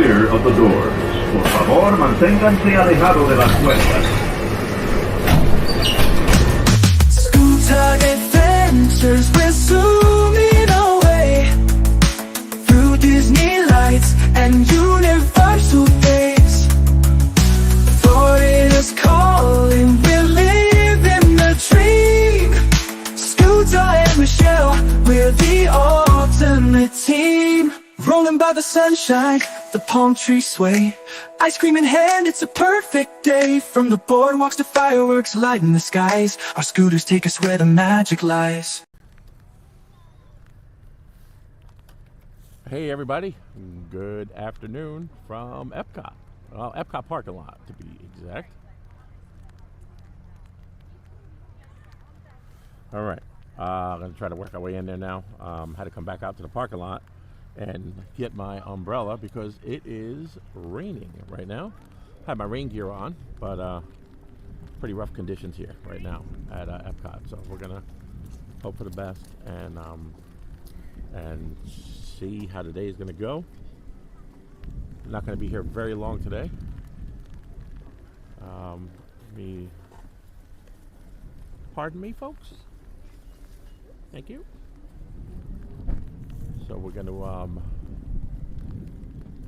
clear of the doors. Por favor, manténganse alejados de las puertas. Scooter adventures, we're zooming away through Disney lights and Universal days. Florida's calling, we're living the dream. Scooter and Michelle, we're the ultimate team. Rolling by the sunshine, the palm trees sway. Ice cream in hand, it's a perfect day. From the boardwalks to fireworks lighting the skies, our scooters take us where the magic lies. Hey everybody, good afternoon from Epcot. Well, Epcot parking lot to be exact. All right, I'm gonna try to work our way in there now. Had to come back out to the parking lot and get my umbrella because it is raining right now. Had my rain gear on, but pretty rough conditions here right now at Epcot. So we're gonna hope for the best and see how the day is gonna go. I'm not gonna be here very long today. Pardon me, folks. Thank you. So we're going to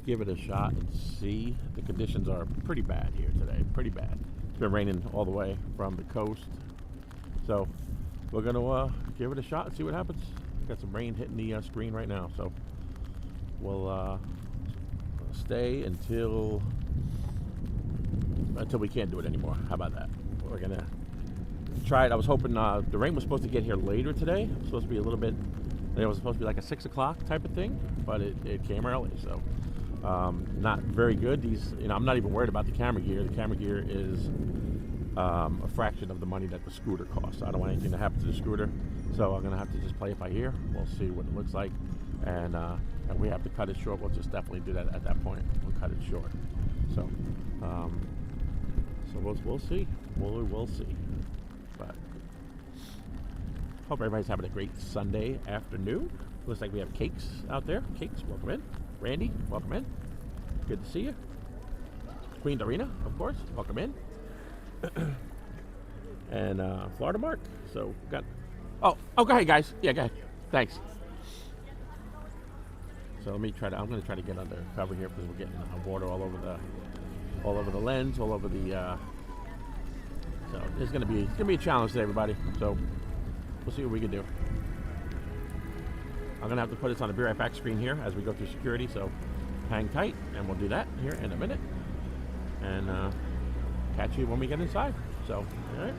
give it a shot and see. The conditions are pretty bad here today, pretty bad. It's been raining all the way from the coast. So we're going to give it a shot and see what happens. Got some rain hitting the screen right now, so we'll stay until we can't do it anymore. How about that? We're going to try it. I was hoping the rain was supposed to get here later today. It was supposed to be a little bit. It was supposed to be like a 6 o'clock type of thing, but it came early, so not very good. I'm not even worried about the camera gear. The camera gear is a fraction of the money that the scooter costs. I don't want anything to happen to the scooter, so I'm gonna have to just play it by ear. We'll see what it looks like, and we have to cut it short. We'll just definitely do that at that point. We'll cut it short. So, we'll see. We'll see, but. Hope everybody's having a great Sunday afternoon. Looks like we have Cakes out there. Cakes, welcome in. Randy, welcome in. Good to see you. Queen Dorina, of course, welcome in. And Florida Mark. So we've got. Oh, go ahead, guys. Yeah, go ahead. Thanks. So let me try to. I'm going to try to get under cover here because we're getting water all over the lens, all over the. So it's going to be a challenge today, everybody. So. We'll see what we can do. I'm gonna have to put this on the Be Right Back screen here as we go through security, so hang tight and we'll do that here in a minute and catch you when we get inside. So, all right.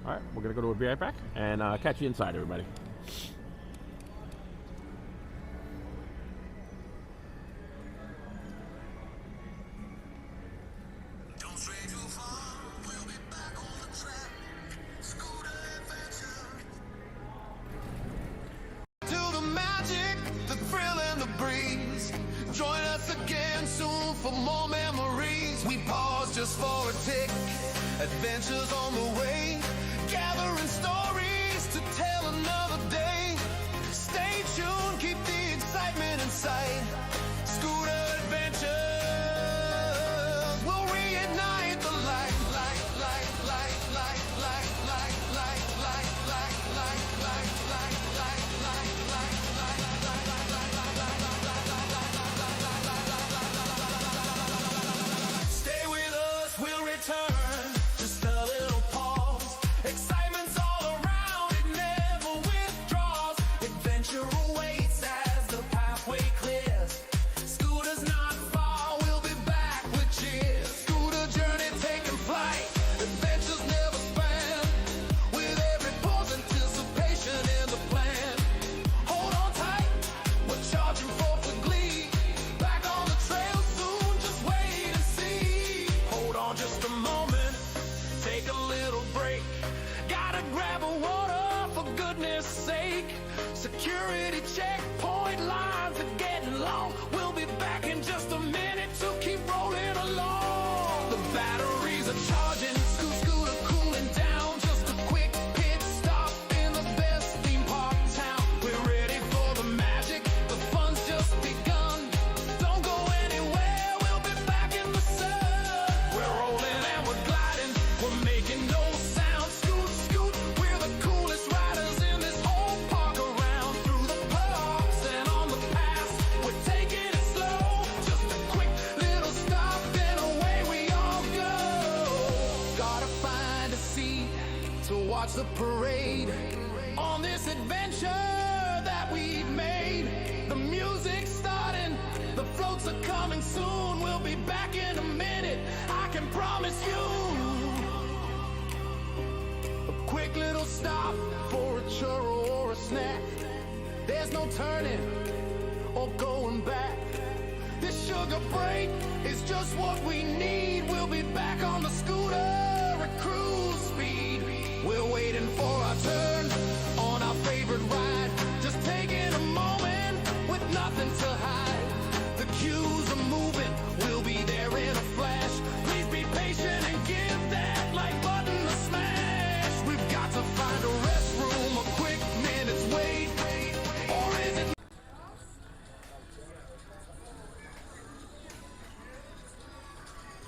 All right, we're gonna go to a Be Right Back and catch you inside, everybody. Join us again soon for more memories. We pause just for a tick. Adventures on the way. Gathering stories to tell another day. Stay tuned, keep the excitement in sight. Scooter adventures will reignite the light. Just a little pause. Excitement's all around, it never withdraws. Adventure awaits as the pathway clears. Scooter's not far, we'll be back with cheers. Scooter journey taking flight. Adventures never span. With every pause, anticipation in the plan. Hold on tight, we're charging forth with glee. Back on the trail soon, just wait and see. Hold on just a moment. Take a little break. Gotta grab a water for goodness sake. Security check. boats are coming soon. We'll be back in a minute, I can promise you. A quick little stop for a churro or a snack. There's no turning or going back. This sugar break is just what we need. We'll be back on the scooter at cruise speed. We're waiting for our turn on our favorite ride. Just taking a moment with nothing to hide. The cues are moving, we'll be there in a flash. Please be patient and give that like button a smash. We've got to find a restroom, a quick minute's wait. Or is it?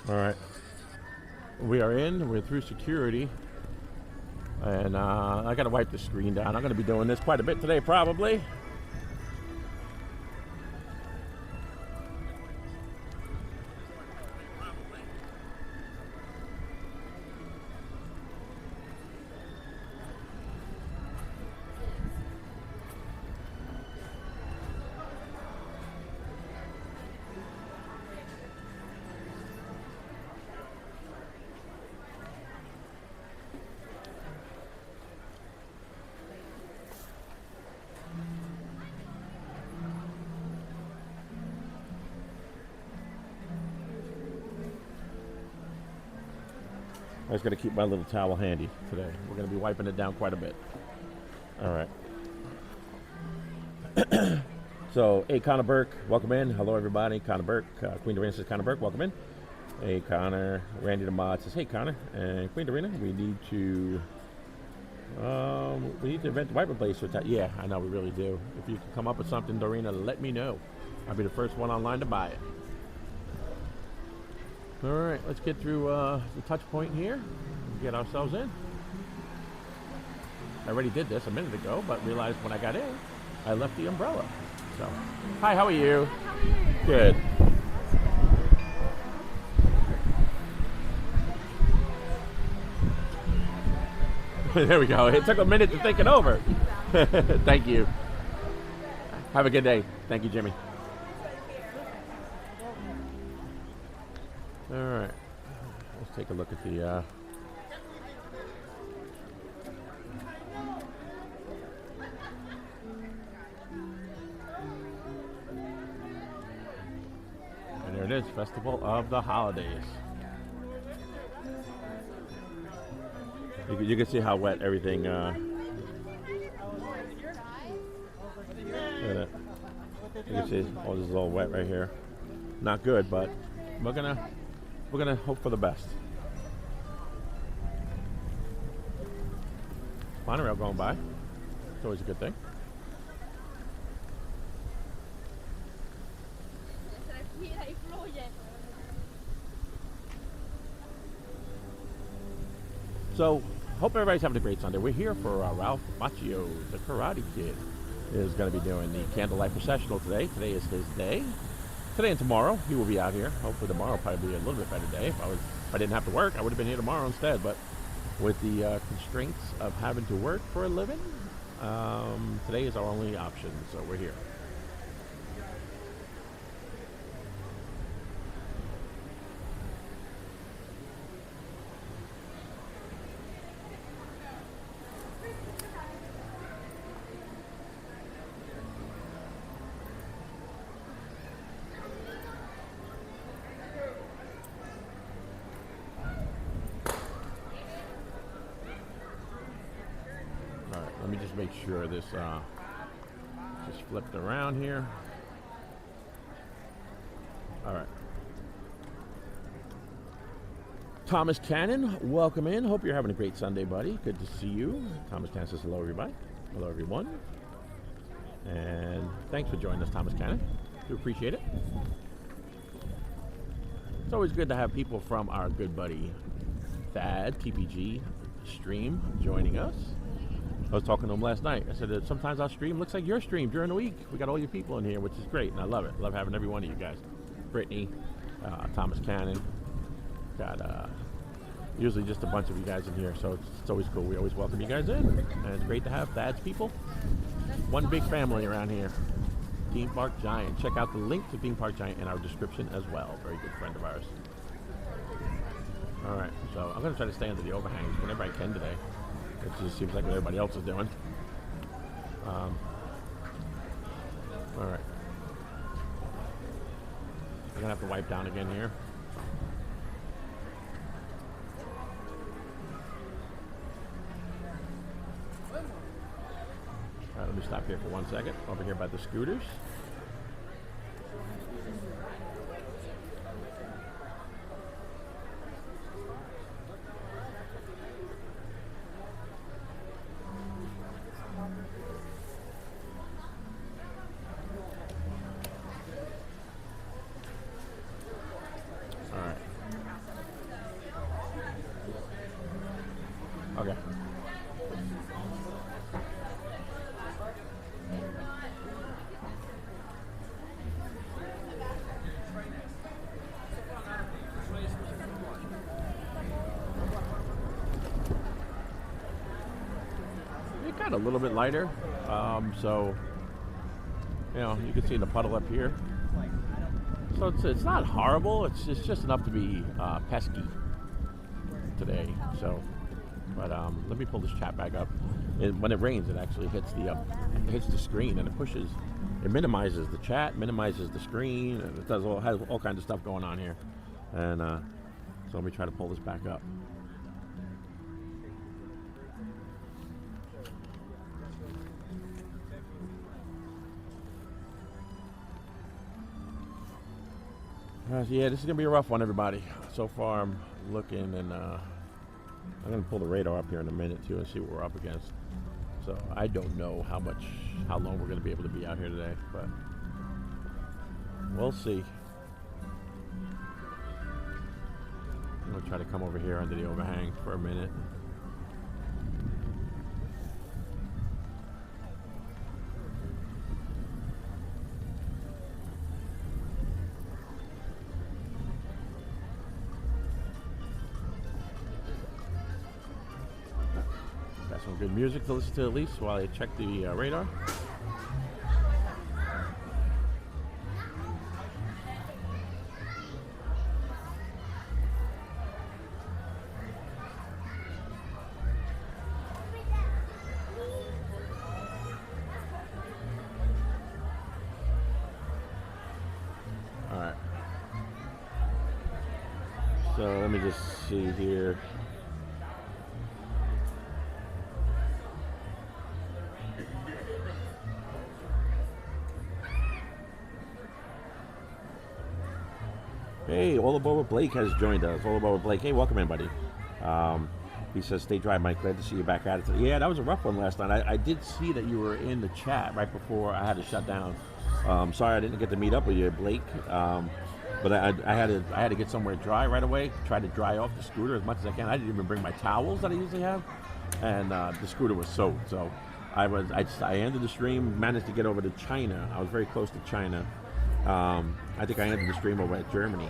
All right, we are in. We're through security, and I got to wipe the screen down. I'm going to be doing this quite a bit today, probably. I was going to keep my little towel handy today. We're going to be wiping it down quite a bit. All right. So, hey, Connor Burke, welcome in. Hello, everybody. Connor Burke. Queen Dorina says, Connor Burke, welcome in. Hey, Connor. Randy the Mod says, hey, Connor. And Queen Dorina, we need to invent the wiper blade. So yeah, I know, we really do. If you can come up with something, Dorina, let me know. I'll be the first one online to buy it. All right, let's get through the touch point here and get ourselves in. I already did this a minute ago, but realized when I got in, I left the umbrella. So, hi, how are you? How are you? Good. There we go. It took a minute to think it over. Thank you. Have a good day. Thank you, Jimmy. All right, let's take a look at the and there it is, Festival of the Holidays. You can see how wet everything look at it. You can see all this is all wet right here. Not good, but we're gonna hope for the best. Monorail going by. It's always a good thing. So, hope everybody's having a great Sunday. We're here for Ralph Macchio, the Karate Kid, is going to be doing the Candlelight Processional today. Today is his day. Today and tomorrow, he will be out here. Hopefully tomorrow will probably be a little bit better day. If I didn't have to work, I would have been here tomorrow instead. But with the constraints of having to work for a living, today is our only option. So we're here. Let me just make sure this just flipped around here. All right. Thomas Cannon, welcome in. Hope you're having a great Sunday, buddy. Good to see you. Thomas Cannon says hello, everybody. Hello, everyone. And thanks for joining us, Thomas Cannon. Do appreciate it. It's always good to have people from our good buddy Thad, TPG stream, joining us. I was talking to him last night. I said that sometimes our stream looks like your stream during the week. We got all your people in here, which is great, and I love it. Love having every one of you guys. Brittany, Thomas Cannon. Got usually just a bunch of you guys in here, so it's always cool. We always welcome you guys in, and it's great to have Thad's people. One big family around here. Theme Park Giant. Check out the link to Theme Park Giant in our description as well. Very good friend of ours. All right, so I'm going to try to stay under the overhangs whenever I can today. It just seems like what everybody else is doing. All right. I'm going to have to wipe down again here. All right, let me stop here for 1 second. Over here by the scooters. Okay. It got a little bit lighter, so you know you can see the puddle up here. So it's not horrible. It's just enough to be pesky today. So. But let me pull this chat back up. When it rains, it actually hits the screen and it minimizes the chat, minimizes the screen, and it has all kinds of stuff going on here. And so let me try to pull this back up. Yeah, this is gonna be a rough one, everybody. So far, I'm looking and. I'm going to pull the radar up here in a minute too and see what we're up against. So I don't know how long we're going to be able to be out here today, but we'll see. I'm going to try to come over here under the overhang for a minute. Some good music to listen to at least while I check the radar. All right. So let me just see here. Hey, All Aboard with Blake has joined us. All Aboard with Blake. Hey, welcome in, buddy. He says, stay dry, Mike. Glad to see you back at it today. Yeah, that was a rough one last night. I did see that you were in the chat right before I had to shut down. Sorry I didn't get to meet up with you, Blake. But I had to get somewhere dry right away. Try to dry off the scooter as much as I can. I didn't even bring my towels that I usually have. And the scooter was soaked. So I ended the stream, managed to get over to China. I was very close to China. I think I ended the stream over at Germany,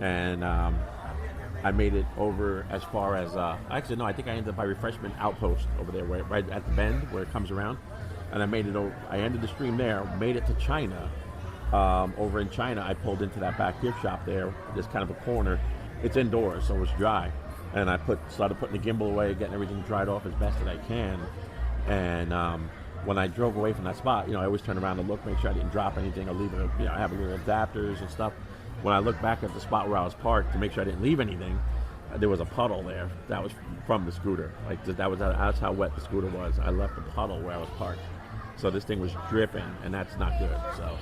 and I made it over as far as actually no, I think I ended up by Refreshment Outpost over there, right at the bend where it comes around, and I made it over. I ended the stream there, made it to China. Over in China, I pulled into that back gift shop there. There's kind of a corner. It's indoors, so it's dry, and I started putting the gimbal away, getting everything dried off as best as I can, and. When I drove away from that spot, you know, I always turn around and look, make sure I didn't drop anything or leave it. You know, I have little adapters and stuff. When I looked back at the spot where I was parked to make sure I didn't leave anything, there was a puddle there that was from the scooter. Like that's how wet the scooter was. I left a puddle where I was parked, so this thing was dripping, and that's not good. So,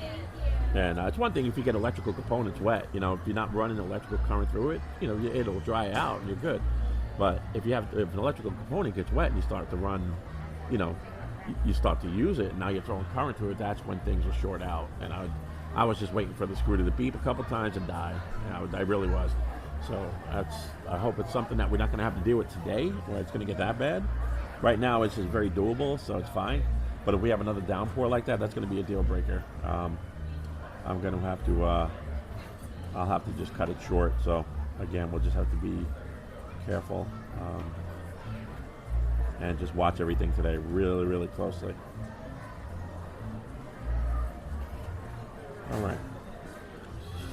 and it's one thing if you get electrical components wet. You know, if you're not running electrical current through it, you know, it'll dry out and you're good. But if an electrical component gets wet and you start to run, you know. You start to use it, and now you're throwing current through it. That's when things will short out. And I was just waiting for the scooter to beep a couple times and die. And I really was. So I hope it's something that we're not going to have to deal with today, where it's going to get that bad. Right now, it's just very doable, so it's fine. But if we have another downpour like that, that's going to be a deal breaker. I'm going to have to. I'll have to just cut it short. So again, we'll just have to be careful. And just watch everything today really, really closely. All right.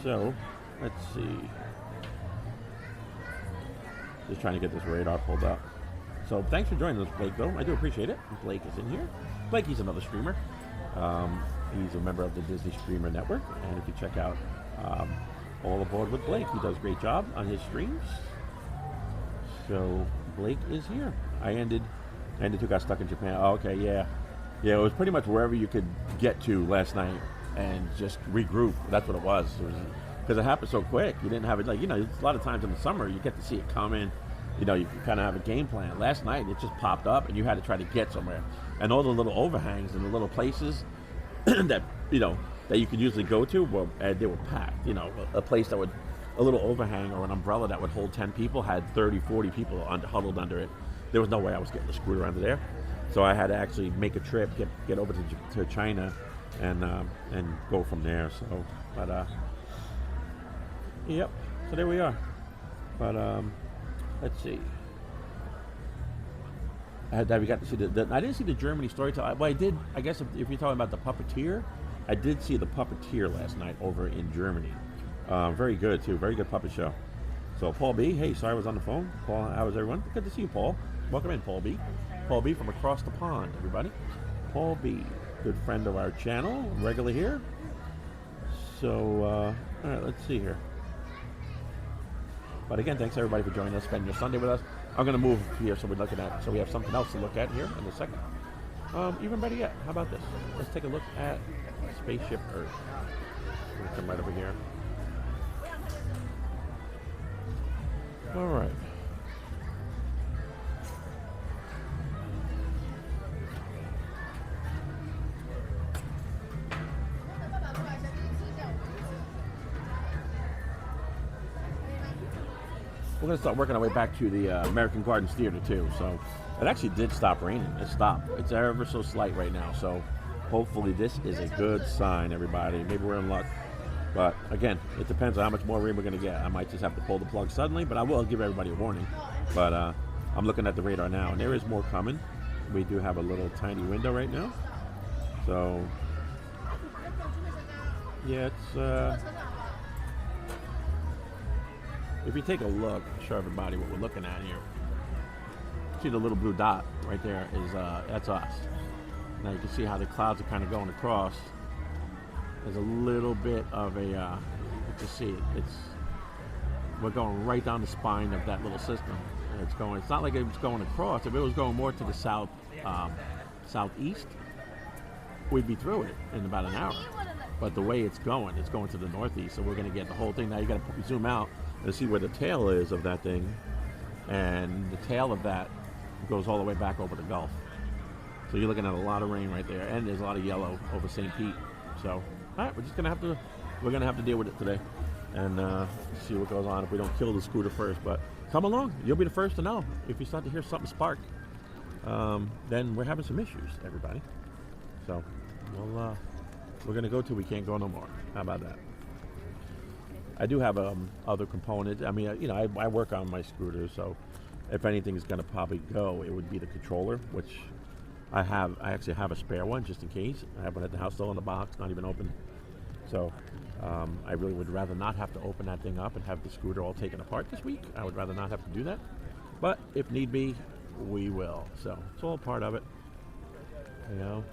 So, let's see. Just trying to get this radar pulled up. So, thanks for joining us, Blake, though. I do appreciate it. Blake is in here. Blake, he's another streamer. He's a member of the Disney Streamer Network. And if you check out All Aboard with Blake, he does a great job on his streams. So, Blake is here. I ended who got stuck in Japan. Oh, okay, yeah. Yeah, it was pretty much wherever you could get to last night and just regroup. That's what it was. Because it happened so quick. You didn't have it, like, you know, a lot of times in the summer, you get to see it coming. You know, you kind of have a game plan. Last night, it just popped up, and you had to try to get somewhere. And all the little overhangs and the little places that, you know, that you could usually go to, well, they were packed. You know, a place that would, a little overhang or an umbrella that would hold 10 people had 30, 40 people huddled under it. There was no way I was getting the scooter under there. So I had to actually make a trip, get over to China, and go from there. So, but yep. So there we are. But let's see. Have we got to see I didn't see the Germany storyteller. Well, I did. I guess if you're talking about the puppeteer, I did see the puppeteer last night over in Germany. Very good too. Very good puppet show. So Paul B. Hey, sorry I was on the phone. Paul, how was everyone? Good to see you, Paul. Welcome in, Paul B. Paul B. from across the pond, everybody. Paul B. Good friend of our channel, regular here. So, all right, let's see here. But again, thanks everybody for joining us, spending your Sunday with us. I'm going to move here so we're looking at, so we have something else to look at here in a second. Even better yet, how about this? Let's take a look at Spaceship Earth. I'm going to come right over here. All right. We're going to start working our way back to the American Gardens Theater too. So it actually did stop raining. It stopped. It's ever so slight right now. So hopefully this is a good sign, everybody. Maybe we're in luck. But again, it depends on how much more rain we're going to get. I might just have to pull the plug suddenly, but I will give everybody a warning. But I'm looking at the radar now, and there is more coming. We do have a little tiny window right now. So yeah, it's if you take a look, show everybody what we're looking at here. See the little blue dot right there is that's us. Now you can see how the clouds are kind of going across. There's a little bit of a you can see it. We're going right down the spine of that little system. And it's going. It's not like it's going across. If it was going more to the south southeast, we'd be through it in about an hour. But the way it's going to the northeast. So we're going to get the whole thing. Now you got to zoom out and see where the tail is of that thing, and the tail of that goes all the way back over the Gulf. So you're looking at a lot of rain right there, and there's a lot of yellow over St. Pete. So, all right, we're gonna have to deal with it today, and see what goes on if we don't kill the scooter first. But come along, you'll be the first to know if you start to hear something spark. Then we're having some issues, everybody. So, we're gonna go till we can't go no more. How about that? I do have other components. I mean, you know, I work on my scooter, so if anything is going to probably go, it would be the controller, which I actually have a spare one just in case. I have one at the house still in the box, not even open. So I really would rather not have to open that thing up and have the scooter all taken apart this week. I would rather not have to do that. But if need be, we will. So it's all part of it, you know.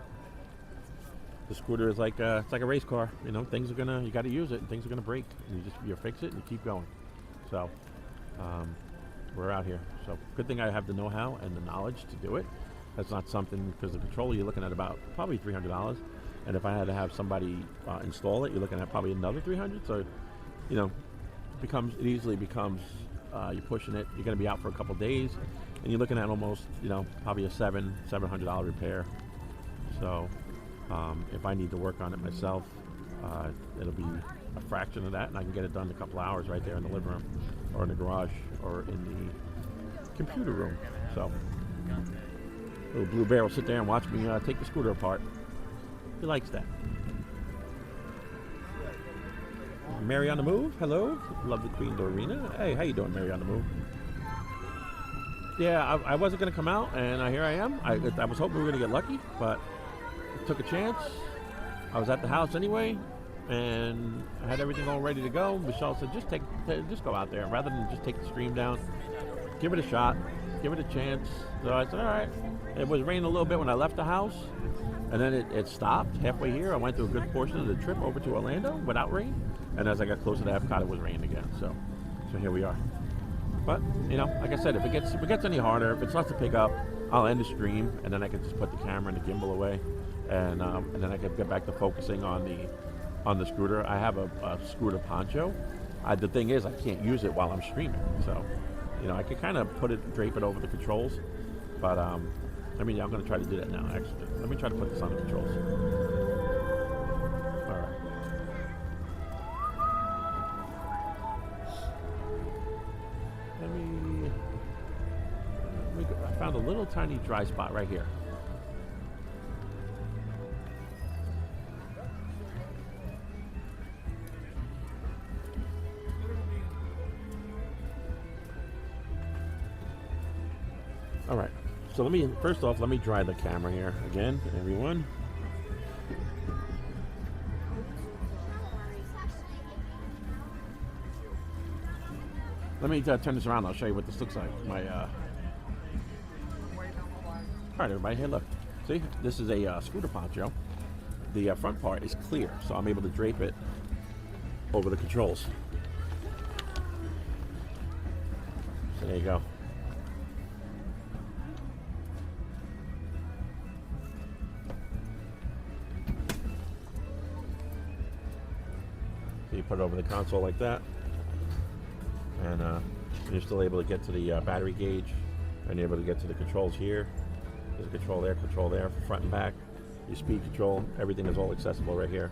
The scooter is like it's like a race car, you know. You got to use it, and things are gonna break. And you fix it and you keep going. So we're out here. So good thing I have the know-how and the knowledge to do it. That's not something, because the controller you're looking at about probably $300, and if I had to have somebody install it, you're looking at probably another $300. So you know, it easily becomes you're pushing it. You're gonna be out for a couple days, and you're looking at almost, you know, probably a $700 repair. So. If I need to work on it myself, it'll be a fraction of that, and I can get it done in a couple hours right there in the living room, or in the garage, or in the computer room. So, little Blue Bear will sit there and watch me take the scooter apart. He likes that. Mary on the Move, hello. Love the Queen Dorina. Hey, how you doing, Mary on the Move? Yeah, I wasn't going to come out, and here I am. I was hoping we were going to get lucky, but took a chance. I was at the house anyway, and I had everything all ready to go. Michelle said, just go out there rather than just take the stream down. Give it a shot, give it a chance. So I said, all right. It was raining a little bit when I left the house, and then it stopped halfway here. I went through a good portion of the trip over to Orlando without rain, and as I got closer to Epcot, it was raining again. So here we are. But you know, like I said, if it gets any harder, if it starts to pick up, I'll end the stream, and then I can just put the camera and the gimbal away, and then I can get back to focusing on the scooter. I have a scooter poncho. The thing is, I can't use it while I'm streaming, so you know, I can kind of drape it over the controls, but I mean, yeah, I'm going to try to do that now. Actually, let me try to put this on the controls. All right. I found a little tiny dry spot right here. All right, so first off, let me dry the camera here again, everyone. Let me turn this around. I'll show you what this looks like. All right, everybody, hey, look. See, this is a scooter poncho. The front part is clear, so I'm able to drape it over the controls. So there you go. So you put it over the console like that, and you're still able to get to the battery gauge, and you're able to get to the controls here. There's a control there, front and back. Your speed control, everything is all accessible right here.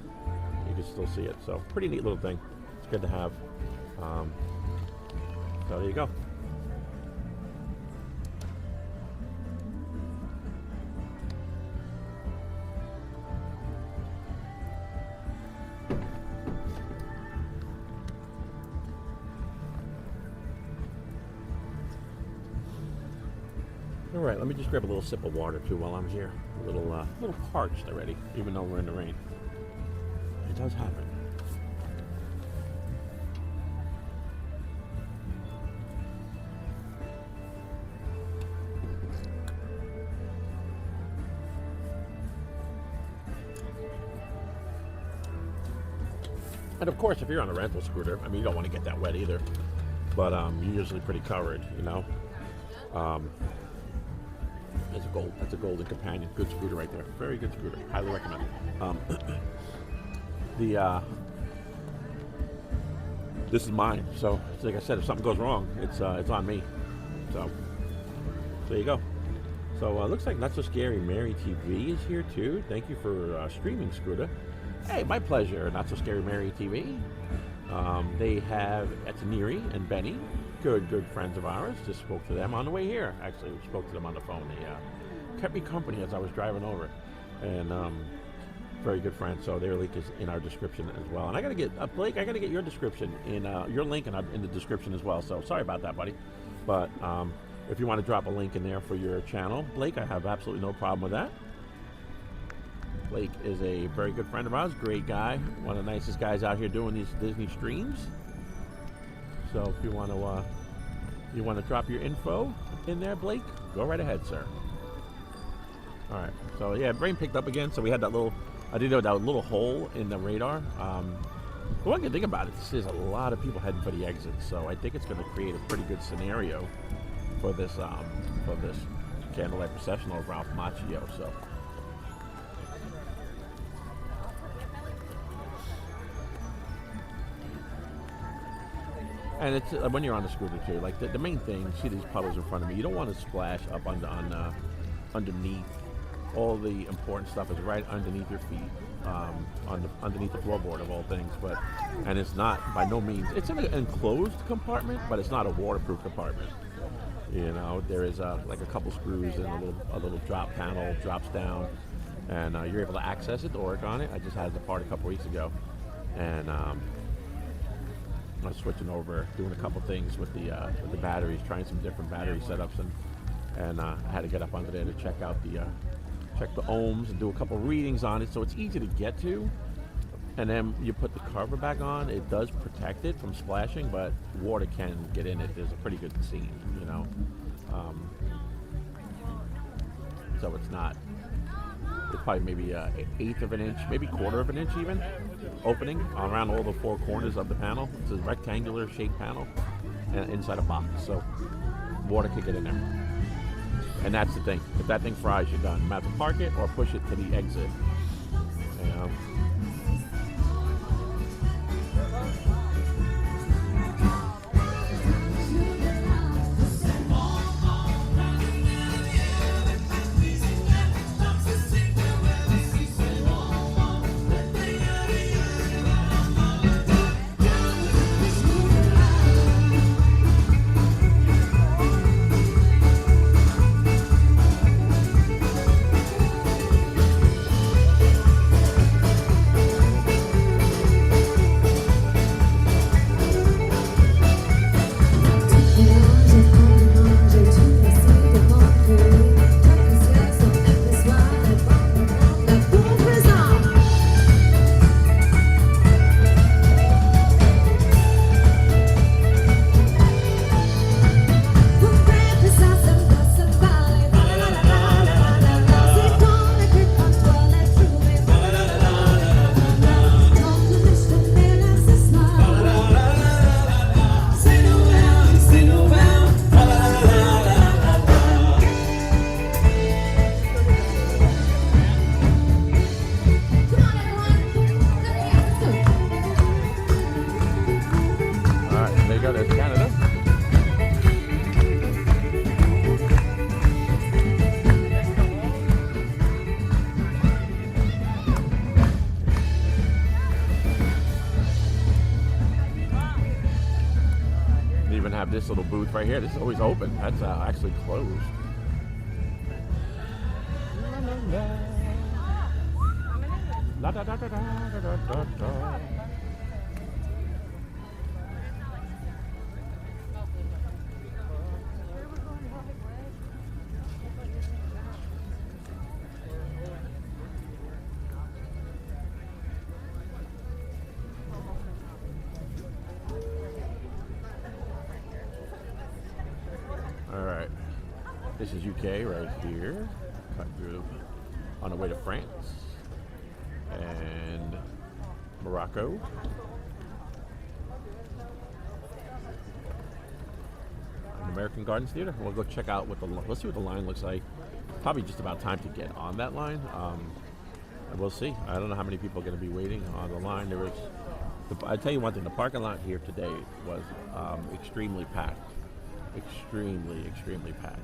You can still see it. So pretty neat little thing. It's good to have. So there you go. All right, let me just grab a little sip of water too while I'm here. A little parched already, even though we're in the rain. It does happen. And of course, if you're on a rental scooter, I mean, you don't want to get that wet either. But you're usually pretty covered, you know. That's a golden companion. Good scooter right there. Very good scooter. Highly recommend it. This is mine. So like I said, if something goes wrong, it's on me. So there you go. So looks like Not So Scary Mary TV is here too. Thank you for streaming, Scooter. Hey, my pleasure. Not So Scary Mary TV. They have Etaniri and Benny. Good friends of ours. Just spoke to them on the way here. Actually, we spoke to them on the phone. They kept me company as I was driving over, and very good friends. So their link is in our description as well. And I gotta get Blake. I gotta get your description in your link in the description as well. So sorry about that, buddy. But if you want to drop a link in there for your channel, Blake, I have absolutely no problem with that. Blake is a very good friend of ours. Great guy. One of the nicest guys out here doing these Disney streams. So if you want to drop your info in there, Blake, go right ahead, sir. All right. So yeah, rain picked up again. So we had that little hole in the radar. The one good thing about it is there's a lot of people heading for the exit. So I think it's going to create a pretty good scenario for this Candlelight Processional of Ralph Macchio. So. And it's when you're on the scooter too. Like the main thing, see these puddles in front of me. You don't want to splash up underneath. All the important stuff is right underneath your feet, underneath the floorboard of all things. And it's not by no means. It's in an enclosed compartment, but it's not a waterproof compartment. You know, there is like a couple screws and a little drop panel drops down, and you're able to access it to work on it. I just had it apart a couple weeks ago, and. I was switching over, doing a couple things with the batteries, trying some different battery setups, and I had to get up under there to check out check the ohms and do a couple readings on it. So it's easy to get to, And then you put the cover back on. It does protect it from splashing, but water can get in it. There's a pretty good seam, you know. So it's not. It's probably maybe an eighth of an inch, maybe quarter of an inch even, opening around all the four corners of the panel. It's a rectangular shaped panel and inside a box, so water could get in there. And that's the thing. If that thing fries, you're done. You have to park it or push it to the exit. You know. This little booth right here. This is always open. That's actually closed. La da da da da da da da da. This is UK right here, cut through on the way to France and Morocco. And American Gardens Theater. We'll go check out let's see what the line looks like. Probably just about time to get on that line. And we'll see. I don't know how many people are going to be waiting on the line. I'll tell you one thing, the parking lot here today was extremely packed. Extremely packed.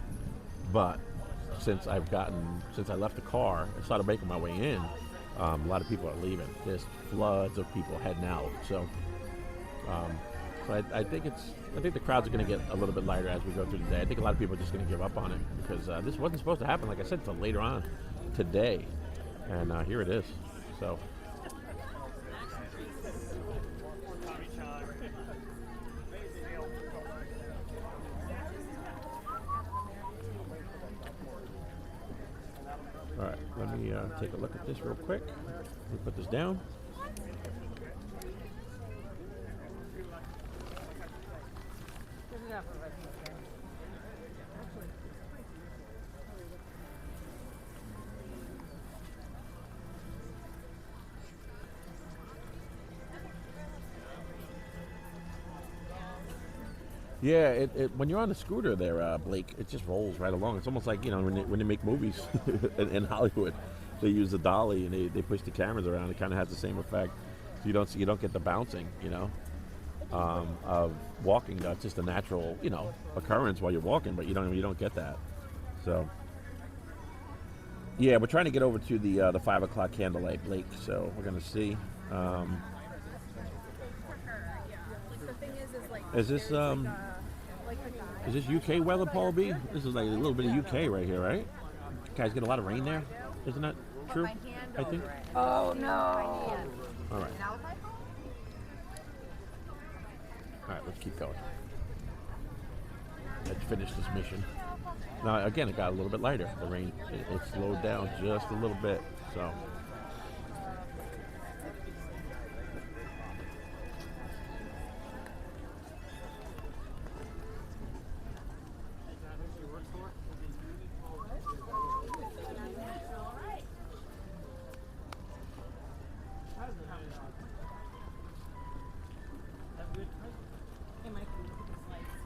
But since I left the car and started making my way in, a lot of people are leaving. There's floods of people heading out. So I think the crowds are going to get a little bit lighter as we go through the day. I think a lot of people are just going to give up on it because this wasn't supposed to happen, like I said, until later on today. And here it is. So. All right, let me take a look at this real quick. Let me put this down. Yeah, when you're on the scooter there, Blake, it just rolls right along. It's almost like, you know, when they make movies in Hollywood, they use the dolly and they push the cameras around. It kind of has the same effect. So you don't get the bouncing, you know, of walking. That's just a natural, you know, occurrence while you're walking, but you don't get that. So yeah, we're trying to get over to the 5 o'clock Candlelight, Blake. So we're gonna see. Is this UK weather, Paul B? This is like a little bit of UK right here, right? Guys, get a lot of rain there. Isn't that true? I think. Oh no! All right. All right, let's keep going. Let's finish this mission. Now, again, it got a little bit lighter. The rain, it slowed down just a little bit. So. Hey, Mike, can you put this lights?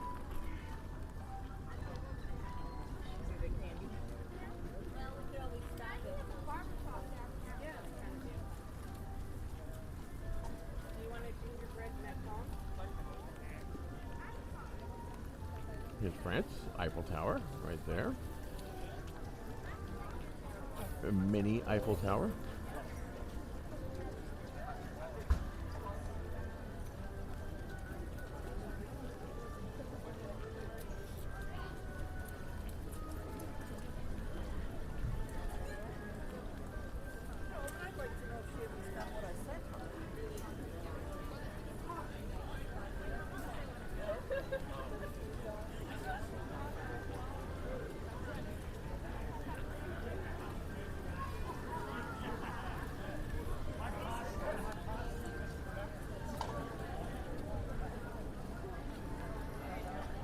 Is it a candy? Well, we could always stop at the barber shop down here. Yeah, that's kind of deal. Do you want a gingerbread and that phone? Here's France, Eiffel Tower, right there. A mini Eiffel Tower. I'd like to know if she was done what I sent her.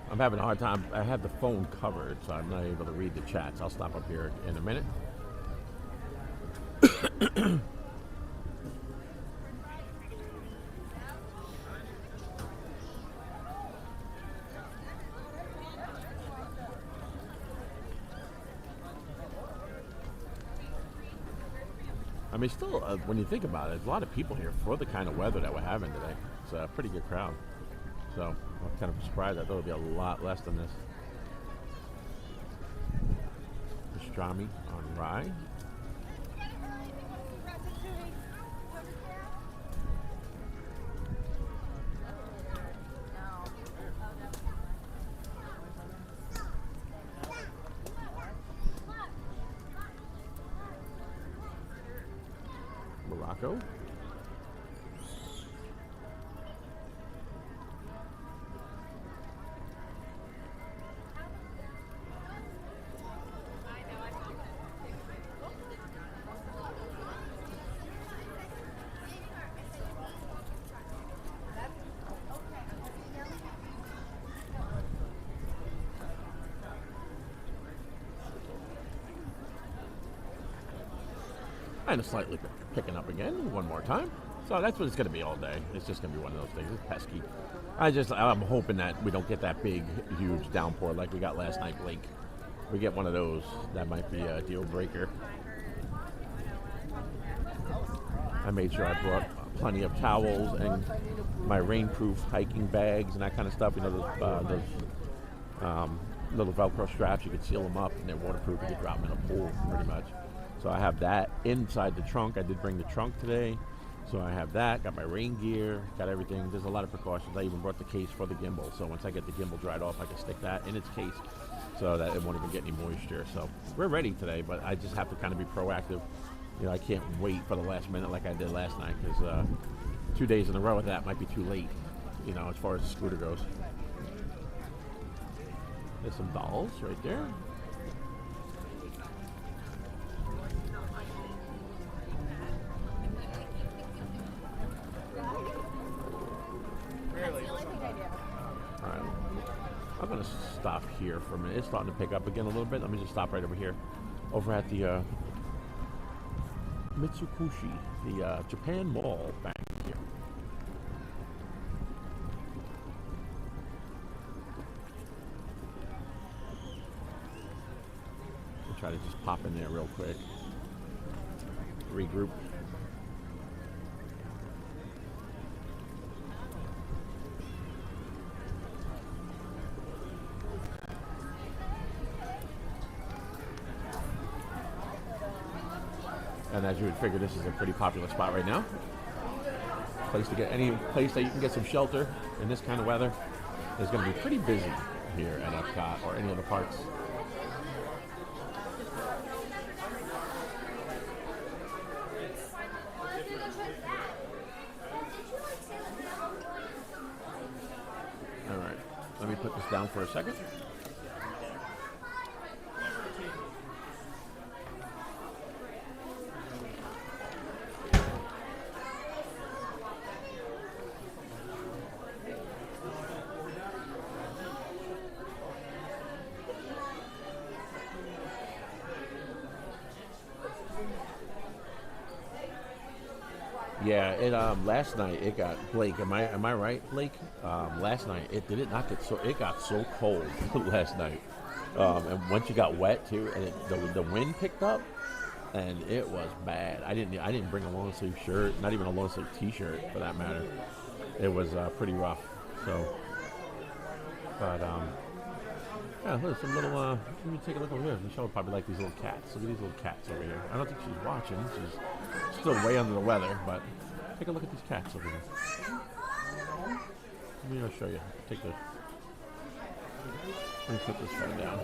I'm having a hard time. I have the phone covered, so I'm not able to read the chats. I'll stop up here in a minute. I mean, still, when you think about it, there's a lot of people here for the kind of weather that we're having today. It's a pretty good crowd. So I'm kind of surprised. I thought it would be a lot less than this. Pastrami on rye. Morocco. And it's slightly picking up again one more time. So that's what it's going to be all day. It's just going to be one of those things. It's pesky. I'm hoping that we don't get that big, huge downpour like we got last night, Blake. We get one of those, that might be a deal breaker. I made sure I brought plenty of towels and my rainproof hiking bags and that kind of stuff. You know, those little Velcro straps, you can seal them up and they're waterproof. You can drop them in a pool, pretty much. So I have that inside the trunk. I did bring the trunk today. So I have that, got my rain gear, got everything. There's a lot of precautions. I even brought the case for the gimbal. So once I get the gimbal dried off, I can stick that in its case so that it won't even get any moisture. So we're ready today, but I just have to kind of be proactive. You know, I can't wait for the last minute like I did last night because 2 days in a row of that might be too late, you know, as far as the scooter goes. There's some dolls right there. I'm going to stop here for a minute. It's starting to pick up again a little bit. Let me just stop right over here. Over at the Mitsukushi, the Japan Mall back here. I'll try to just pop in there real quick. Regroup. And as you would figure, this is a pretty popular spot right now. Any place that you can get some shelter in this kind of weather is going to be pretty busy here at Epcot or any other parks. All right, let me put this down for a second. Yeah, it last night it got Blake. Am I right, Blake? Last night it not get so it got so cold last night, and once you got wet too, and the wind picked up, and it was bad. I didn't bring a long sleeve shirt, not even a long sleeve T-shirt for that matter. It was pretty rough. So, but yeah, look, some little. Let me take a look over here. Michelle would probably like these little cats. Look at these little cats over here. I don't think she's watching. She's still way under the weather, but take a look at these cats over here. Let me show you. Let me put this phone down.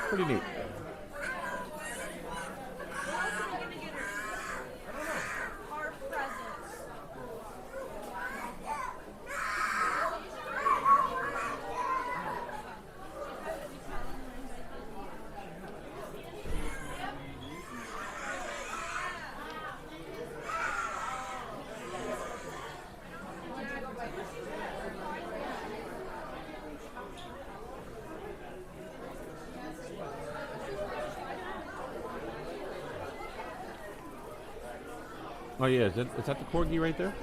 Pretty neat. Oh yeah, is that the corgi right there?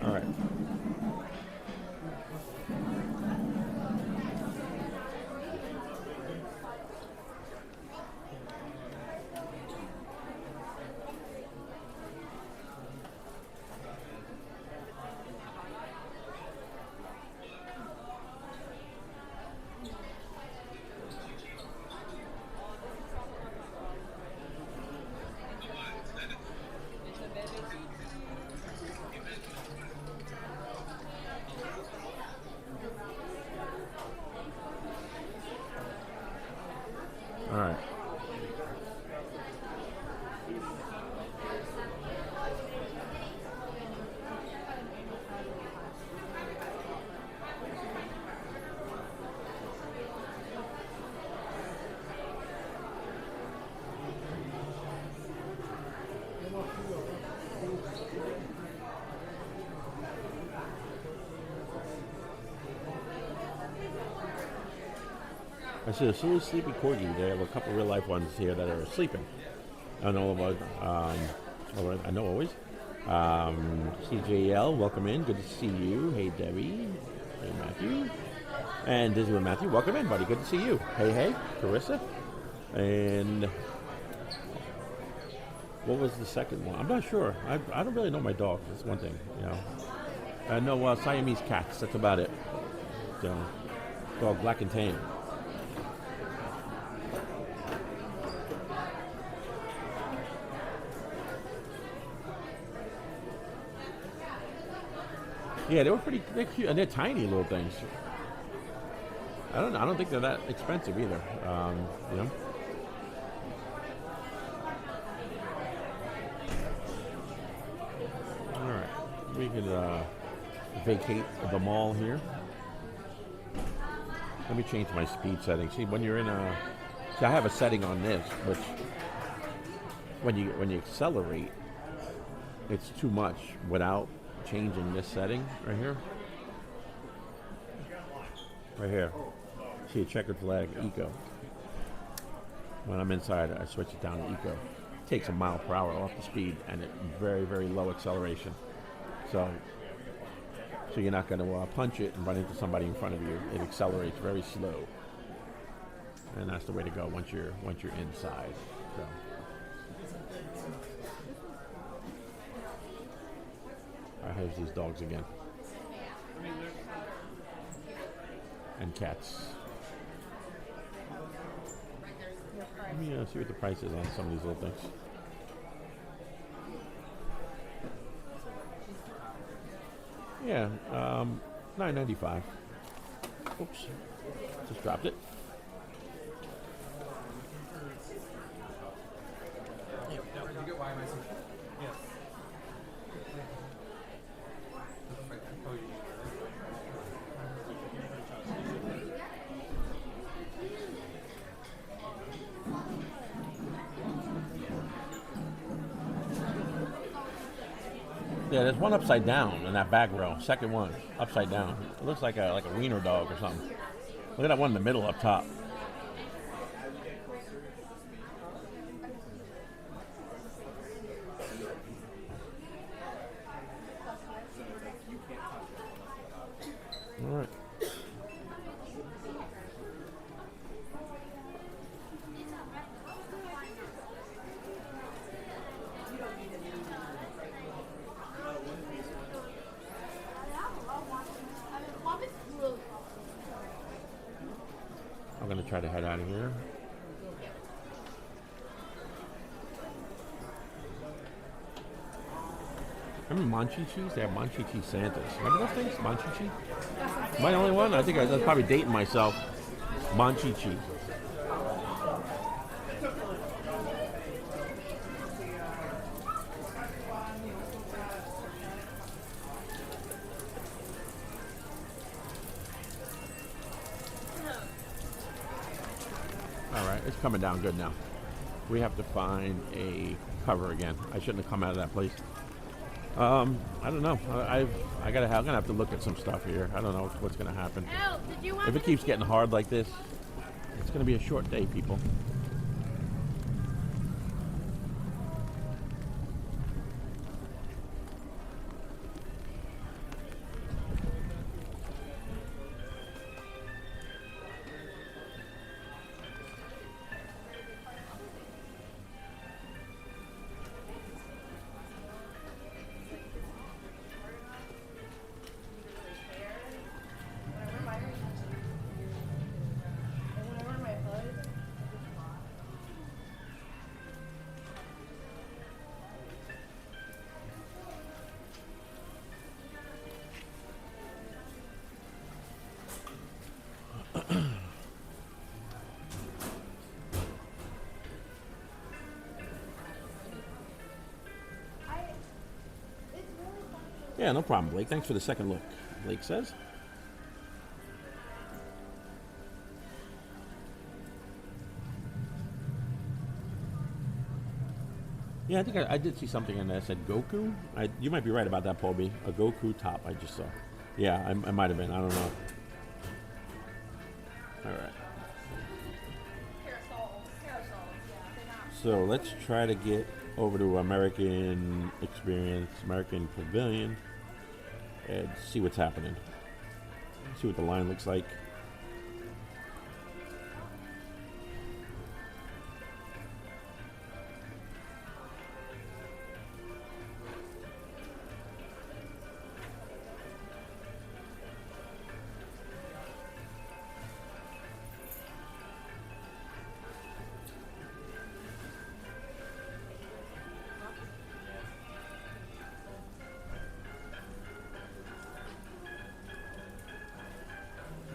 All right. All right. I see a silly sleepy corgi. There are a couple real life ones here that are sleeping. I know about. I know always. CJL, welcome in. Good to see you. Hey Debbie. Hey Matthew. And Disney with Matthew, welcome in, buddy. Good to see you. Hey, Carissa. And what was the second one? I'm not sure. I don't really know my dog. That's one thing, you know. I know Siamese cats. That's about it. So, dog black and tan. Yeah, they're cute, and they're tiny little things. I don't think they're that expensive either. You know. All right, we can vacate the mall here. Let me change my speed setting. See, when you're in see, I have a setting on this, which when you accelerate, it's too much without changing this setting right here. Right here. See a checkered flag, eco. When I'm inside, I switch it down to eco. takes a mile per hour off the speed, and at very, very low acceleration. So you're not going to punch it and run into somebody in front of you. It accelerates very slow, and that's the way to go once you're inside. So. All right, here's these dogs again, and cats. Let me see what the price is on some of these little things. Yeah, $9.95. Oops, just dropped it. Yeah, there's one upside down in that back row. Second one, upside down. It looks like a wiener dog or something. Look at that one in the middle up top. All right. I'm going to try to head out of here. Remember Monchichis? They have Monchichi Santas. Remember those things? Monchichi? Am I the only one? I think I was probably dating myself. Monchichi. All right, it's coming down good now. We have to find a cover again. I shouldn't have come out of that place. I don't know. I'm gonna have to look at some stuff here. I don't know what's gonna happen. If it keeps getting hard like this, it's gonna be a short day, people. Yeah, no problem, Blake. Thanks for the second look, Blake says. Yeah, I think I did see something in there that said Goku. You might be right about that, Paul B. A Goku top I just saw. Yeah, I might have been. I don't know. All right. So let's try to get over to American Experience, American Pavilion, and see what's happening. See what the line looks like.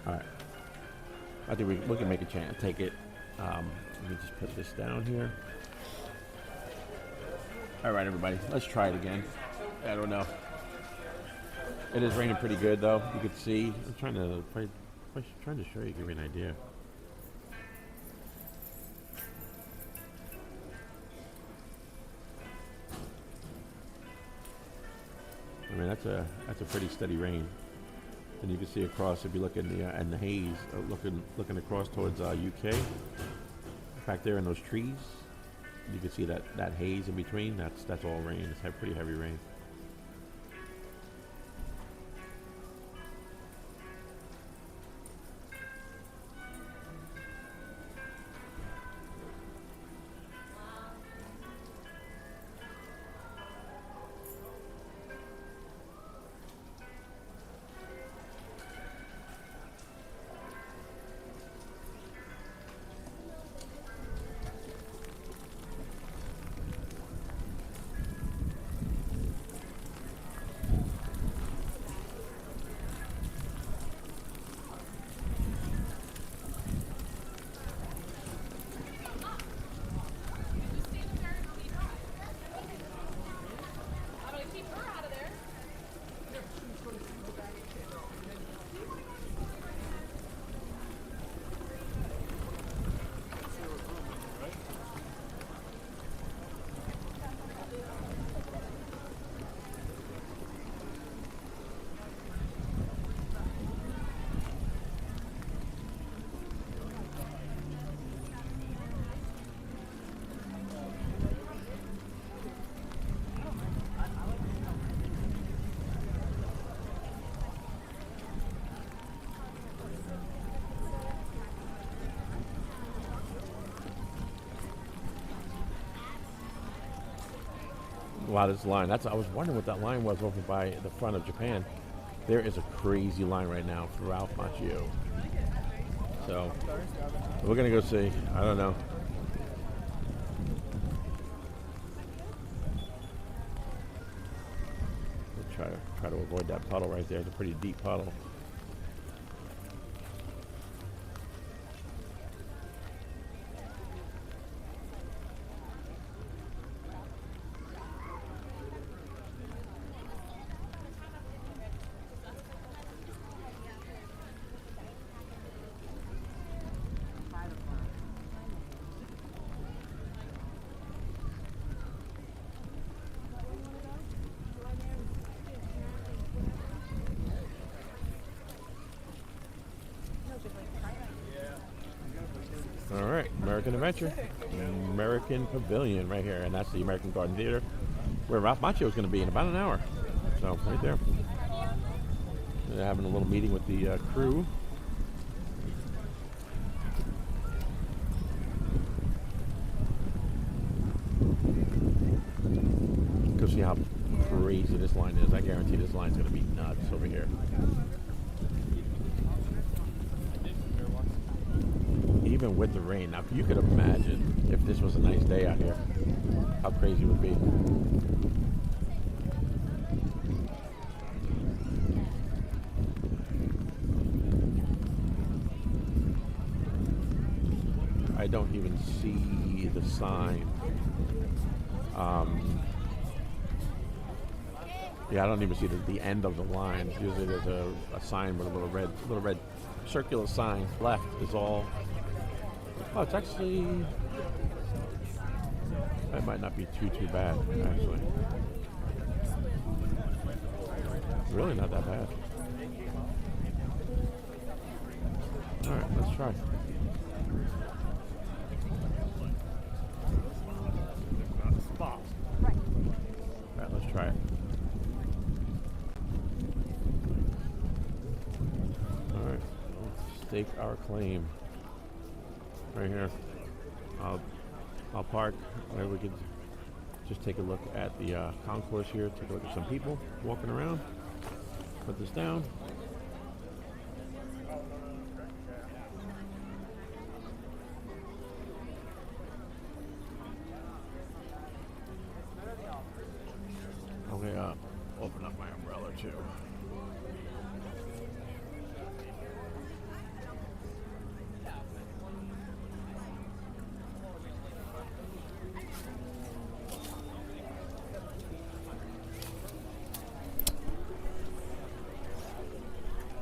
Alright. I think we can make a chance. Take it. Let me just put this down here. Alright, everybody. Let's try it again. I don't know. It is raining pretty good, though. You can see. I'm trying to show you, give you an idea. I mean, that's a pretty steady rain. And you can see across, if you look in the haze, looking across towards UK, back there in those trees, You can see that haze in between. That's all rain. It's pretty heavy rain. Wow, this line. I was wondering what that line was over by the front of Japan. There is a crazy line right now for Ralph Macchio. So we're gonna go see. I don't know. We'll try to avoid that puddle right there. It's a pretty deep puddle. All right, American Adventure, American Pavilion right here, and that's the American Garden Theater, where Ralph Macchio is going to be in about an hour. So right there, they're having a little meeting with the crew. Go see how crazy this line is. I guarantee this line's going to be nuts over here. Even with the rain. Now, you could imagine if this was a nice day out here, how crazy it would be. I don't even see the sign. Yeah, I don't even see the end of the line. Usually there's a sign with a little red circular sign. Left is all. Oh, it's actually, that might not be too bad, actually. Really not that bad. All right, let's try. All right, let's try it. All right, let's stake our claim. Right here. I'll park. We could just take a look at the concourse here. Take a look at some people walking around. Put this down. Okay, open up my umbrella too.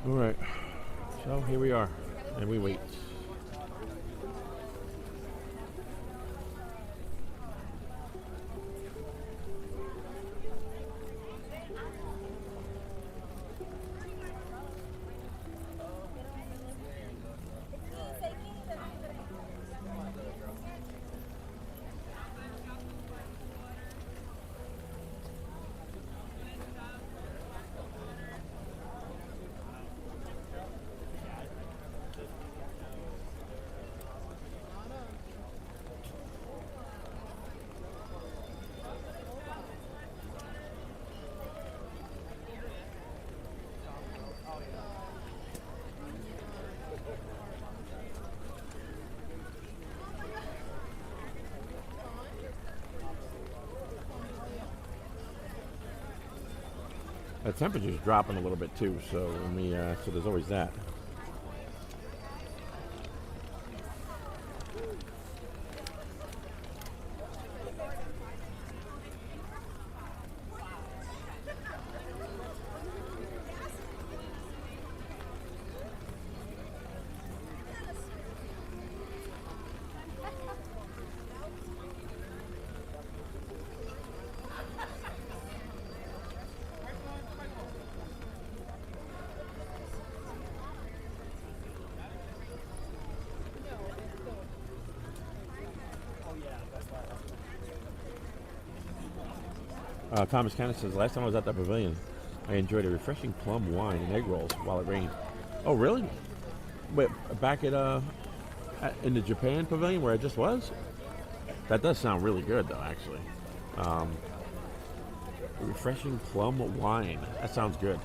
All right, so here we are, and we wait. The temperature's dropping a little bit too, so so there's always that. Thomas Cannon says, last time I was at that pavilion, I enjoyed a refreshing plum wine and egg rolls while it rained. Oh, really? Wait, back in the Japan pavilion where I just was? That does sound really good, though, actually. Refreshing plum wine. That sounds good.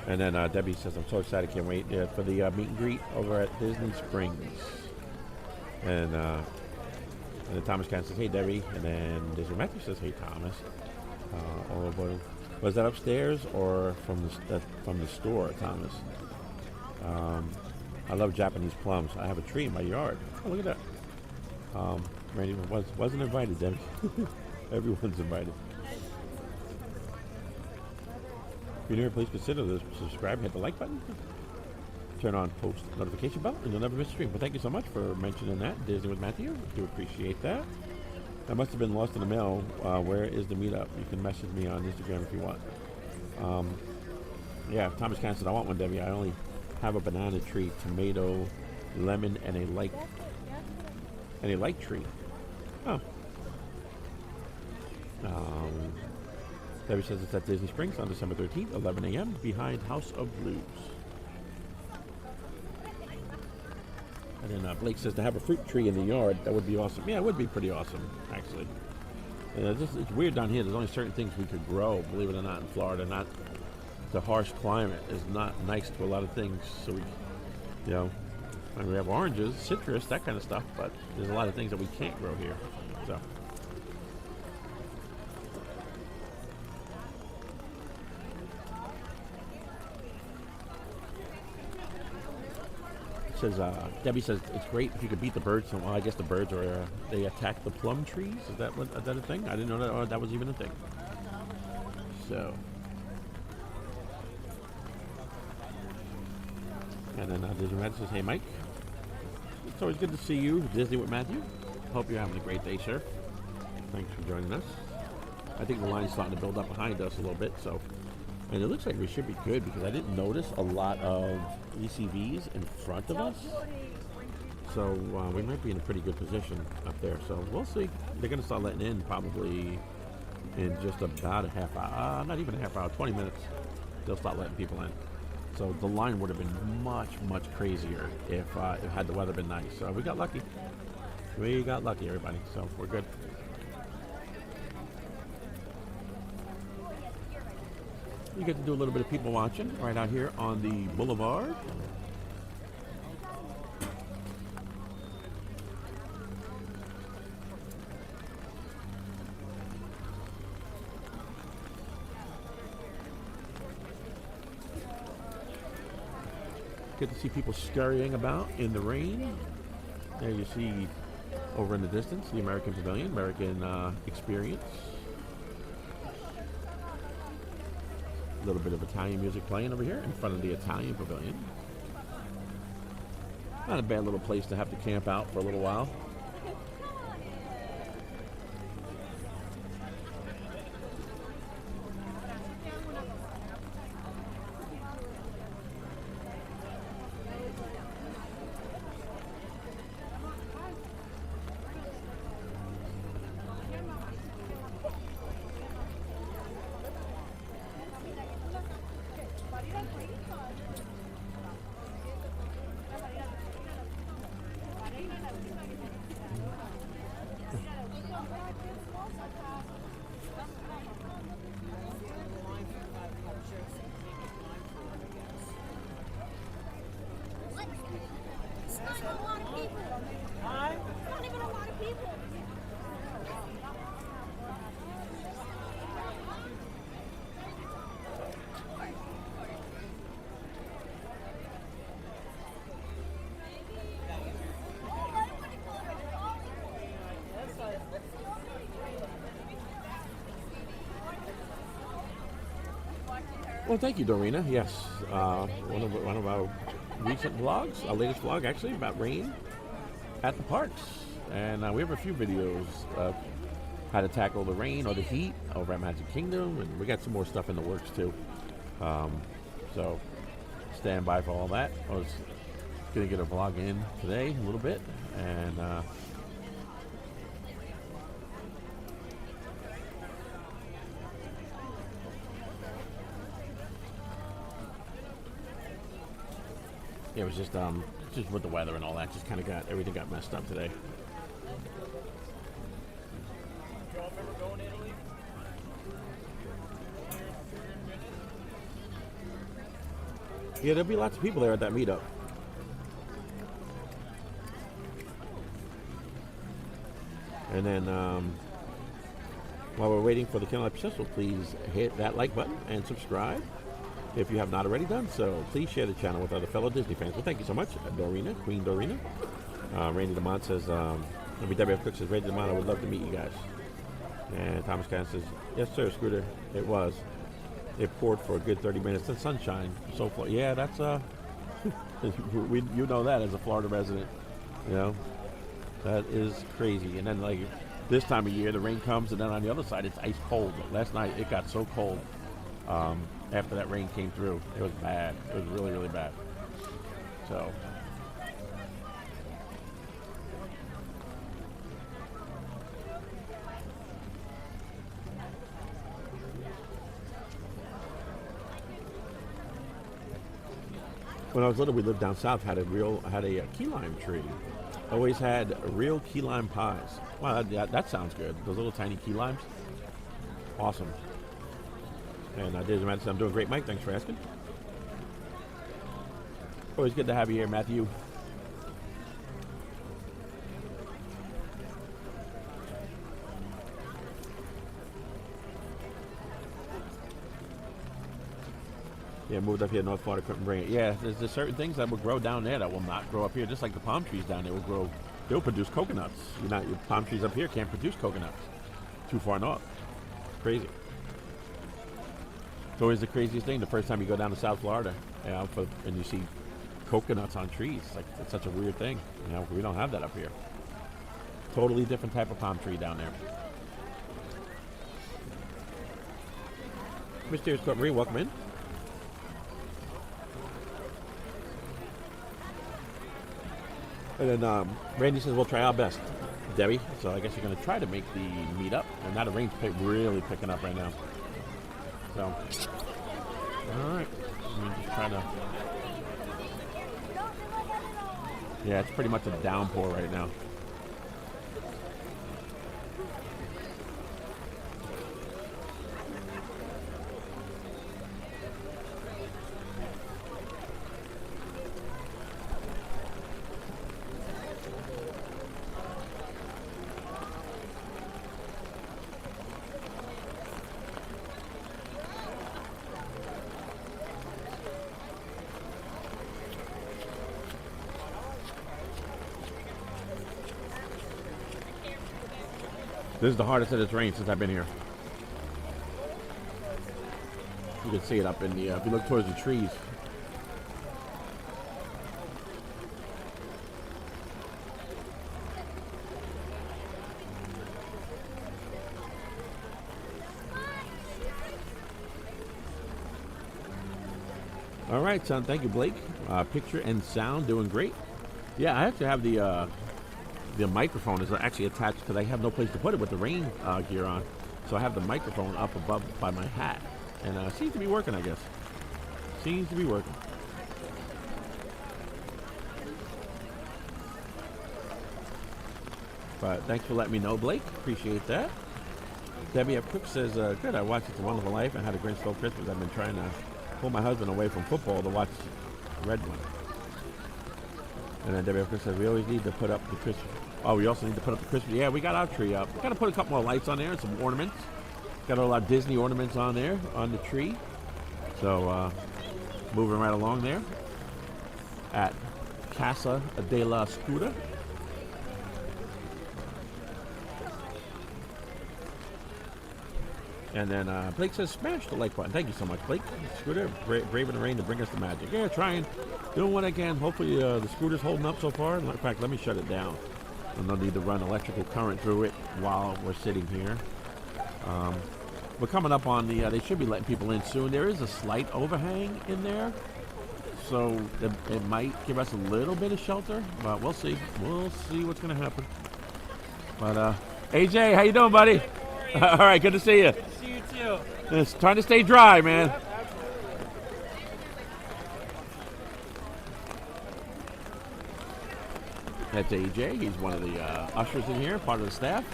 And then Debbie says, I'm so excited, can't wait for the meet and greet over at Disney Springs. And then Thomas Cannon says, hey, Debbie. And then Disney Matthew says, hey, Thomas. Was that upstairs or from the store, Thomas? I love Japanese plums. I have a tree in my yard. Oh, look at that. Randy wasn't invited, Debbie. Everyone's invited. If you're new here, please consider to subscribe, hit the like button, turn on post notification bell, and you'll never miss a stream. Well, thank you so much for mentioning that, Disney with Matthew. Do appreciate that. I must have been lost in the mail. Where is the meetup? You can message me on Instagram if you want. Yeah, Thomas Cannon said, I want one, Debbie. I only have a banana tree, tomato, lemon, and a light tree. Oh. Debbie says it's at Disney Springs on December 13th, 11 a.m. behind House of Blues. And then Blake says to have a fruit tree in the yard, that would be awesome. Yeah, it would be pretty awesome, actually. It's weird down here. There's only certain things we could grow, believe it or not, in Florida. Not the harsh climate is not nice to a lot of things. So we have oranges, citrus, that kind of stuff, but there's a lot of things that we can't grow here. So. Debbie says it's great if you could beat the birds. Well, I guess the birds they attack the plum trees. Is that a thing? I didn't know that was even a thing. So, and then Disney Matthew says, "Hey Mike, it's always good to see you, Disney with Matthew. Hope you're having a great day, sir. Thanks for joining us. I think the line's starting to build up behind us a little bit, so." And it looks like we should be good because I didn't notice a lot of ECVs in front of us. So we might be in a pretty good position up there. So we'll see. They're going to start letting in probably in just about a half hour. Not even a half hour, 20 minutes. They'll start letting people in. So the line would have been much, much crazier if had the weather been nice. So we got lucky. We got lucky, everybody. So we're good. You get to do a little bit of people watching right out here on the boulevard. Get to see people scurrying about in the rain. There you see over in the distance the American Pavilion, American Experience. A little bit of Italian music playing over here in front of the Italian Pavilion. Not a bad little place to have to camp out for a little while. It's not even a lot of people. It's not even a lot of people. Well, thank you, Dorina. Yes, one of our recent vlogs, our latest vlog actually, about rain at the parks. And we have a few videos of how to tackle the rain or the heat over at Magic Kingdom, and we got some more stuff in the works too. So stand by for all that. I was gonna get a vlog in today a little bit, and yeah, it was just with the weather and all that, just kind of everything got messed up today. Yeah, there'll be lots of people there at that meetup. And then while we're waiting for the Candlelight Processional, please hit that like button and subscribe if you have not already done so. Please share the channel with other fellow Disney fans. Well, thank you so much, Dorina, Queen Dorina. Randy DeMont says, WWF Cook says, Randy DeMont, I would love to meet you guys. And Thomas Cannon says, yes, sir, Scooter, it was. It poured for a good 30 minutes in sunshine. So far, yeah, that's you know that as a Florida resident, you know, that is crazy. And then like this time of year, the rain comes, and then on the other side, it's ice cold. Last night, it got so cold after that rain came through. It was bad. It was really, really bad. So. When I was little, we lived down south. Had a key lime tree. Always had real key lime pies. Wow, that sounds good. Those little tiny key limes. Awesome. And I'm doing great, Mike. Thanks for asking. Always good to have you here, Matthew. Yeah, moved up here in North Florida, couldn't bring it. Yeah, there's certain things that will grow down there that will not grow up here, just like the palm trees down there will grow. They'll produce coconuts. Your palm trees up here can't produce coconuts. Too far north. Crazy. It's always the craziest thing. The first time you go down to South Florida, and you see coconuts on trees, it's such a weird thing. You know, we don't have that up here. Totally different type of palm tree down there. Mysterious Court Marie, welcome in. And then Randy says we'll try our best, Debbie. So I guess you're going to try to make the meetup. And now the rain's really picking up right now. So, all right. Let me just try to. Yeah, it's pretty much a downpour right now. This is the hardest that it's rained since I've been here. You can see it up in the, if you look towards the trees. All right, son. Thank you, Blake. Picture and sound doing great. Yeah, I have to have the microphone is actually attached because I have no place to put it with the rain gear on. So I have the microphone up above by my hat. And it seems to be working, I guess. Seems to be working. But thanks for letting me know, Blake. Appreciate that. Debbie F. Cook says, good, I watched It's a Wonderful Life and had a Grinch Stole Christmas. I've been trying to pull my husband away from football to watch Red One. And then Debbie F. Cook says, we always need to put up the Christmas. Oh, we also need to put up the Christmas. Yeah, we got our tree up. We got to put a couple more lights on there and some ornaments. Got all our Disney ornaments on there, on the tree. So, moving right along there at Casa de la Escuda. And then Blake says, smash the like button. Thank you so much, Blake. Scooter, braving the rain to bring us the magic. Yeah, trying, doing what I can. Hopefully the scooter's holding up so far. In fact, let me shut it down. And no need to run electrical current through it while we're sitting here. We're coming up on the, they should be letting people in soon. There is a slight overhang in there. So it might give us a little bit of shelter, but we'll see. We'll see what's going to happen. But AJ, how you doing, buddy? All right, good to see you. Good to see you too. It's trying to stay dry, man. That's AJ. He's one of the ushers in here, part of the staff.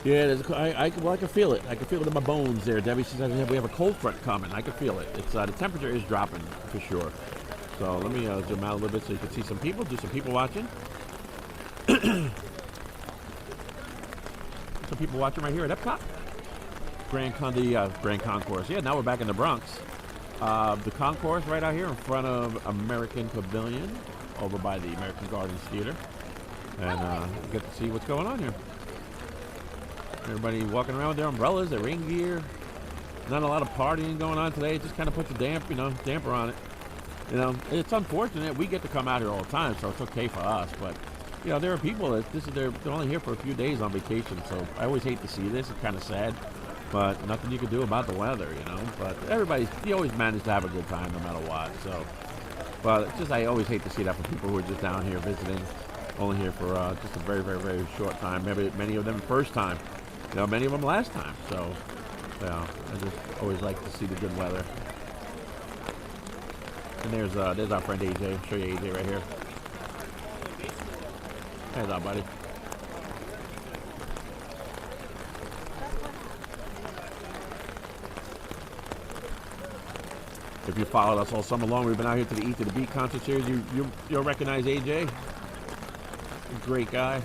Yeah, I can feel it. I can feel it in my bones there. Debbie says we have a cold front coming. I can feel it. It's the temperature is dropping for sure. So let me zoom out a little bit so you can see some people. Do some people watching. Some people watching right here at Epcot. Grand Concourse. Yeah, now we're back in the Bronx. The concourse right out here in front of American Pavilion, over by the American Gardens Theater, and get to see what's going on here. Everybody walking around with their umbrellas, their rain gear. Not a lot of partying going on today. It just kind of puts a damper on it. You know, it's unfortunate. We get to come out here all the time, so it's okay for us. But you know, there are people that they're only here for a few days on vacation. So I always hate to see this. It's kind of sad, but nothing you can do about the weather, you know. But you always manage to have a good time no matter what. So, but it's just I always hate to see that for people who are just down here visiting, only here for just a very, very, very short time. Maybe many of them first time. You know, many of them last time. So, yeah, I just always like to see the good weather. And there's our friend AJ. I'll show you AJ right here. How's that, buddy? If you followed us all summer long, we've been out here to the Eat to the Beat concert series. You'll recognize AJ. Great guy.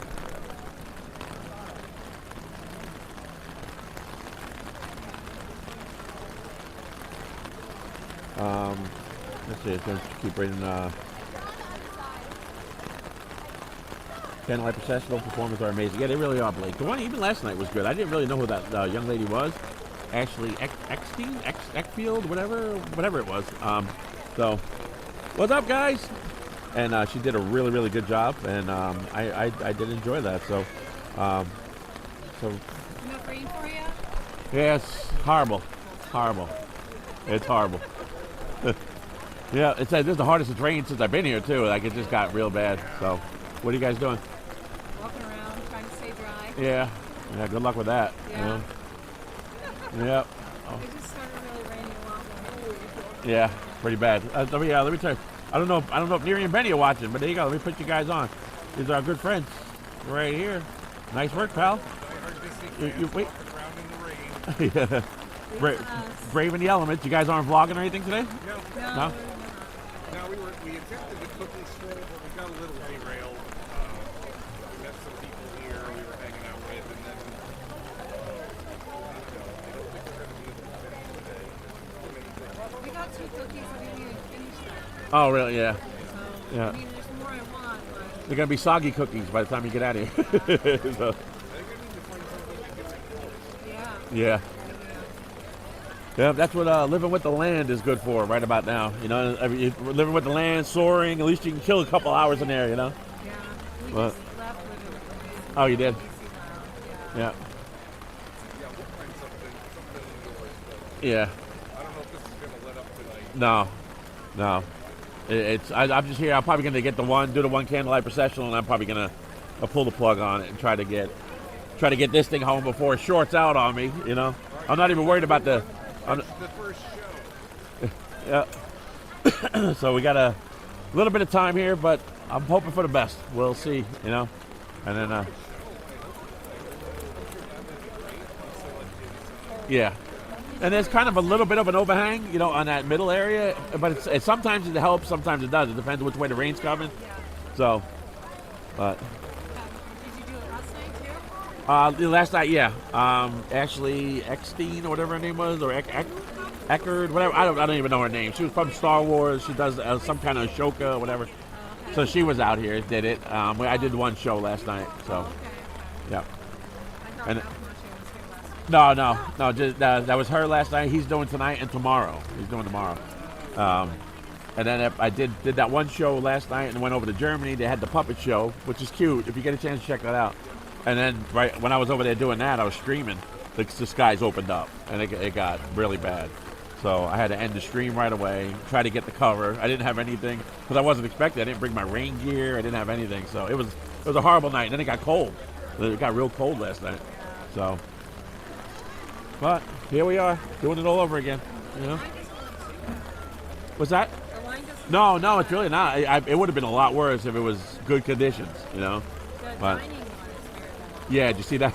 Let's see, it's going to keep reading. Candlelight Processional performances are amazing. Yeah, they really are, Blake. The one even last night was good. I didn't really know who that young lady was. Ashley Eckfield, whatever it was. So, what's up, guys? And she did a really, really good job, and I did enjoy that. So, Enough rain for you? yeah, it's horrible. It's horrible. Yeah, this is the hardest it's rained since I've been here too. Like it just got real bad. So, what are you guys doing? Walking around, trying to stay dry. Yeah. Good luck with that. Yeah. Yeah. Oh. It just started really raining a lot more. Yeah, pretty bad. Let me tell you. I don't know if Neri and Benny are watching, but there you go. Let me put you guys on. These are our good friends right here. Nice work, pal. You wait. Yeah. Braving the elements. You guys aren't vlogging or anything today? No. No, we attempted the cooking stroll, but we got a little derailed. We met some people here we were hanging out with, and then We got 2 cookies, we didn't even finish that. Oh, really? Yeah. So, Yeah. I mean, there's more I want, but... They're gonna be soggy cookies by the time you get out of here. So, Yeah. yeah, that's what living with the land is good for right about now. You know, living with the land, soaring. At least you can kill a couple hours in there. You know. Yeah. We What? just left with it. Oh, you did. Yeah. Yeah. I don't know if this is going to let up tonight. No. I'm just here. I'm probably gonna do the one Candlelight Processional, and I'm probably gonna pull the plug on it and try to get this thing home before it shorts out on me. You know, I'm not even worried about the first show. Yeah. So we got a little bit of time here, but I'm hoping for the best. We'll see. You know, and then yeah. And there's kind of a little bit of an overhang, you know, on that middle area. But it's sometimes it helps, sometimes it does. It depends which way the rain's coming. So, but. Did you do it last night, too? Last night, yeah. Ashley Eckstein or whatever her name was, or Eckerd, whatever. I don't even know her name. She was from Star Wars. She does some kind of Ashoka, whatever. So she was out here, did it. I did one show last night, so Okay. yeah. I thought And- Ralph Macchio was here last week. No. Just that was her last night. He's doing tonight and tomorrow. He's doing tomorrow. And then I did that one show last night and went over to Germany. They had the puppet show, which is cute. If you get a chance to check that out. And then right when I was over there doing that, I was streaming. The skies opened up and it got really bad. So I had to end the stream right away. Try to get the cover. I didn't have anything because I wasn't expecting. I didn't bring my rain gear. I didn't have anything. So it was a horrible night. And then it got cold. It got real cold last night. So, but here we are doing it all over again. You know. What's that? The line doesn't No, it's really not. It would have been a lot worse if it was good conditions, you know. the But dining one is weird. yeah, did you see that?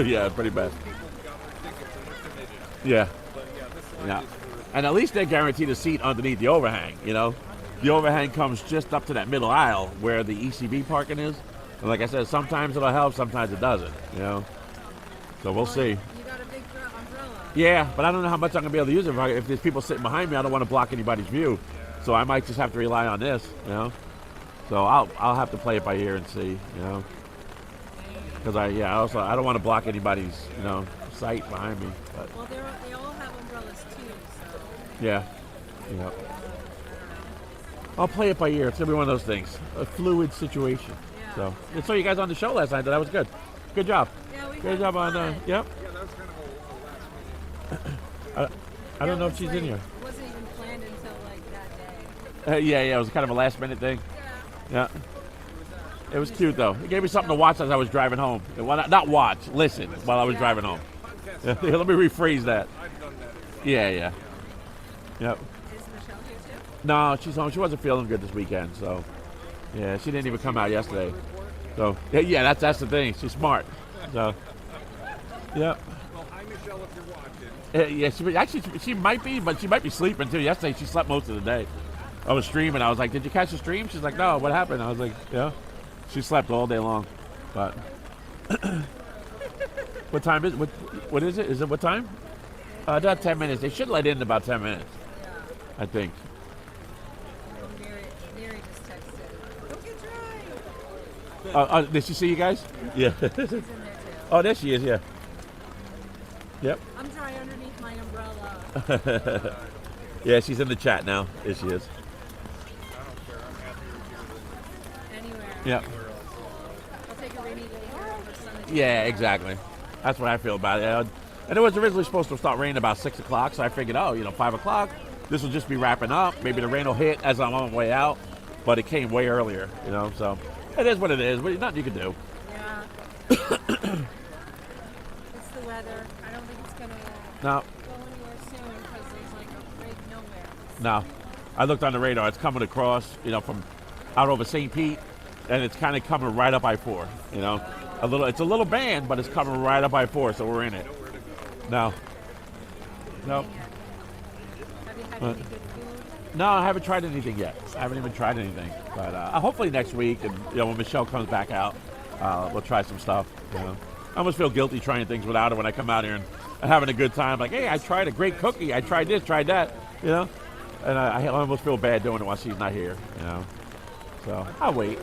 Yeah, pretty bad. People got their tickets and went to Midget. Yeah, But yeah, this line yeah. is for And at least they guaranteed a seat underneath the overhang, you know. The overhang comes just up to that middle aisle where the ECB parking is. And like I said, sometimes it'll help, sometimes it doesn't, you know. So we'll see. You got a big umbrella. Yeah, but I don't know how much I'm gonna be able to use it. If there's people sitting behind me, I don't want to block anybody's view. So I might just have to rely on this, you know. So I'll have to play it by ear and see, you know. Because I don't want to block anybody's, you know, sight behind me. But Well, they all have umbrellas too, so. yeah, you know. I'll play it by ear. It's gonna be one of those things, a fluid situation. Yeah. So I saw you guys on the show last night. That was good. Good job. Yeah, we Good had job on. fun. Yep. yeah, that was kind of a last minute. I don't know if It she's was in here. like- It wasn't even planned until like that day. Yeah. It was kind of a last minute thing. Yeah. Yeah. It was cute though. It gave me something to watch as I was driving home. Well, not watch, listen while I was driving home. Yeah, let me rephrase that. I've done that. Yeah. Yep. Is Michelle here too? No, she's home. She wasn't feeling good this weekend, so yeah, she didn't even come out yesterday. So yeah, that's the thing. She's smart. So yeah. Well, hi, Michelle, if you're watching. Yeah, she might be, but she might be sleeping too. Yesterday she slept most of the day. I was streaming. I was like, "Did you catch the stream?" She's like, "No, what happened?" I was like, "Yeah." She slept all day long. But what time is what is it? Is it what time? About 10 minutes. They should let in about 10 minutes, I think. Mary just texted. Don't get dry. Did she see you guys? Yeah. She's in there too. Oh, there she is. Yeah. Yep. I'm dry underneath my umbrella. Yeah, she's in the chat now. There she is. Anywhere. Yeah. I'll take a rainy day here over Sunday. Yeah, exactly. That's what I feel about it. And it was originally supposed to start raining about 6 o'clock, so I figured, 5 o'clock, this will just be wrapping up. Maybe the rain will hit as I'm on my way out, but it came way earlier, so it is what it is. But nothing you can do. Yeah. It's the weather. I don't think it's gonna No, go anywhere soon because there's like a break nowhere. no. I looked on the radar. It's coming across, from out over St. Pete, and it's kind of coming right up I-4, It's a little band, but it's coming right up I-4, so we're in it. No. Nope. Have you had any good food? No, I haven't tried anything yet. I haven't even tried anything. But hopefully next week, and when Michelle comes back out, we'll try some stuff. I almost feel guilty trying things without her when I come out here and having a good time. Like, hey, I tried a great cookie. I tried this, tried that. And I almost feel bad doing it while she's not here. So I'll wait.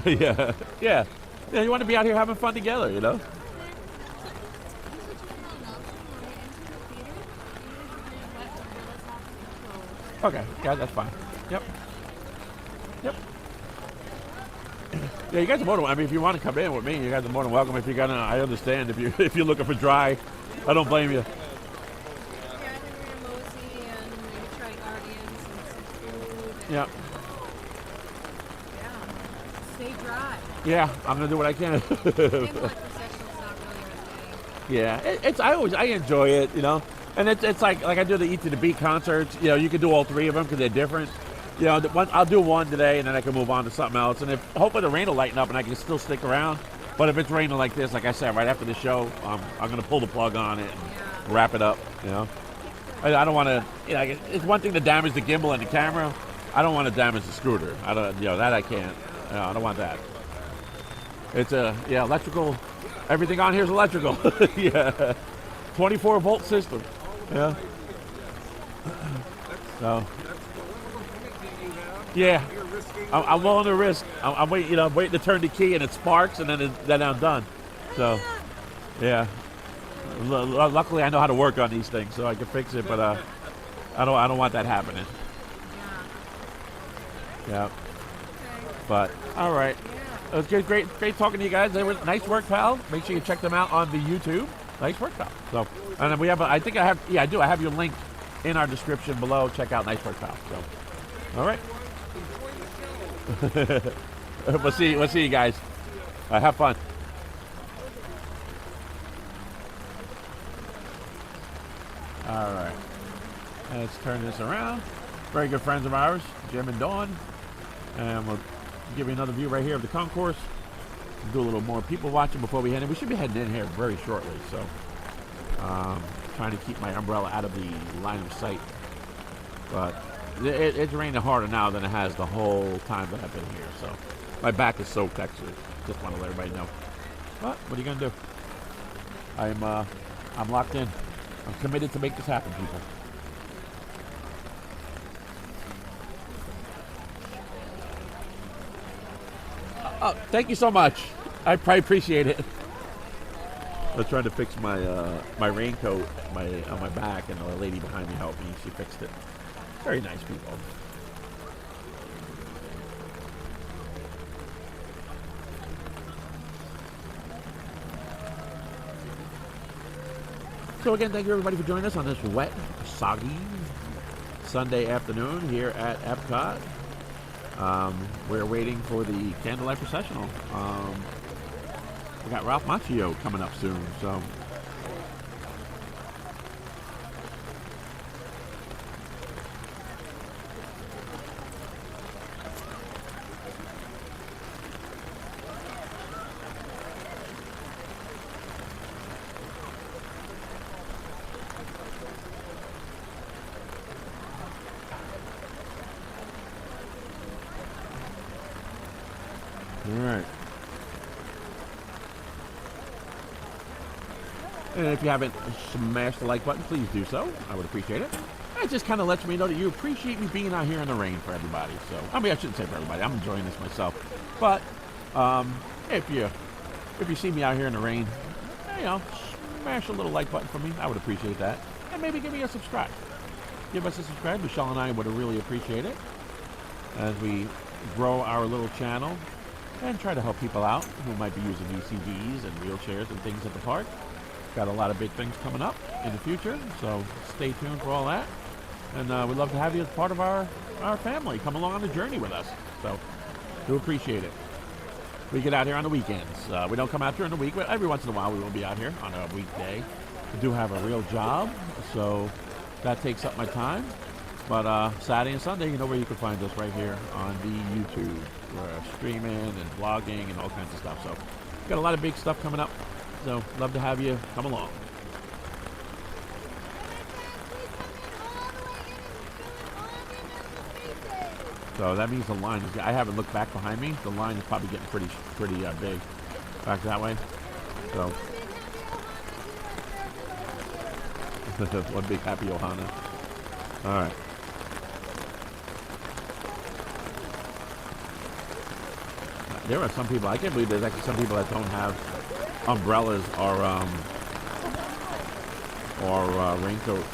Yeah. Yeah. You want to be out here having fun together, Okay, yeah, that's fine. Yep. Yeah, you guys are more than. I mean, if you want to come in with me, you guys are more than welcome. If you're gonna, I understand. If you're looking for dry, I don't blame you. Yeah, I think we're gonna mosey and maybe try Guardians and some food. And, Yeah. Stay dry. Yeah, I'm gonna do what I can. Candlelight Processional's not really our thing. Yeah, I enjoy it, and it's like I do the E to the Beat concerts. You can do all three of them because they're different. I'll do one today, and then I can move on to something else. And hopefully the rain will lighten up, and I can still stick around. But if it's raining like this, like I said, right after the show, I'm gonna pull the plug on it and wrap it up. I don't want to. It's one thing to damage the gimbal and the camera. I don't want to damage the scooter. I don't. That I can't. I don't want that. It's electrical Everything on here is electrical. Yeah. 24-volt system. Yeah. So. Yeah. I'm willing to risk. I'm waiting. You know, I'm waiting to turn the key and it sparks, and then I'm done. So, yeah. Luckily, I know how to work on these things, so I can fix it. But I don't want that happening. Yeah. But all right. It was good, great talking to you guys. They were nice work, pal. Make sure you check them out on the YouTube. Nice work, pal. So, and then we have. I think I have. Yeah, I do. I have your link in our description below. Check out Nice Work, pal. So, all right. We'll see you guys. Have fun. All right. Let's turn this around. Very good friends of ours, Jim and Dawn, and we'll give you another view right here of the concourse. Do a little more people watching before we head in. We should be heading in here very shortly, so trying to keep my umbrella out of the line of sight. But it's raining harder now than it has the whole time that I've been here, so my back is soaked. Actually, just want to let everybody know. But what are you gonna do? I'm locked in. I'm committed to make this happen, people. Oh, thank you so much. I appreciate it. I was trying to fix my my raincoat on my back, and the lady behind me helped me. She fixed it. Very nice people. So again, thank you everybody for joining us on this wet, soggy Sunday afternoon here at Epcot. We're waiting for the Candlelight Processional. We got Ralph Macchio coming up soon, so. All right. And if you haven't smashed the like button, please do so. I would appreciate it. It just kind of lets me know that you appreciate me being out here in the rain for everybody. So, I mean, I shouldn't say for everybody. I'm enjoying this myself. But if you see me out here in the rain, you know, smash a little like button for me. I would appreciate that. And maybe give me a subscribe. Give us a subscribe. Michelle and I would really appreciate it as we grow our little channel and try to help people out who might be using ECVs and wheelchairs and things at the park. Got a lot of big things coming up in the future, so stay tuned for all that. And we'd love to have you as part of our family. Come along on the journey with us. So, do appreciate it. We get out here on the weekends. We don't come out during the week, but every once in a while we will be out here on a weekday. We do have a real job, so that takes up my time. But Saturday and Sunday, you know where you can find us right here on the YouTube. We're streaming and vlogging and all kinds of stuff. So, got a lot of big stuff coming up. So, love to have you come along. So that means the line is. I haven't looked back behind me. The line is probably getting pretty big back that way. So one big happy Ohana. All right. There are some people. I can't believe there's actually some people that don't have umbrellas or raincoats.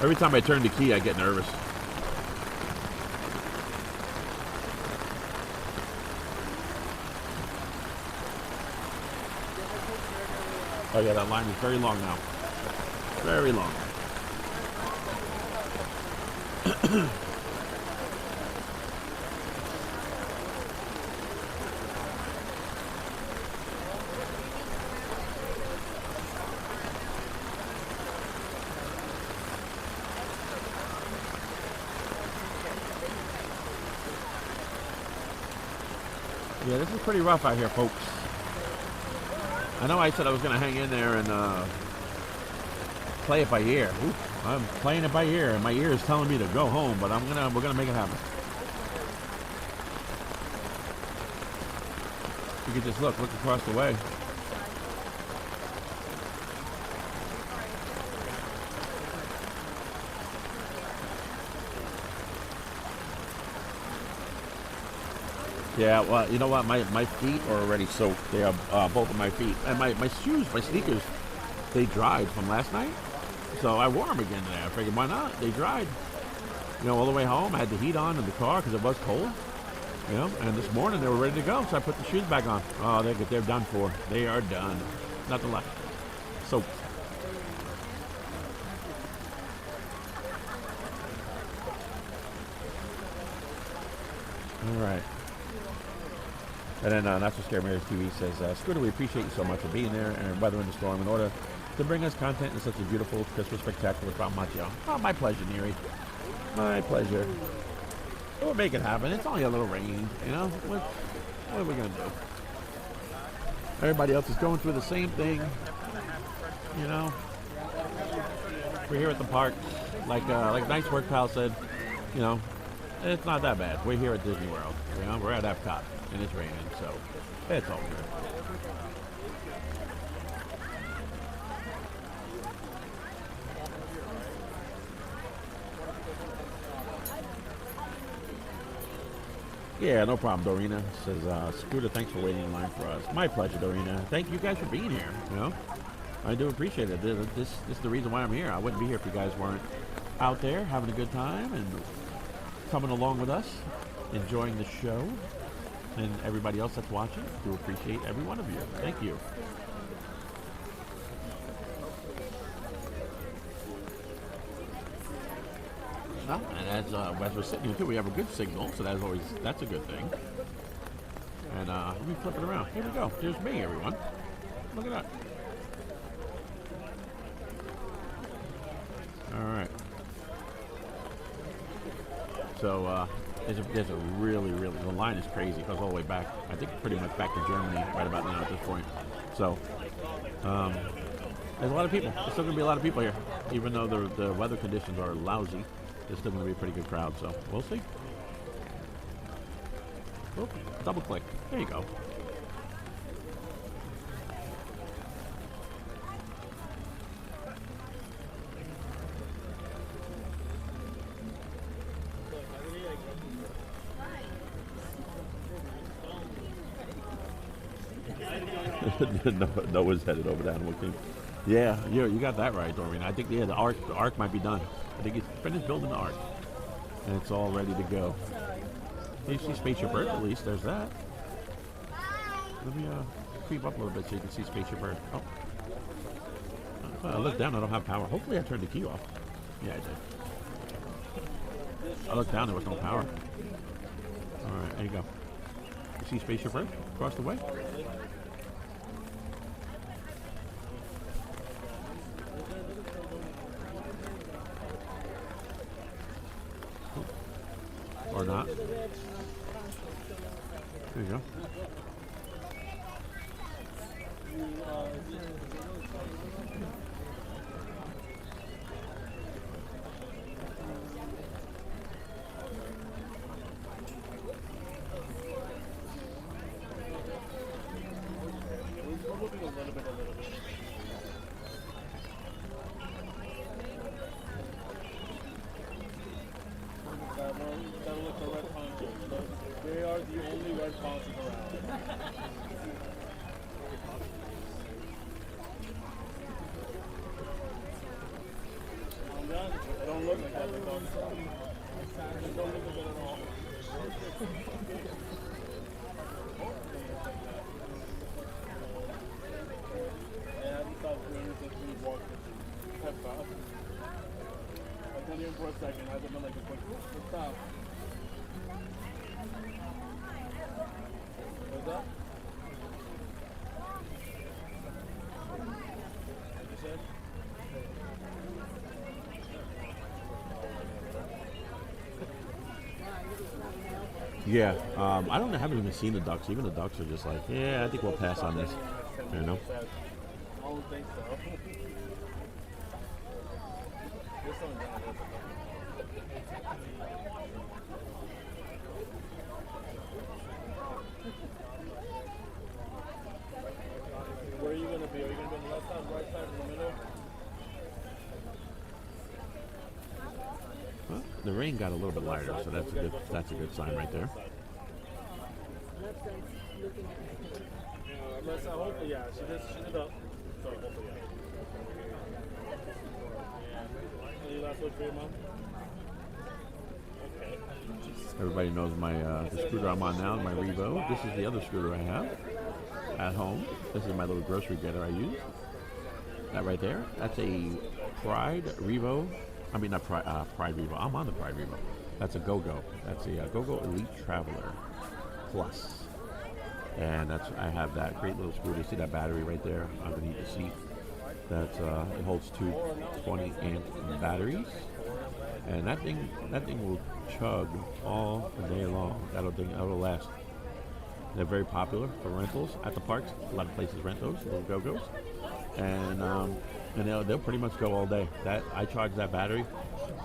Every time I turn the key, I get nervous. Oh yeah, that line is very long now. Very long. Yeah, this is pretty rough out here, folks. I know I said I was going to hang in there and play it by ear. Ooh, I'm playing it by ear, and my ear is telling me to go home, but we're gonna make it happen. You can just look across the way. Yeah, well, you know what? My feet are already soaked. They are both of my feet. And my shoes, my sneakers, they dried from last night. So I wore them again today. I figured, why not? They dried. You know, all the way home, I had the heat on in the car because it was cold. You know, and this morning they were ready to go, so I put the shoes back on. Oh, they're done for. They are done. Nothing left. Soaked. All right. And then Not So Scary Mary's TV says, Scooter, we appreciate you so much for being there and weathering the storm in order to bring us content in such a beautiful Christmas spectacular with Ralph Macchio. Oh, my pleasure, Neri. My pleasure. We'll make it happen. It's only a little rain, you know? What are we going to do? Everybody else is going through the same thing, you know? We're here at the park. Like Nice Work Pal said, you know, it's not that bad. We're here at Disney World, you know? We're at Epcot, and it's raining, so it's all good. Yeah, no problem, Dorina. Says, Scooter, thanks for waiting in line for us. My pleasure, Dorina. Thank you guys for being here, you know? I do appreciate it. This is the reason why I'm here. I wouldn't be here if you guys weren't out there having a good time and coming along with us, enjoying the show, and everybody else that's watching. Do appreciate every one of you. Thank you. And as we're sitting here too, we have a good signal, so that's a good thing. And let me flip it around. Here we go. Here's me, everyone. Look at that. All right. So there's a really, the line is crazy. It goes all the way back. I think pretty much back to Germany right about now at this point. So there's a lot of people. There's still going to be a lot of people here, even though the weather conditions are lousy. There's still going to be a pretty good crowd, so we'll see. Oh, double click. There you go. Noah's headed over to Animal Kingdom. Yeah, you got that right, Doreen. I think the ark might be done. I think it's finished building the ark, and it's all ready to go. You see Spaceship Earth at least. There's that. Let me creep up a little bit so you can see Spaceship Earth. Oh, I look down. I don't have power. Hopefully, I turned the key off. Yeah, I did. I looked down. There was no power. All right, there you go. You see Spaceship Earth across the way? Or not. There you go. They are the only red conches around. Don't look like that. They don't look like that at all. I haven't stopped doing it since we walked into Epcot. I didn't even for a second. I hasn't been like a quick stop. What's that? What you said? Yeah, I haven't even seen the ducks. Even the ducks are just like, yeah, I think we'll pass on this. You know? I don't think so. This one's not good. the rain got a little bit lighter, so that's a good sign right there. Unless hopefully, yeah, she did up. So hopefully, yeah. Any last word for your mom? Okay. Everybody knows my the scooter I'm on now, my Revo. This is the other scooter I have at home. This is my little grocery getter I use. That right there, that's a Pride Revo. I mean, not Pride Revo. I'm on the Pride Revo. That's a Go-Go. That's a Go-Go Elite Traveler Plus. And I have that great little scooter. See that battery right there underneath the seat? That it holds two 20-amp batteries, and that thing will chug all day long. That'll last. They're very popular for rentals at the parks. A lot of places rent those little Go-Go's, and they'll pretty much go all day. That I charge that battery.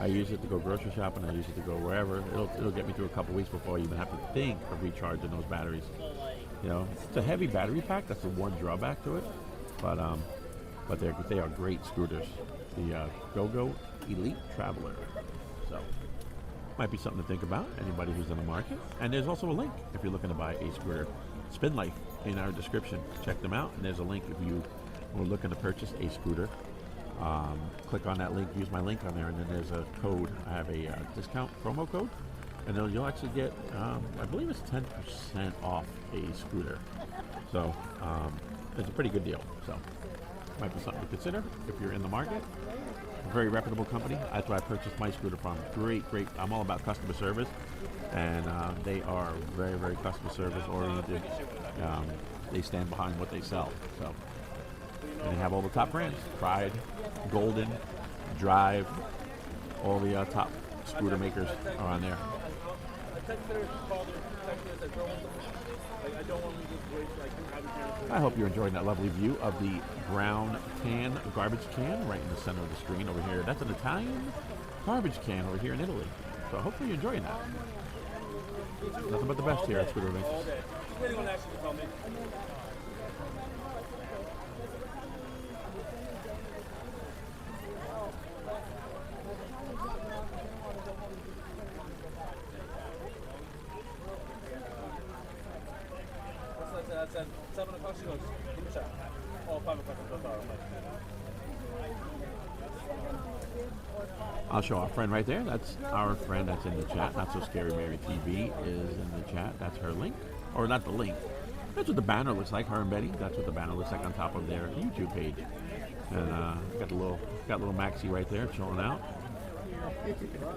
I use it to go grocery shopping. I use it to go wherever. It'll get me through a couple weeks before I even have to think of recharging those batteries. You know, it's a heavy battery pack. That's the one drawback to it, but they are great scooters. The Go-Go Elite Traveler. So might be something to think about. Anybody who's in the market. And there's also a link if you're looking to buy a scooter. Spin Life in our description. Check them out. And there's a link if you were looking to purchase a scooter. Click on that link. Use my link on there, and then there's a code. I have a discount promo code. And then you'll actually get, I believe it's 10% off a scooter. So it's a pretty good deal. So might be something to consider if you're in the market. A very reputable company. That's where I purchased my scooter from. Great. I'm all about customer service, and they are very, very customer service oriented. They stand behind what they sell. So, and they have all the top brands: Pride, Golden, Drive. All the top scooter makers are on there. I hope you're enjoying that lovely view of the brown tan garbage can right in the center of the screen over here. That's an Italian garbage can over here in Italy. So hopefully you're enjoying that. Nothing but the best here at Scooter Adventures. That's at 7 o'clock. She goes, give me a shot. Oh, 5 o'clock. I'll show our friend right there. That's our friend that's in the chat. Not So Scary Mary TV is in the chat. That's her link. Or not the link. That's what the banner looks like. Her and Betty. That's what the banner looks like on top of their YouTube page. And got little Maxie right there chilling out.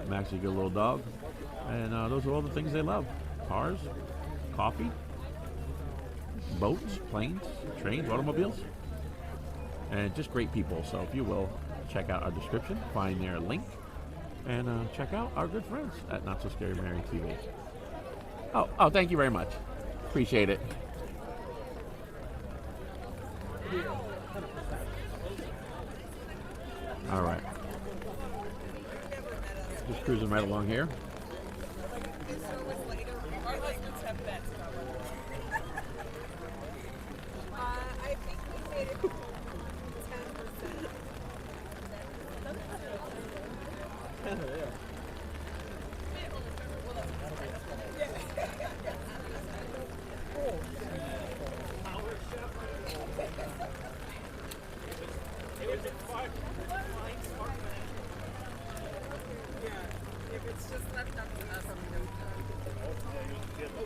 Maxie, good little dog. And those are all the things they love. Cars, coffee, boats, planes, trains, automobiles, and just great people. So if you will, check out our description, find their link, and check out our good friends at Not So Scary Mary TV. Oh, thank you very much. Appreciate it. All right. Just cruising right along here. I think we made it 10%.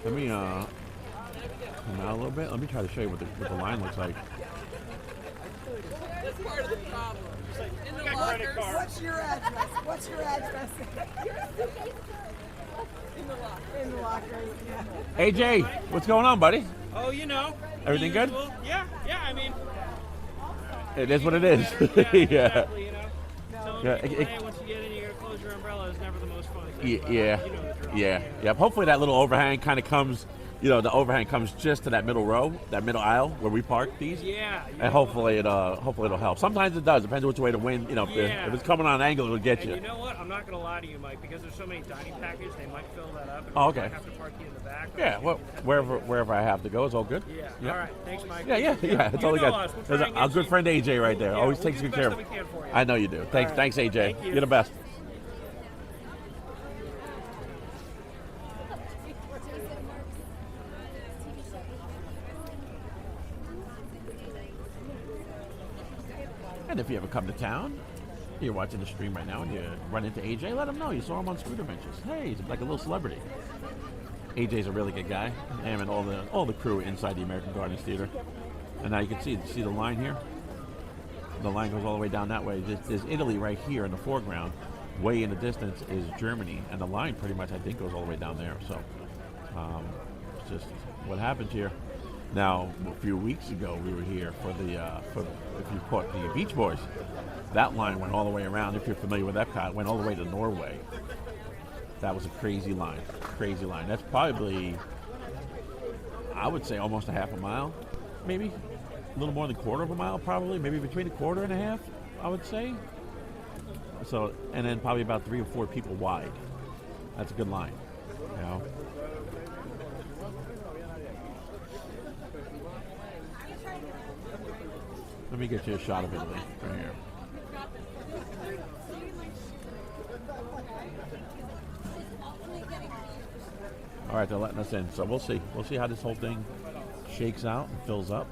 Let me come out a little bit. Let me try to show you what the line looks like. That's part of the problem. In the lockers. What's your address? What's your address? In the lockers. Yeah. Hey Jay, what's going on, buddy? Oh, you know. Everything good? Yeah, I mean. It is what it is. Yeah. Exactly, you know. Yeah, People, hey, once you get in, you gotta close your umbrella. It's never the most fun thing. Yeah, but, you know the drill. yeah. Hopefully that little overhang kind of comes, the overhang comes just to that middle row, that middle aisle where we park these. Yeah. And hopefully it'll help. Sometimes it does. Depends which way the wind. If it's coming on an angle, it'll get And you. you know what? I'm not gonna lie to you, Mike, because there's so many dining packages, they might fill that up. And Oh, we okay. might have to park you in the back. Yeah. Well, wherever I have to go, it's all good. Yeah. Yep. All right. Thanks, Mike. Yeah. It's You all know good. us. We'll There's try and our get good you- friend AJ right there. Yeah, Always we'll takes do good the care best of. that we can for you. I know you do. Thanks, right. thanks AJ. Thank you. You're the best. And if you ever come to town, you're watching the stream right now and you run into AJ, let him know you saw him on Scooter Benches. Hey, he's like a little celebrity. AJ's a really good guy. Him and all the crew inside the American Gardens Theater. And now you can see the line here? The line goes all the way down that way. There's Italy right here in the foreground. Way in the distance is Germany. And the line pretty much, I think, goes all the way down there. So it's just what happens here. Now, a few weeks ago, we were here for if you caught the Beach Boys. That line went all the way around. If you're familiar with Epcot, went all the way to Norway. That was a crazy line. Crazy line. That's probably, I would say, almost a half a mile, maybe. A little more than a quarter of a mile, probably. Maybe between a quarter and a half, I would say. So, and then probably about 3 or 4 people wide. That's a good line, you know. Let me get you a shot of Italy right here. All right, they're letting us in, so we'll see. We'll see how this whole thing shakes out and fills up.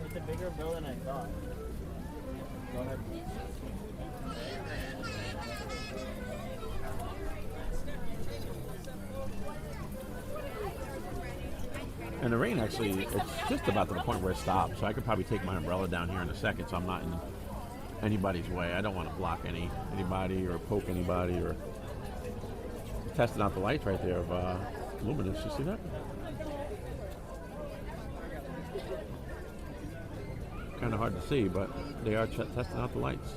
It's a bigger bill than I thought. Go ahead. And the rain actually, it's just about to the point where it stopped. So I could probably take my umbrella down here in a second so I'm not in anybody's way. I don't want to block anybody or poke anybody or testing out the lights right there of Luminous. You see that? Kind of hard to see, but they are testing out the lights.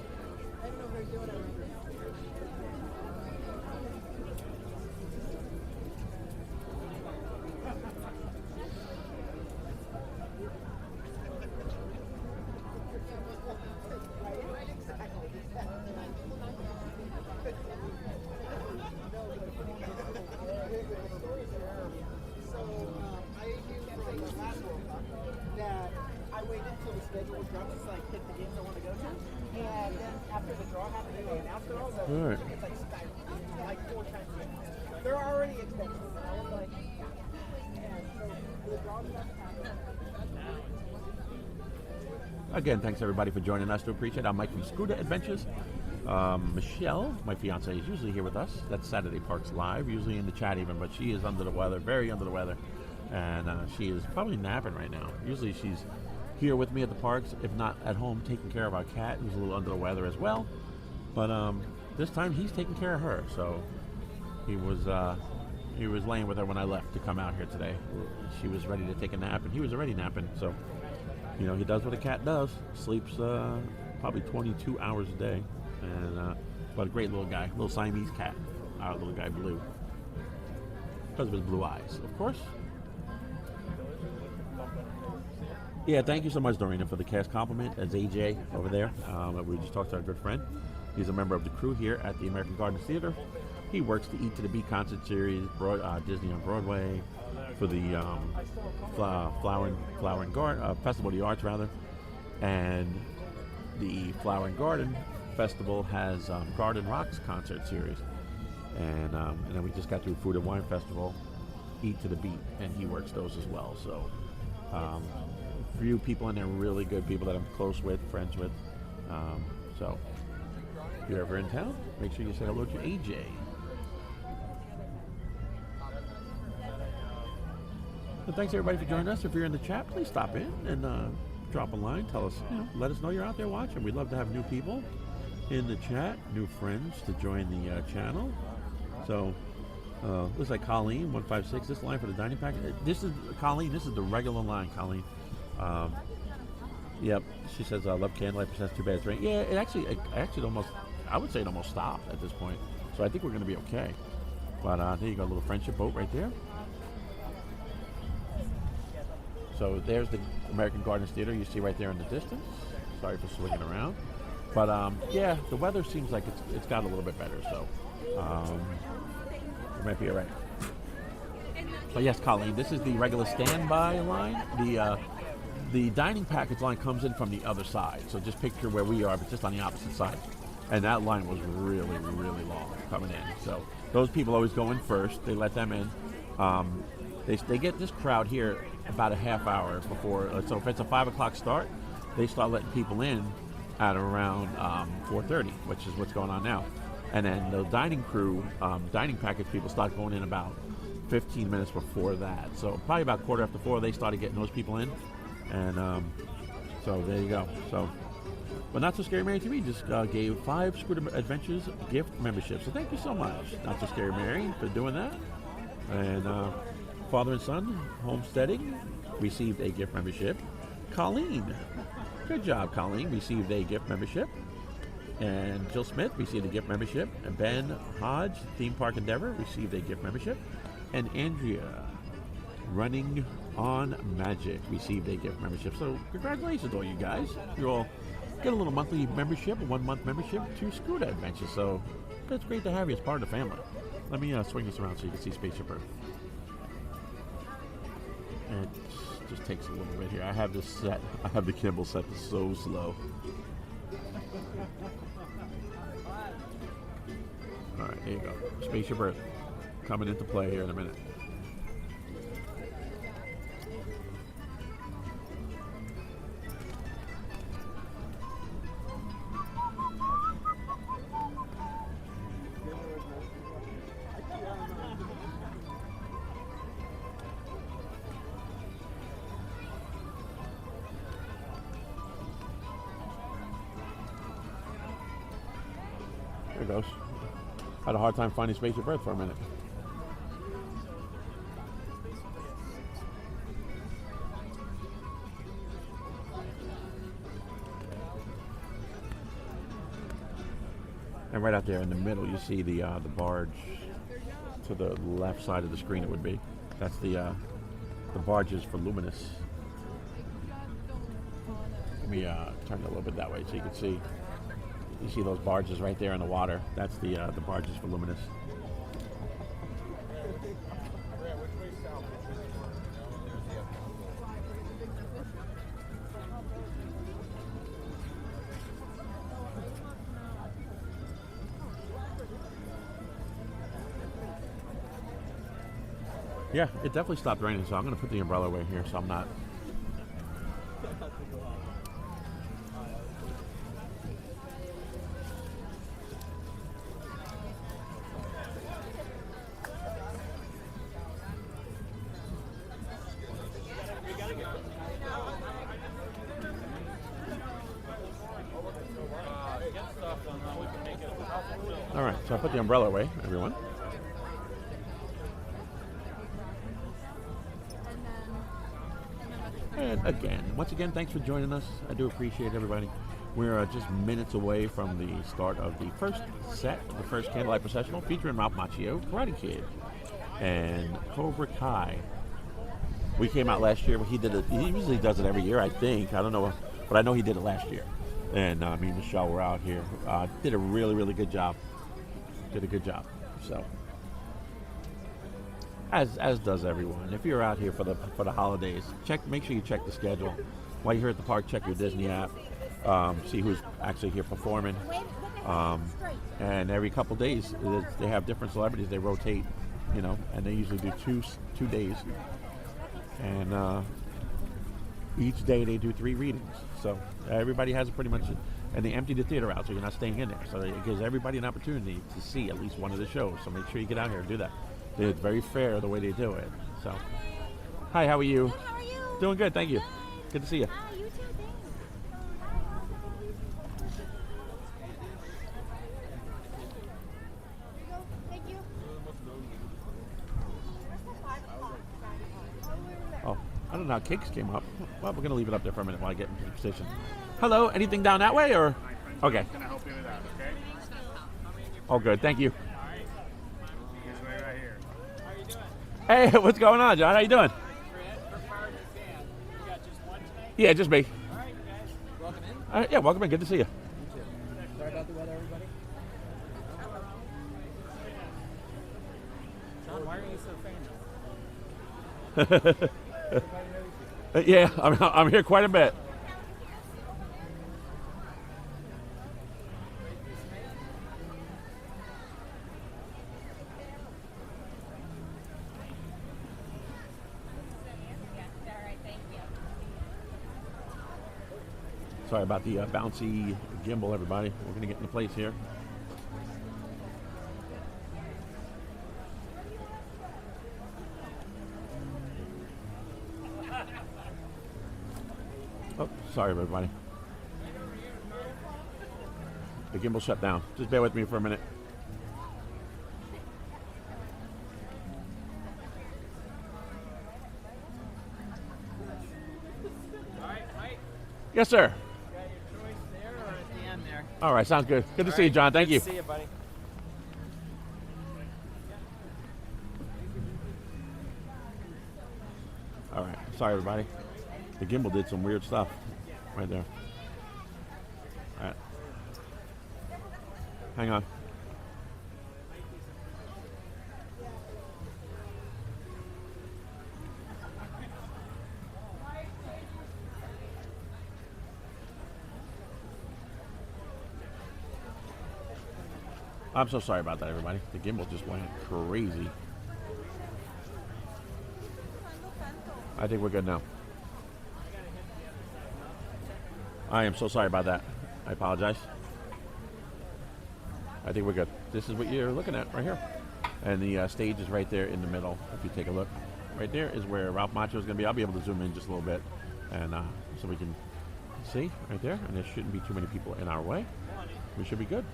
Again, thanks everybody for joining us. To appreciate it. I'm Mike from Scooter Adventures. Michelle, my fiance, is usually here with us. That's Saturday Parks Live, usually in the chat even, but she is under the weather, very under the weather. And she is probably napping right now. Usually she's here with me at the parks, if not at home, taking care of our cat, who's a little under the weather as well. But this time he's taking care of her. So he was laying with her when I left to come out here today. She was ready to take a nap, and he was already napping. So, you know, he does what a cat does. Sleeps probably 22 hours a day. And but a great little guy, little Siamese cat. Our little guy Blue. Because of his blue eyes, of course. Yeah, thank you so much, Dorina, for the cast compliment. That's AJ over there. We just talked to our good friend. He's a member of the crew here at the American Gardens Theater. He works the Eat to the Beat concert series, Disney on Broadway, for the Flower and Garden Festival of the Arts, rather, and the Flower and Garden Festival has Garden Rocks concert series, and then we just got through Food and Wine Festival, Eat to the Beat, and he works those as well. So, a few people in there, really good people that I'm close with, friends with. So, if you're ever in town, make sure you say hello to AJ. So thanks everybody for joining us. If you're in the chat, please stop in and drop a line. Tell us, let us know you're out there watching. We'd love to have new people in the chat, new friends to join the channel. So, looks like Colleen 156. This line for the dining package. This is Colleen. This is the regular line, Colleen. Yep. She says, "I love Candlelight Processional. Too bad it's rain." Yeah, it actually almost. I would say it almost stopped at this point. So I think we're going to be okay. But there you go, a little friendship boat right there. So there's the American Gardens Theater you see right there in the distance. Sorry for swinging around. But yeah, the weather seems like it's got a little bit better, so it might be all right. But yes, Colleen, this is the regular standby line. the dining package line comes in from the other side. So just picture where we are, but just on the opposite side. And that line was really, really long coming in. So those people always go in first. They let them in. They get this crowd here about a half hour before. So if it's a 5 o'clock start, they start letting people in at around 4:30, which is what's going on now. And then the dining crew, dining package people start going in about 15 minutes before that. So probably about 4:15, they started getting those people in. And so there you go. So, but Not So Scary Mary TV just gave 5 Scooter Adventures gift memberships. So thank you so much, Not So Scary Mary, for doing that. And father and son, homesteading, received a gift membership. Colleen, good job, Colleen, received a gift membership. And Jill Smith received a gift membership. And Ben Hodge, Theme Park Endeavor, received a gift membership. And Andrea, Running on Magic, received a gift membership. So congratulations all you guys. You all get a little monthly membership, a 1-month membership to Scooter Adventures. So it's great to have you as part of the family. Let me swing this around so you can see Spaceship Earth. And it just takes a little bit here. I have this set. I have the Kimball set so slow. All right, here you go. Spaceship Earth coming into play here in a minute. There it goes. Had a hard time finding Spaceship Earth for a minute. And right out there in the middle, you see the barge. To the left side of the screen, it would be. That's the barges for Luminous. Let me turn it a little bit that way so you can see. You see those barges right there in the water. That's the barges for Luminous. Yeah, it definitely stopped raining, so I'm going to put the umbrella away here so I'm not. All right, so I put the umbrella away, everyone. And again, once again, thanks for joining us. I do appreciate everybody. We're just minutes away from the start of the first set, the first Candlelight Processional, featuring Ralph Macchio, Karate Kid, and Cobra Kai. We came out last year. He did it. He usually does it every year, I think. I don't know, but I know he did it last year. And me and Michelle were out here. Did a really, really good job. Did a good job. So, as does everyone. If you're out here for the holidays, make sure you check the schedule. While you're here at the park, check your Disney app. See who's actually here performing. And every couple days, they have different celebrities. They rotate, and they usually do two days. And each day they do 3 readings. So everybody has it pretty much, and they empty the theater out, so you're not staying in there. So it gives everybody an opportunity to see at least one of the shows. So make sure you get out here and do that. It's very fair the way they do it. So, hi, how are you? Good, how are you? Doing good, thank you. Good to see you. Hi, you too, thanks. Thank you. Oh, I don't know how cakes came up. Well, we're going to leave it up there for a minute while I get into the position. Hello, anything down that way, or? Okay. Can I help you with that, okay? Oh, good, thank you. Here's way right here. Hey, what's going on, John? How you doing? Yeah, just me. All right, guys. Welcome in. Yeah, welcome in. Good to see you. Sorry about the weather, everybody. John, why are you so famous? Everybody knows you. Yeah, I'm here quite a bit. Sorry about the bouncy gimbal, everybody. We're going to get into place here. Oh, sorry, everybody. The gimbal shut down. Just bear with me for a minute. Yes, sir. All right, sounds good. Good to see you, John. Thank you. See you, buddy. All right, sorry, everybody. The gimbal did some weird stuff right there. All right. Hang on. I'm so sorry about that, everybody. The gimbal just went crazy. I think we're good now. I am so sorry about that. I apologize. I think we're good. This is what you're looking at right here. And the stage is right there in the middle. If you take a look, right there is where Ralph Macchio is going to be. I'll be able to zoom in just a little bit, and so we can see right there. And there shouldn't be too many people in our way. We should be good.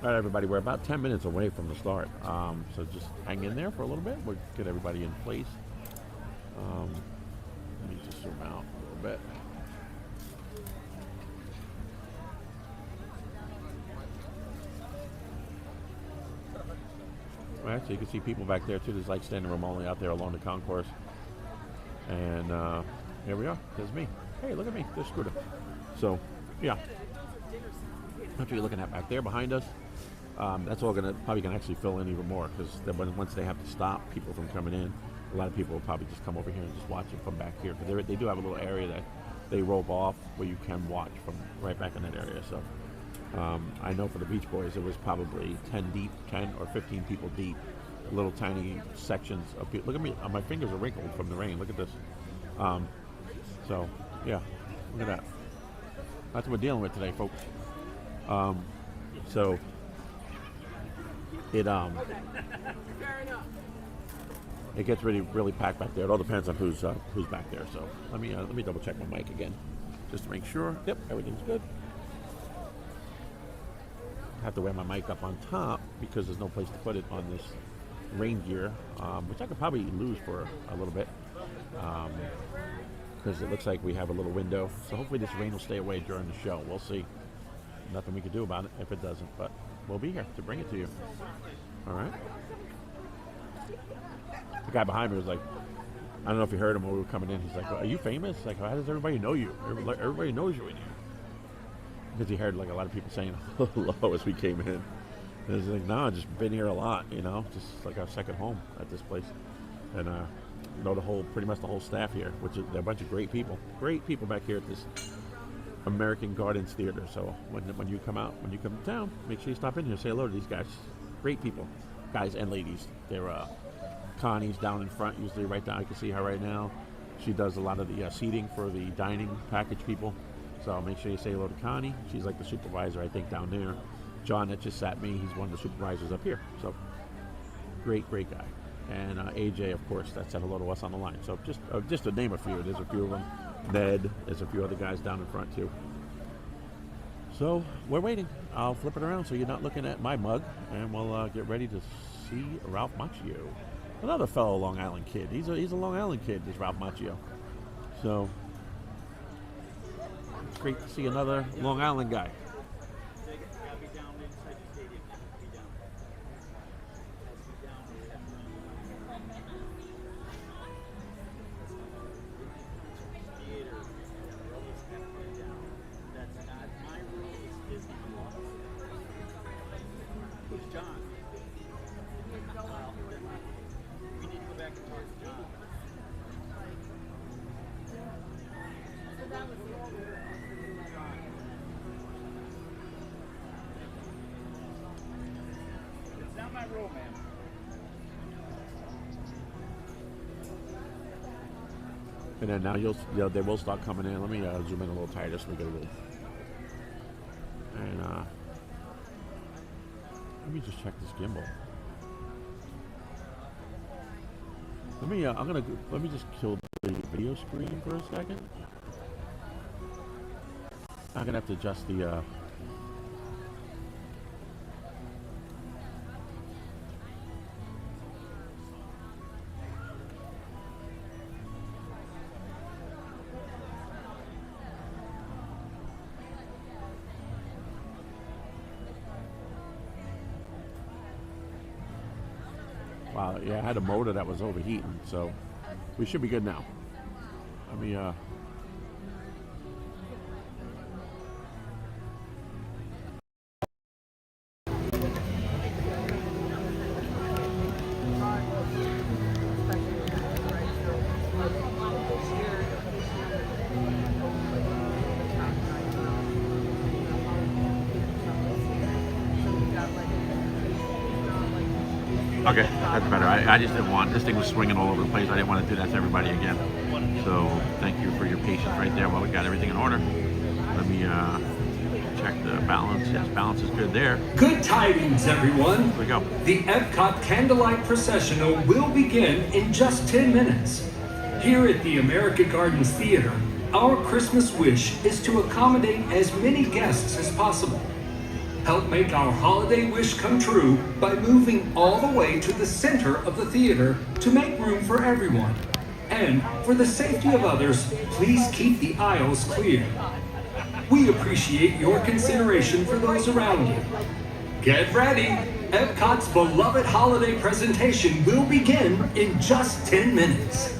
All right, everybody, we're about 10 minutes away from the start, so just hang in there for a little bit. We'll get everybody in place. Let me just zoom out a little bit. All right, so you can see people back there, too. There's like standing room only out there along the concourse. And here we are. There's me. Hey, look at me. There's Scooter. So, yeah. That's what you're looking at back there behind us. That's all probably gonna actually fill in even more, because once they have to stop people from coming in, a lot of people will probably just come over here and just watch it from back here, because they do have a little area that they rope off where you can watch from right back in that area. So I know for the Beach Boys it was probably 10 or 15 people deep, little tiny sections of people. Look at me, my fingers are wrinkled from the rain. Look at this. So yeah, look at that. That's what we're dealing with today, folks. So it gets really packed back there. It all depends on who's back there. So let me double check my mic again, just to make sure. Yep, everything's good. I have to wear my mic up on top because there's no place to put it on this rain gear, which I could probably lose for a little bit, because it looks like we have a little window. So hopefully this rain will stay away during the show. We'll see. Nothing we can do about it if it doesn't, but we'll be here to bring it to you. All right. The guy behind me was like, I don't know if you heard him when we were coming in. He's like, "Are you famous? Like, how does everybody know you? Everybody knows you in here." Because he heard like a lot of people saying hello as we came in. And he's like, "No, I've just been here a lot, just like our second home at this place." And know pretty much the whole staff here, which is they're a bunch of great people back here at this American Gardens Theater. So when you come to town, make sure you stop in here, say hello to these guys. Great people, guys and ladies. They're Connie's down in front, usually right down. I can see her right now. She does a lot of the seating for the dining package people. So make sure you say hello to Connie. She's like the supervisor, I think, down there. John that just sat me, he's one of the supervisors up here. So great guy. And AJ, of course, that said hello to us on the line. So just to name a few, there's a few of them. Ned, there's a few other guys down in front too. So we're waiting. I'll flip it around so you're not looking at my mug, and we'll get ready to see Ralph Macchio, another fellow Long Island kid. He's a Long Island kid, this Ralph Macchio. So it's great to see another Long Island guy. row, ma'am. And then now they will start coming in. Let me zoom in a little tighter so we get a little. And let me just check this gimbal. Let me just kill the video screen for a second. I'm gonna have to adjust the. Wow, yeah, I had a motor that was overheating, so we should be good now. Let me Okay, that's better. I just didn't want, this thing was swinging all over the place. I didn't want to do that to everybody again. So thank you for your patience right there while we got everything in order. Let me check the balance. Yes, balance is good there. Good tidings, everyone. Here we go. The Epcot Candlelight Processional will begin in just 10 minutes. Here at the American Gardens Theater, our Christmas wish is to accommodate as many guests as possible. Help make our holiday wish come true by moving all the way to the center of the theater to make room for everyone. And for the safety of others, please keep the aisles clear. We appreciate your consideration for those around you. Get ready! Epcot's beloved holiday presentation will begin in just 10 minutes.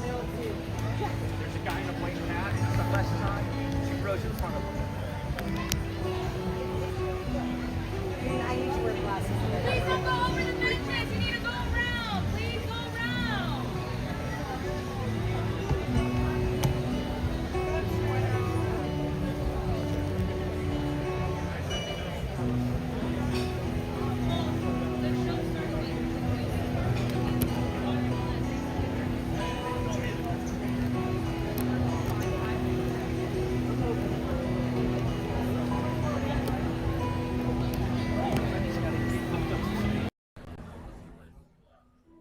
There's a guy in a white hat, sunglasses on, two rows in front of him. I need to wear glasses. Please don't go over the benches. You need to go around. Please go around.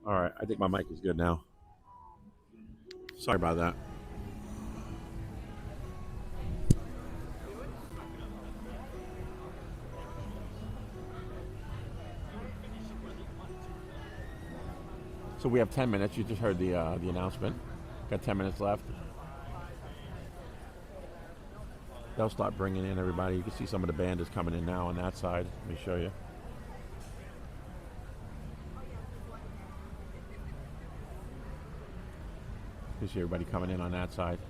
All right, I think my mic is good now. Sorry about that. So we have 10 minutes. You just heard the announcement. Got 10 minutes left. They'll start bringing in everybody. You can see some of the band is coming in now on that side. Let me show you. You see everybody coming in on that side.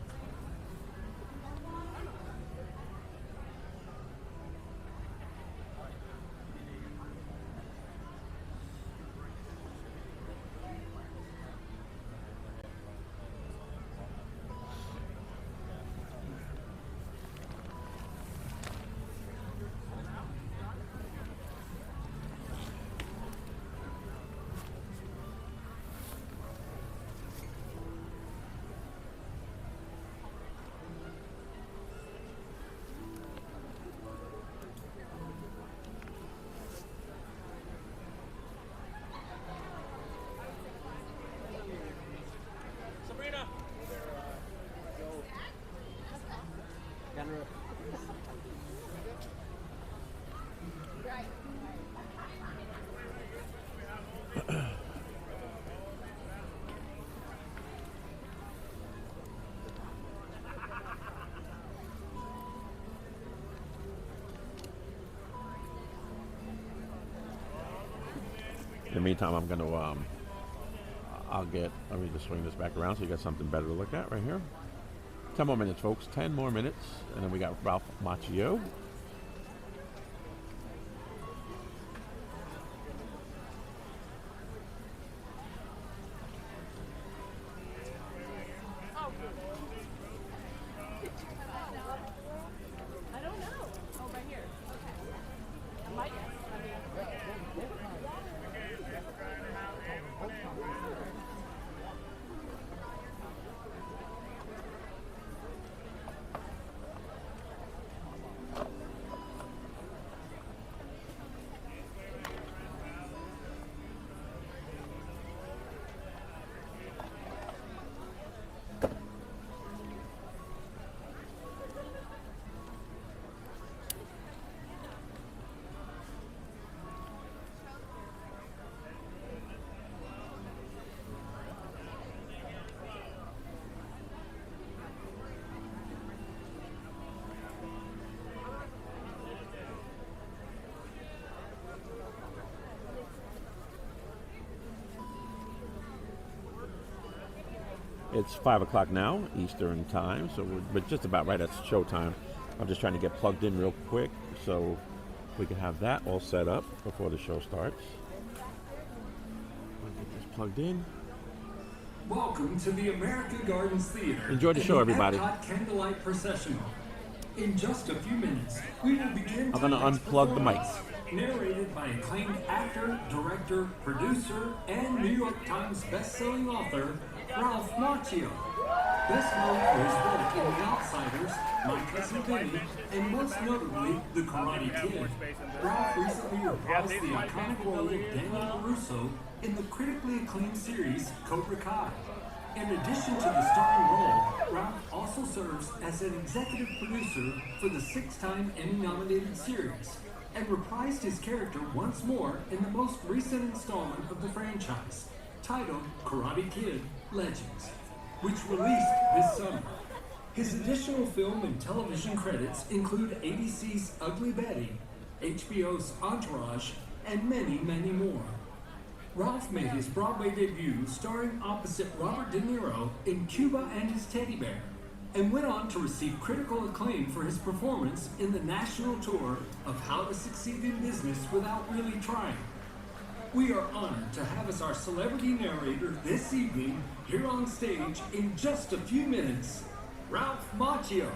In the meantime, I'm going to, let me just swing this back around so you got something better to look at right here. 10 more minutes, folks. 10 more minutes. And then we got Ralph Macchio. I don't know. Oh, right here. Okay. I might guess. It's 5 o'clock now, Eastern time, so we're just about right at show time. I'm just trying to get plugged in real quick so we can have that all set up before the show starts. I'll get this plugged in. Welcome to the American Gardens Theater. Enjoy the show, everybody. Epcot Candlelight Processional. In just a few minutes, we will begin. I'm going to unplug the mic. Narrated by acclaimed actor, director, producer, and New York Times best-selling author, Ralph Macchio. Best known for his work in The Outsiders, My Cousin Vinny, and most notably, The Karate Kid. Ralph recently reprised the iconic role of Daniel LaRusso in the critically acclaimed series Cobra Kai. In addition to the starring role, Ralph also serves as an executive producer for the 6-time Emmy-nominated series, and reprised his character once more in the most recent installment of the franchise, titled Karate Kid Legends, which released this summer. His additional film and television credits include ABC's Ugly Betty, HBO's Entourage, and many, many more. Ralph made his Broadway debut starring opposite Robert De Niro in Cuba and His Teddy Bear, and went on to receive critical acclaim for his performance in the national tour of How to Succeed in Business Without Really Trying. We are honored to have as our celebrity narrator this evening, here on stage in just a few minutes, Ralph Macchio.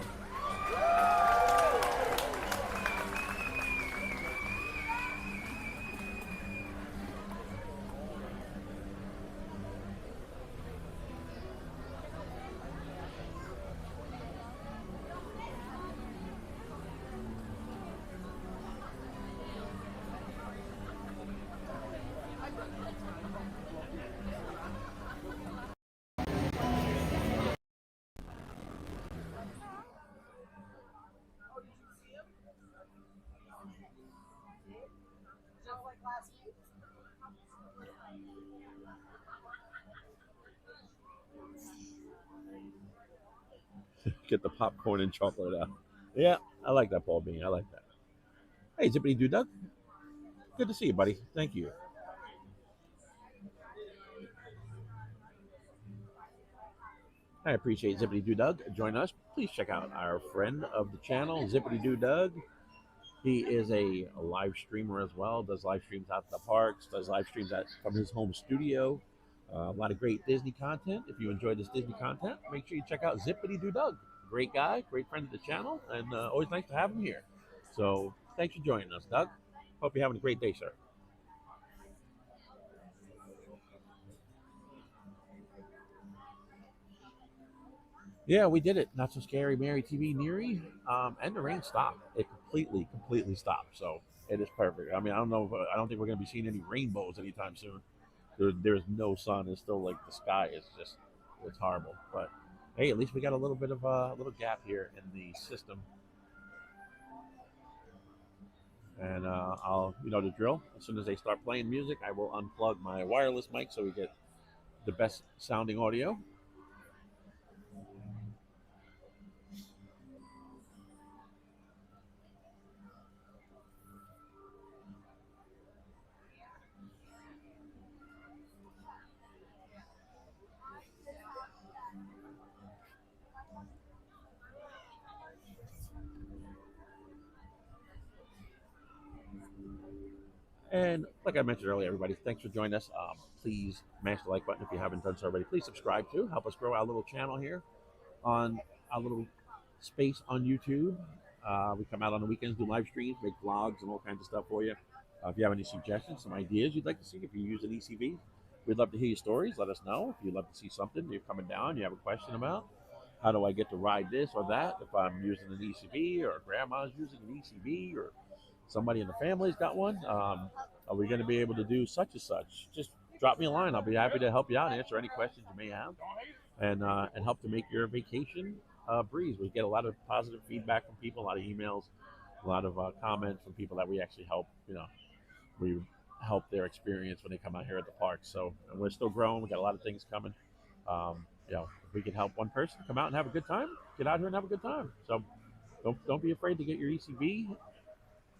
Get the popcorn and chocolate out. Yeah, I like that, Paul Bean. I like that. Hey, Zippity Doo Doug. Good to see you, buddy. Thank you. I appreciate Zippity Doo Doug. Join us. Please check out our friend of the channel, Zippity Doo Doug. He is a live streamer as well. Does live streams out at the parks. Does live streams from his home studio. A lot of great Disney content. If you enjoy this Disney content, make sure you check out Zippity Doo Doug. Great guy, great friend of the channel, and always nice to have him here. So thanks for joining us, Doug. Hope you're having a great day, sir. Yeah, we did it. Not So Scary Mary TV Neary. And the rain stopped. It completely stopped. So it is perfect. I mean, I don't think we're going to be seeing any rainbows anytime soon. There's no sun. It's still like the sky is just, it's horrible. But hey, at least we got a little bit of a little gap here in the system. And I'll, you know the drill. As soon as they start playing music, I will unplug my wireless mic so we get the best sounding audio. And like I mentioned earlier, everybody, thanks for joining us. Please smash the like button if you haven't done so already. Please subscribe to help us grow our little channel here on our little space on YouTube. We come out on the weekends, do live streams, make vlogs, and all kinds of stuff for you. If you have any suggestions, some ideas you'd like to see, if you use an ECV, we'd love to hear your stories. Let us know if you'd love to see something you're coming down, you have a question about. How do I get to ride this or that? If I'm using an ECV, or grandma's using an ECV, or somebody in the family's got one. Are we going to be able to do such and such? Just drop me a line. I'll be happy to help you out and answer any questions you may have, and help to make your vacation a breeze. We get a lot of positive feedback from people, a lot of emails, a lot of comments from people that we actually help. You know, we help their experience when they come out here at the park. So, and we're still growing. We got a lot of things coming. You know, if we can help one person come out and have a good time, get out here and have a good time. So, don't be afraid to get your ECV.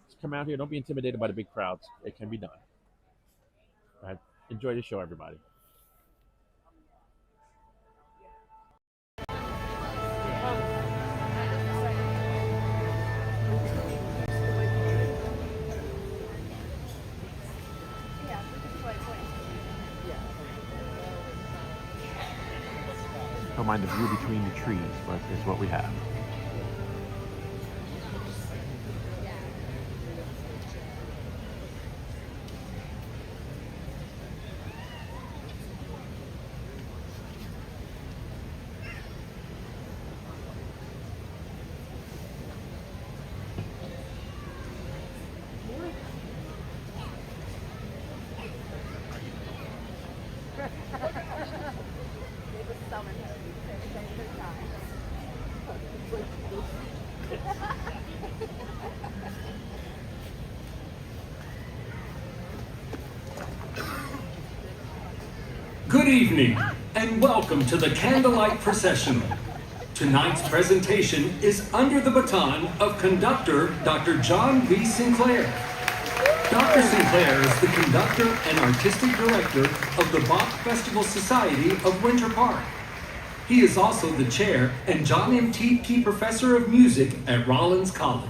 Just come out here. Don't be intimidated by the big crowds. It can be done. All right. Enjoy the show, everybody. Don't mind the view between the trees, but it's what we have. Good evening, and welcome to the Candlelight Processional. Tonight's presentation is under the baton of conductor Dr. John V. Sinclair. Dr. Sinclair is the conductor and artistic director of the Bach Festival Society of Winter Park. He is also the chair and John M. Teepke Professor of Music at Rollins College.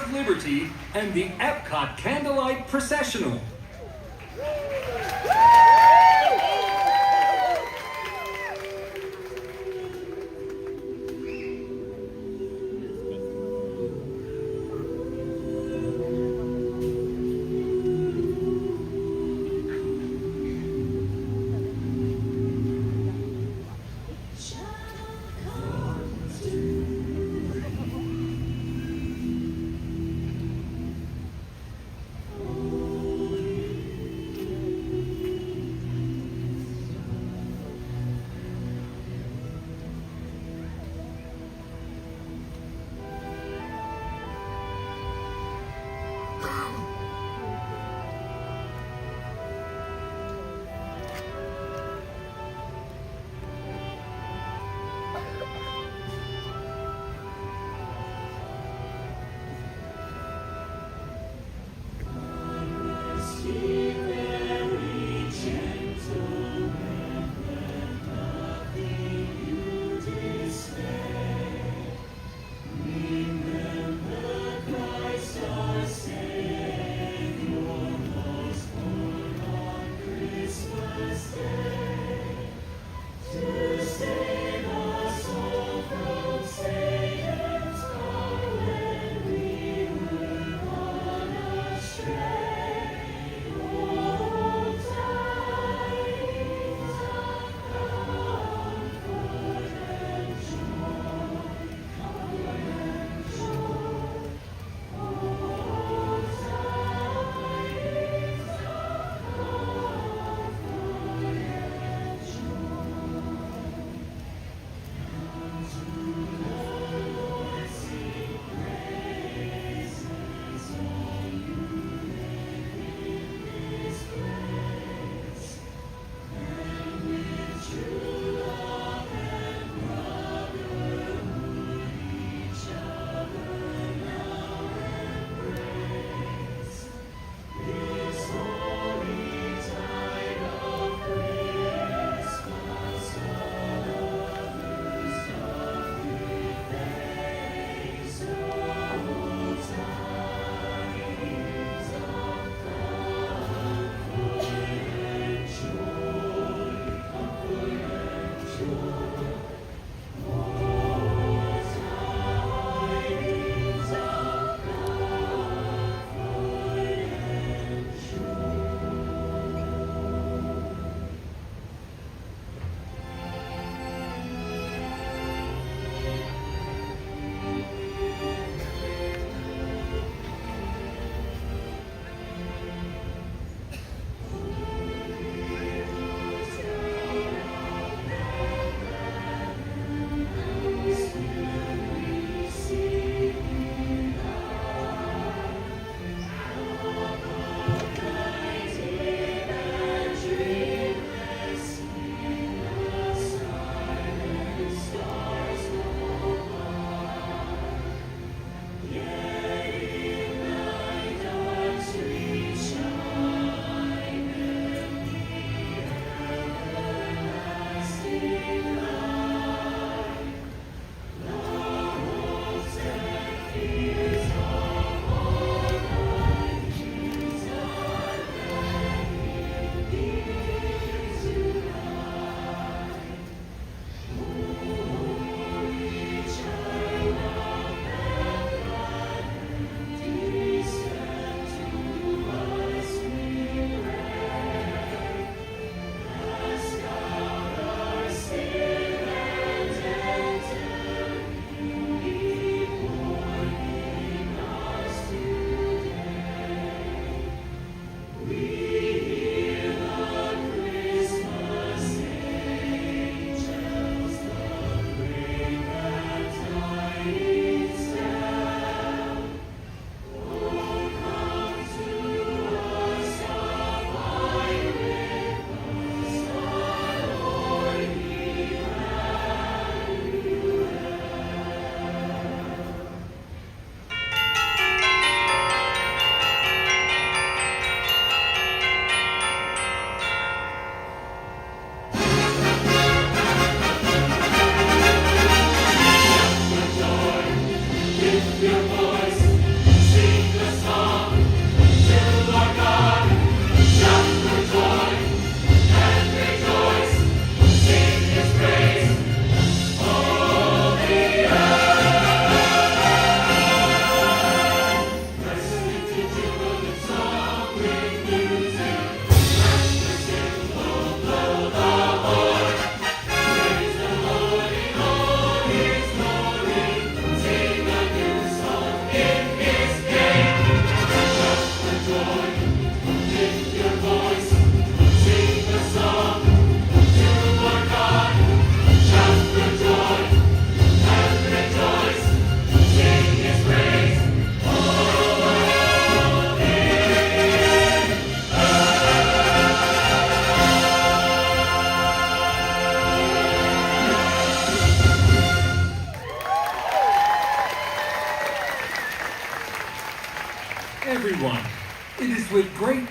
of Liberty and the Epcot Candlelight Processional.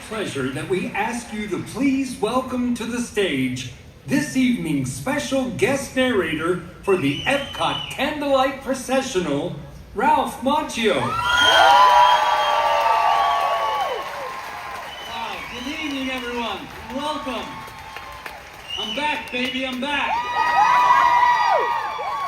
pleasure that we ask you to please welcome to the stage this evening's special guest narrator for the Epcot Candlelight Processional, Ralph Macchio. Hi, good evening, everyone. Welcome. I'm back, baby, I'm back.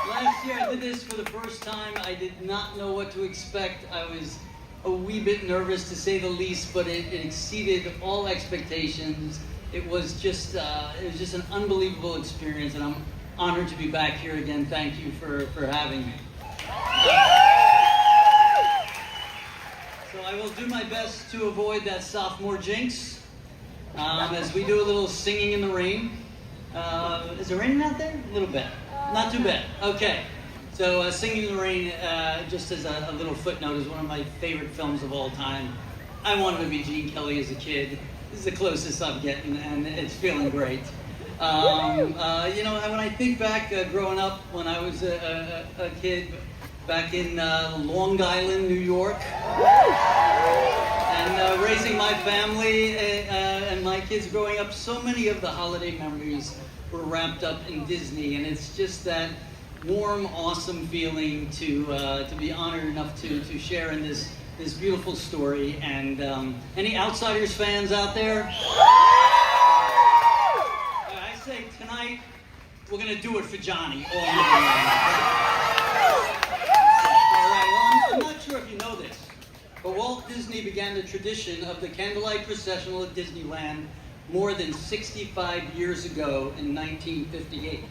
Last year I did this for the first time. I did not know what to expect. I was a wee bit nervous, to say the least, but it exceeded all expectations. It was just an unbelievable experience, and I'm honored to be back here again. Thank you for having me. So I will do my best to avoid that sophomore jinx as we do a little singing in the rain. Is it raining out there? A little bit. Not too bad. Okay. So Singing in the Rain, just as a little footnote, is one of my favorite films of all time. I wanted to be Gene Kelly as a kid. This is the closest I'm getting, and it's feeling great. When I think back growing up when I was a kid back in Long Island, New York, and raising my family and my kids growing up, so many of the holiday memories were wrapped up in Disney, and it's just that warm, awesome feeling to be honored enough to share in this beautiful story. And any Outsiders fans out there? I say tonight we're gonna do it for Johnny all night long. All right. Well, I'm not sure if you know this, but Walt Disney began the tradition of the Candlelight Processional at Disneyland more than 65 years ago in 1958.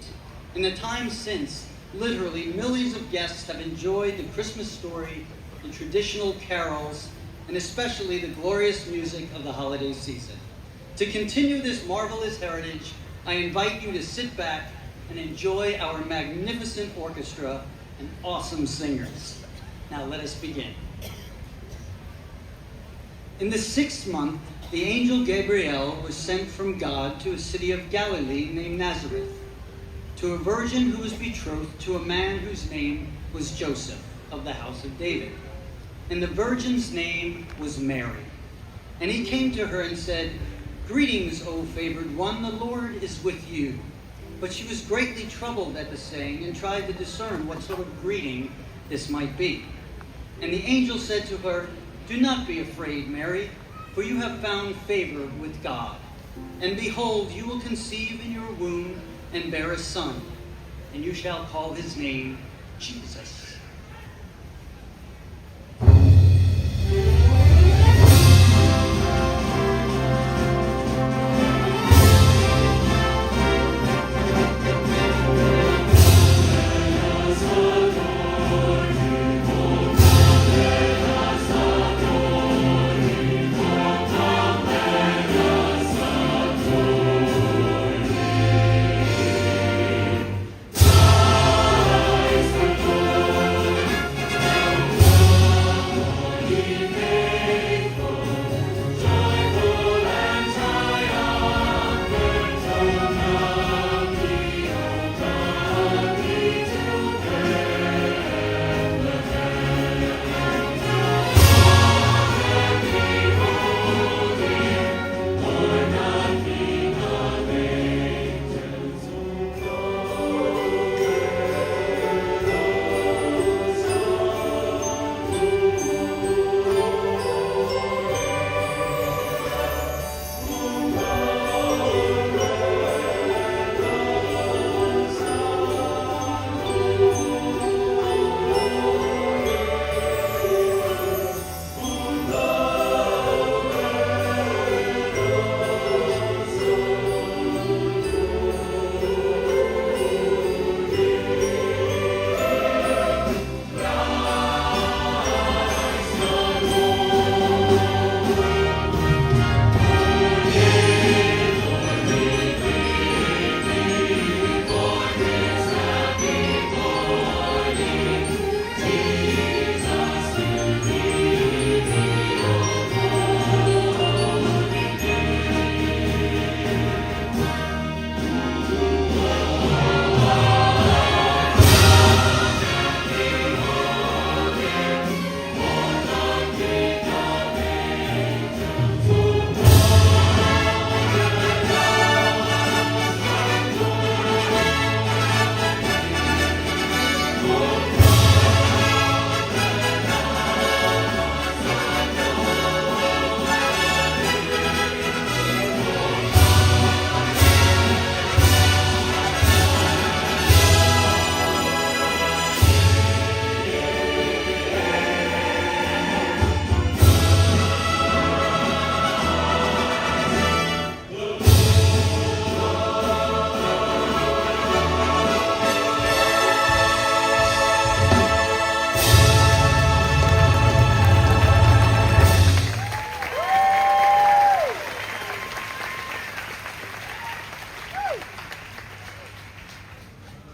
In the time since, literally millions of guests have enjoyed the Christmas story, the traditional carols, and especially the glorious music of the holiday season. To continue this marvelous heritage, I invite you to sit back and enjoy our magnificent orchestra and awesome singers. Now let us begin. In the 6th month, the angel Gabriel was sent from God to a city of Galilee named Nazareth, to a virgin who was betrothed to a man whose name was Joseph, of the house of David. And the virgin's name was Mary. And he came to her and said, "Greetings, O favored one, the Lord is with you." But she was greatly troubled at the saying and tried to discern what sort of greeting this might be. And the angel said to her, "Do not be afraid, Mary, for you have found favor with God. And behold, you will conceive in your womb and bear a son, and you shall call his name Jesus."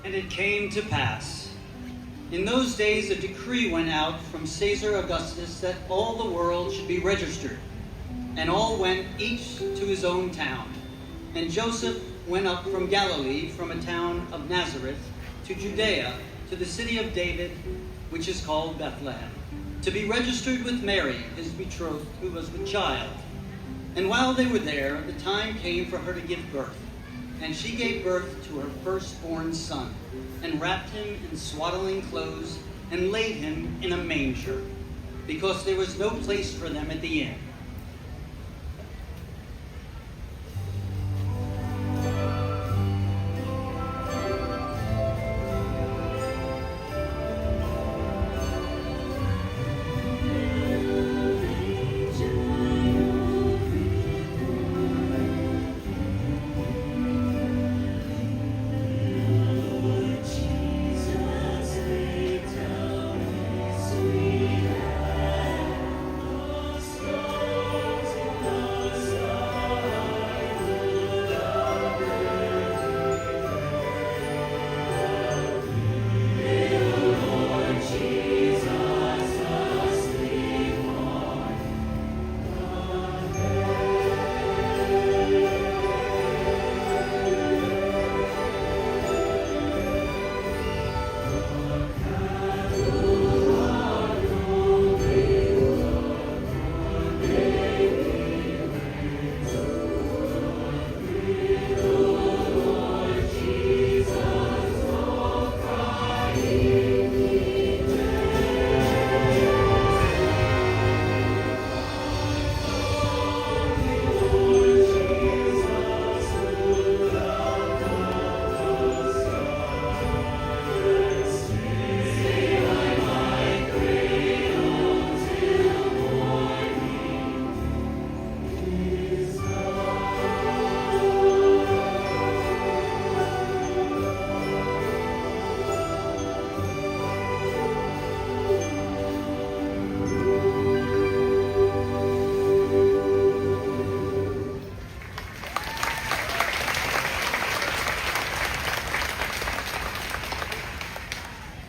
And it came to pass. In those days a decree went out from Caesar Augustus that all the world should be registered. And all went each to his own town. And Joseph went up from Galilee, from a town of Nazareth, to Judea, to the city of David, which is called Bethlehem, to be registered with Mary, his betrothed, who was with child. And while they were there, the time came for her to give birth. And she gave birth to her firstborn son, and wrapped him in swaddling clothes, and laid him in a manger, because there was no place for them at the inn.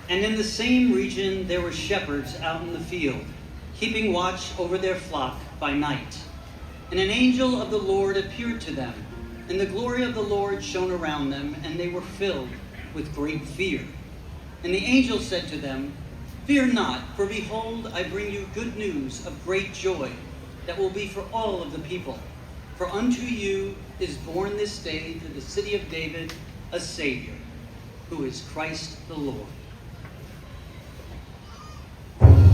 And in the same region there were shepherds out in the field, keeping watch over their flock by night. And an angel of the Lord appeared to them, and the glory of the Lord shone around them, and they were filled with great fear. And the angel said to them, "Fear not, for behold, I bring you good news of great joy that will be for all of the people. For unto you is born this day to the city of David a Savior, who is Christ the Lord." Thank you.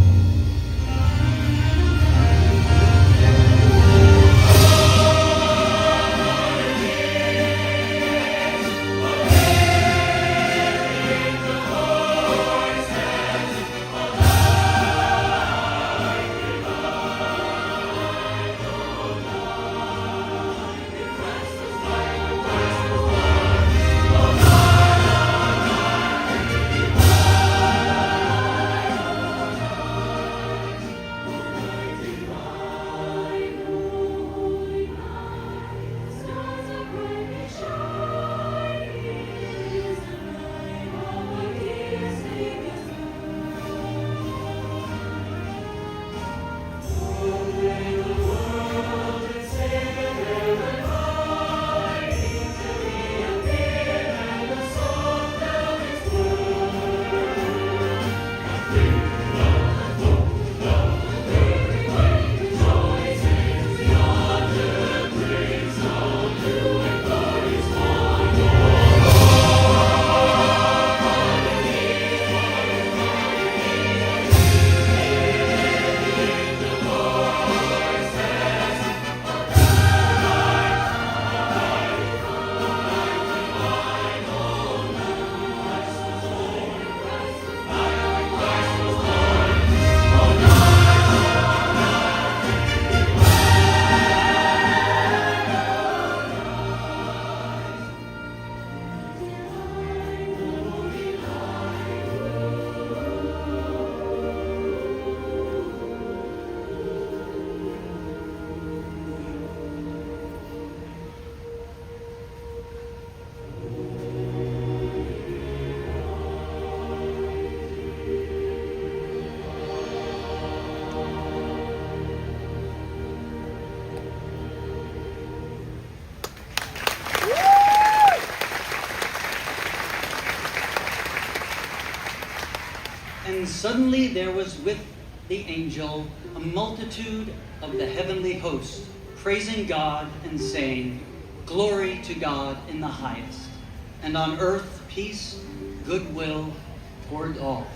And suddenly there was with the angel a multitude of the heavenly host, praising God and saying, "Glory to God in the highest, and on earth peace, goodwill toward all."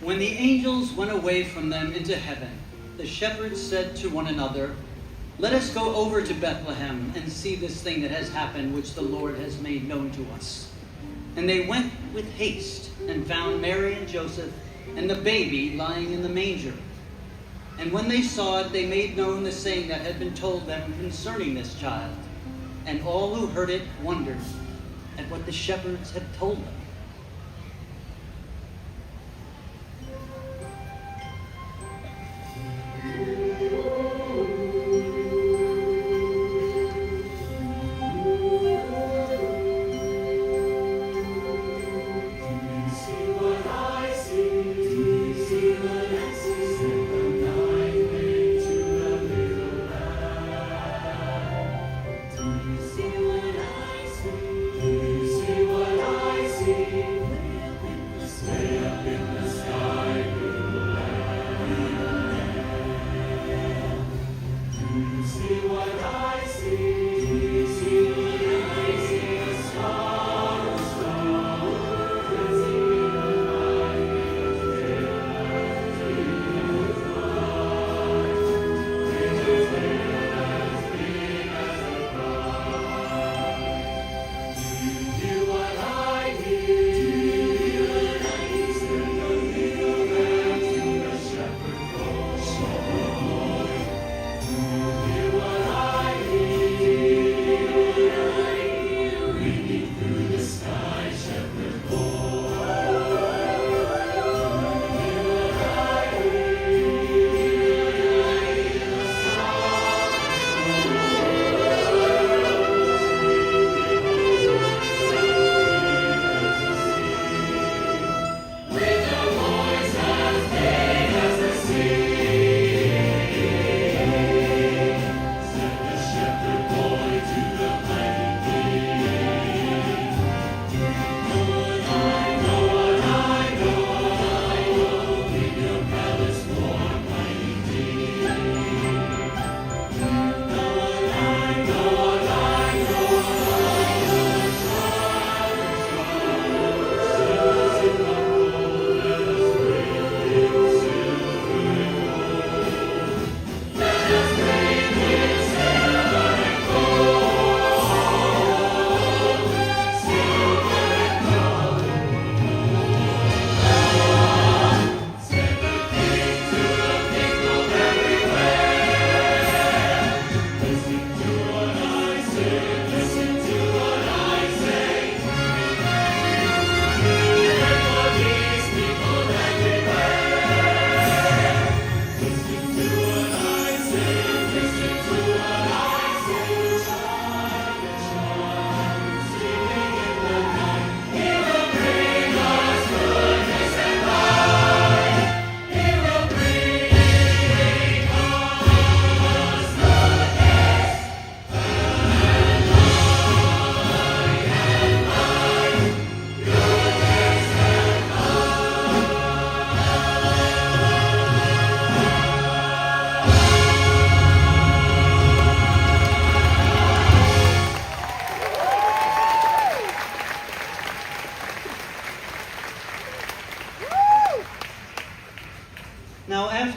When the angels went away from them into heaven, the shepherds said to one another, "Let us go over to Bethlehem and see this thing that has happened, which the Lord has made known to us." And they went with haste and found Mary and Joseph and the baby lying in the manger. And when they saw it, they made known the saying that had been told them concerning this child. And all who heard it wondered at what the shepherds had told them. See what I see.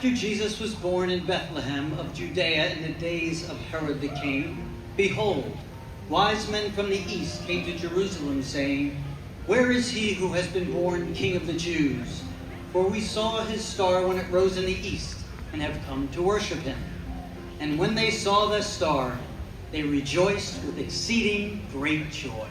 After Jesus was born in Bethlehem of Judea in the days of Herod the king, behold, wise men from the east came to Jerusalem, saying, Where is he who has been born King of the Jews? For we saw his star when it rose in the east, and have come to worship him. And when they saw the star, they rejoiced with exceeding great joy.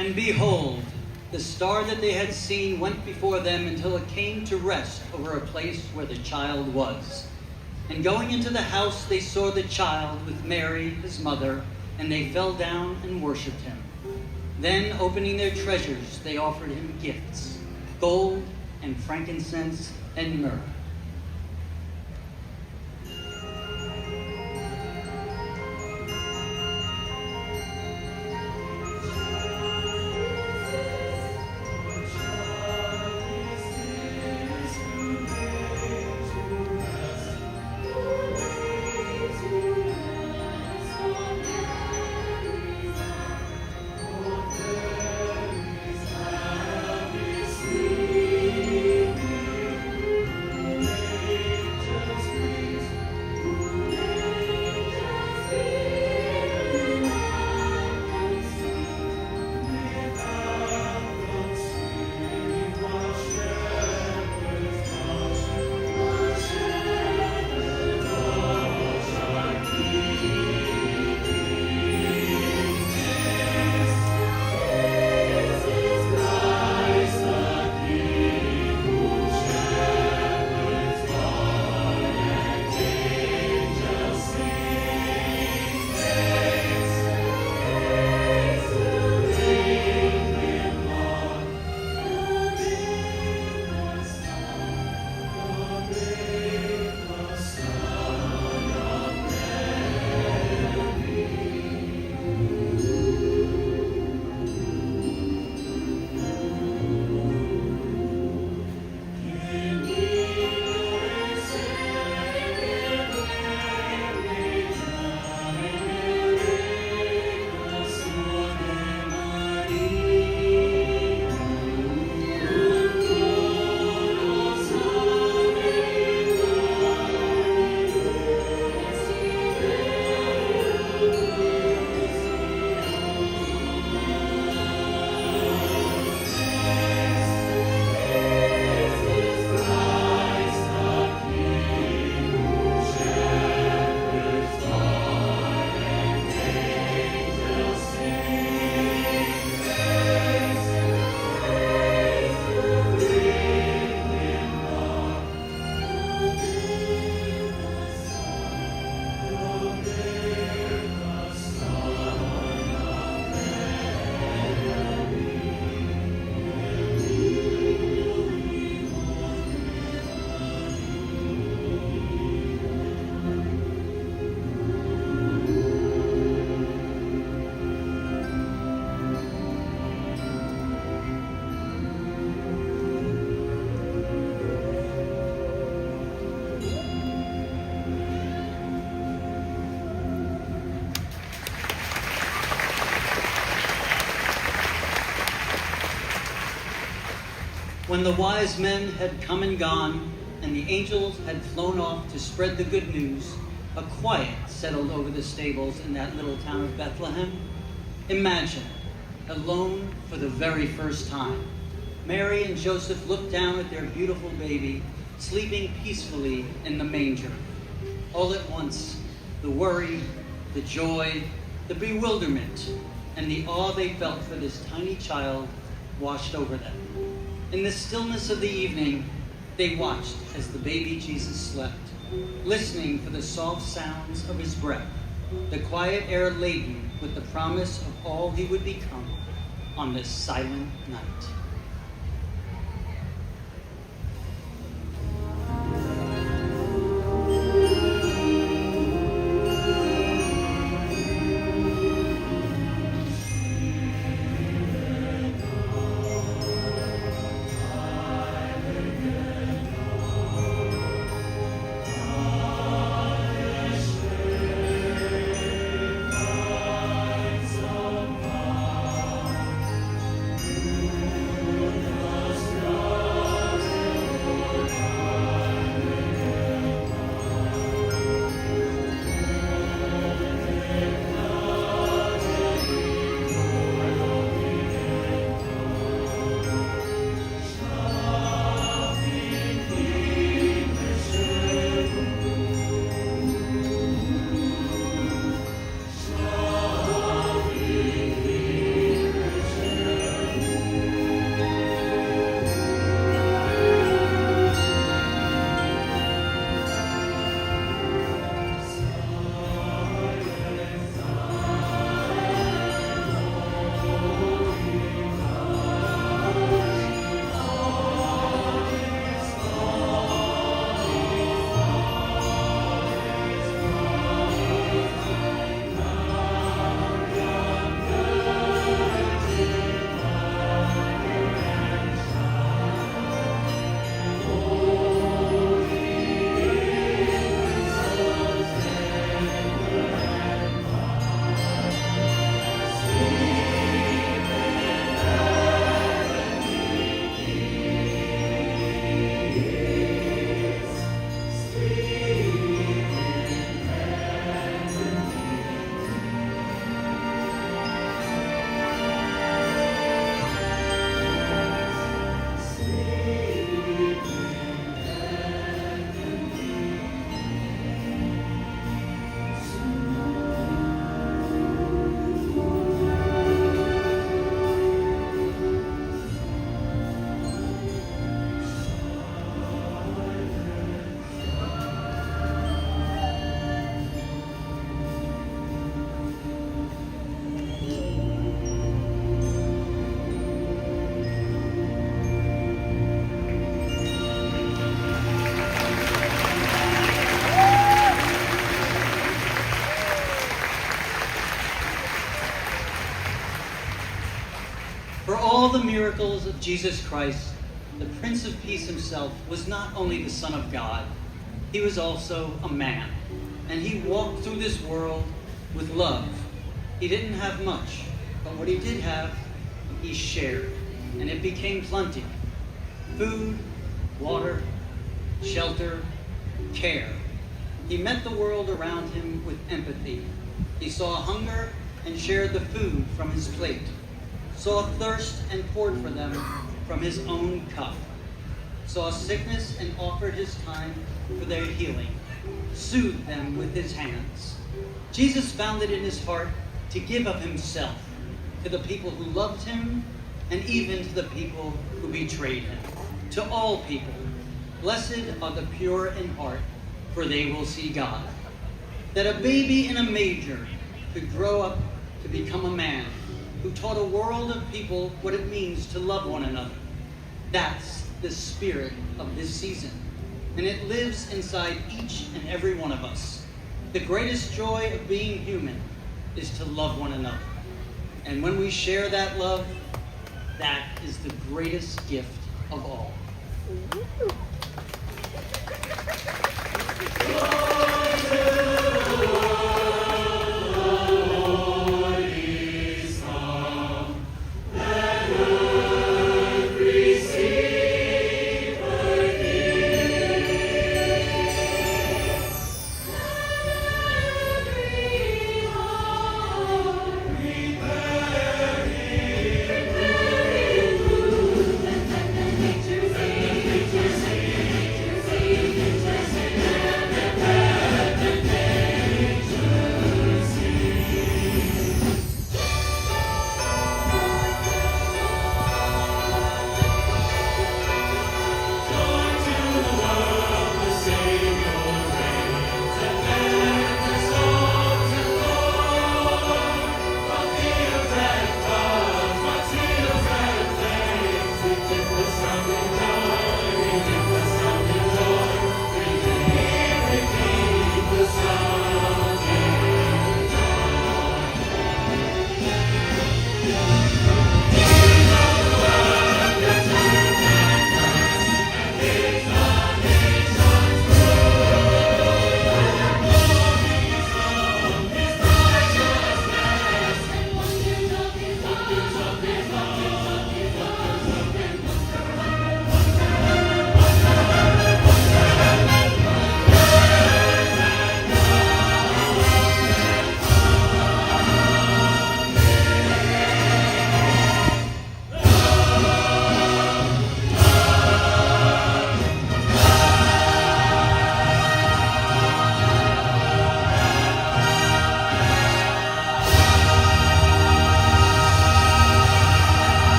And behold, the star that they had seen went before them until it came to rest over a place where the child was. And going into the house, they saw the child with Mary, his mother, and they fell down and worshipped him. Then, opening their treasures, they offered him gifts, gold and frankincense and myrrh. When the wise men had come and gone, and the angels had flown off to spread the good news, a quiet settled over the stables in that little town of Bethlehem. Imagine, alone for the very first time, Mary and Joseph looked down at their beautiful baby, sleeping peacefully in the manger. All at once, the worry, the joy, the bewilderment, and the awe they felt for this tiny child washed over them. In the stillness of the evening, they watched as the baby Jesus slept, listening for the soft sounds of his breath, the quiet air laden with the promise of all he would become on this silent night. For all the miracles of Jesus Christ, the Prince of Peace himself was not only the Son of God, he was also a man. And he walked through this world with love. He didn't have much, but what he did have, he shared, and it became plenty. Food, water, shelter, care. He met the world around him with empathy. He saw hunger and shared the food from his plate, saw thirst and poured for them from his own cup, saw sickness and offered his time for their healing, soothed them with his hands. Jesus found it in his heart to give of himself to the people who loved him and even to the people who betrayed him. To all people, blessed are the pure in heart, for they will see God. That a baby in a manger could grow up to become a man who taught a world of people what it means to love one another. That's the spirit of this season, and it lives inside each and every one of us. The greatest joy of being human is to love one another. And when we share that love, that is the greatest gift of all. Receive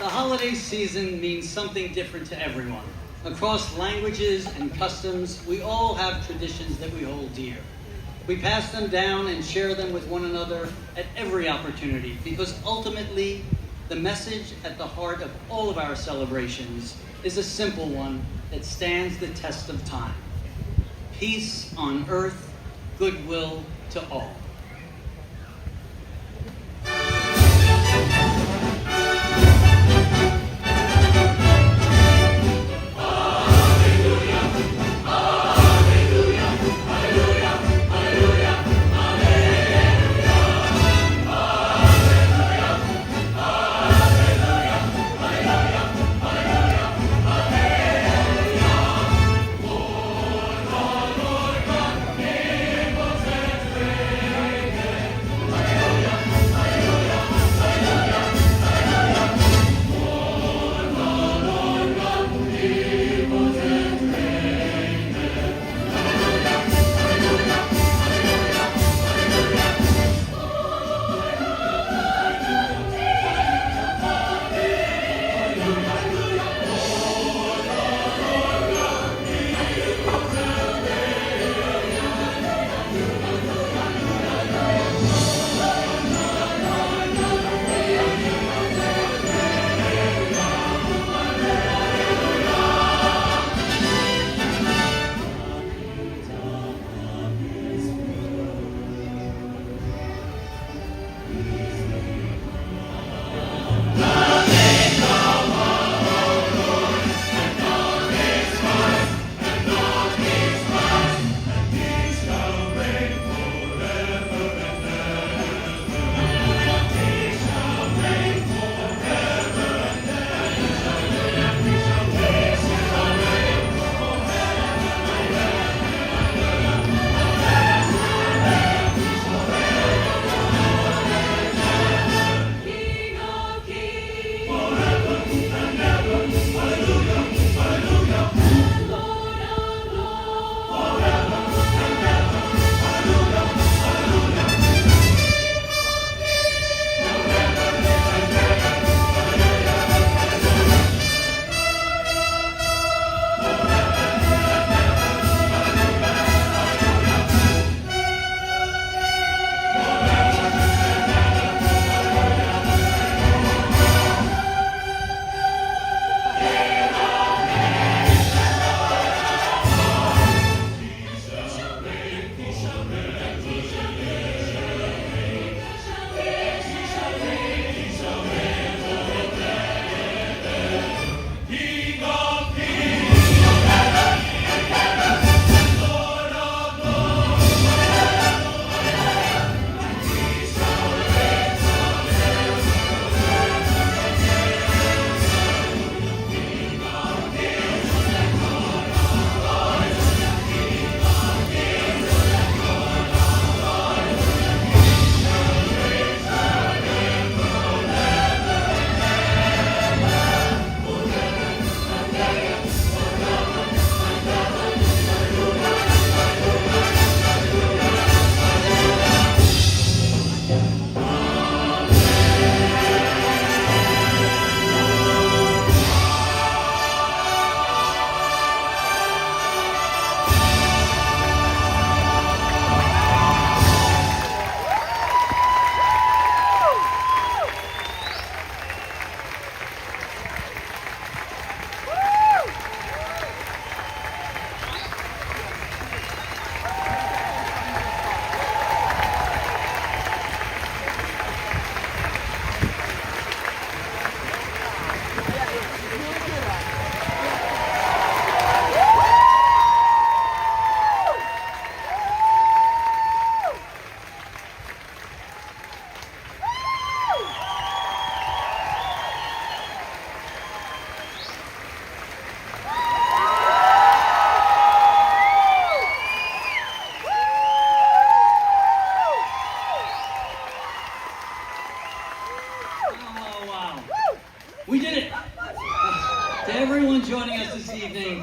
The holiday season means something different to everyone. Across languages and customs, we all have traditions that we hold dear. We pass them down and share them with one another at every opportunity because ultimately, the message at the heart of all of our celebrations is a simple one that stands the test of time. Peace on earth, goodwill to all.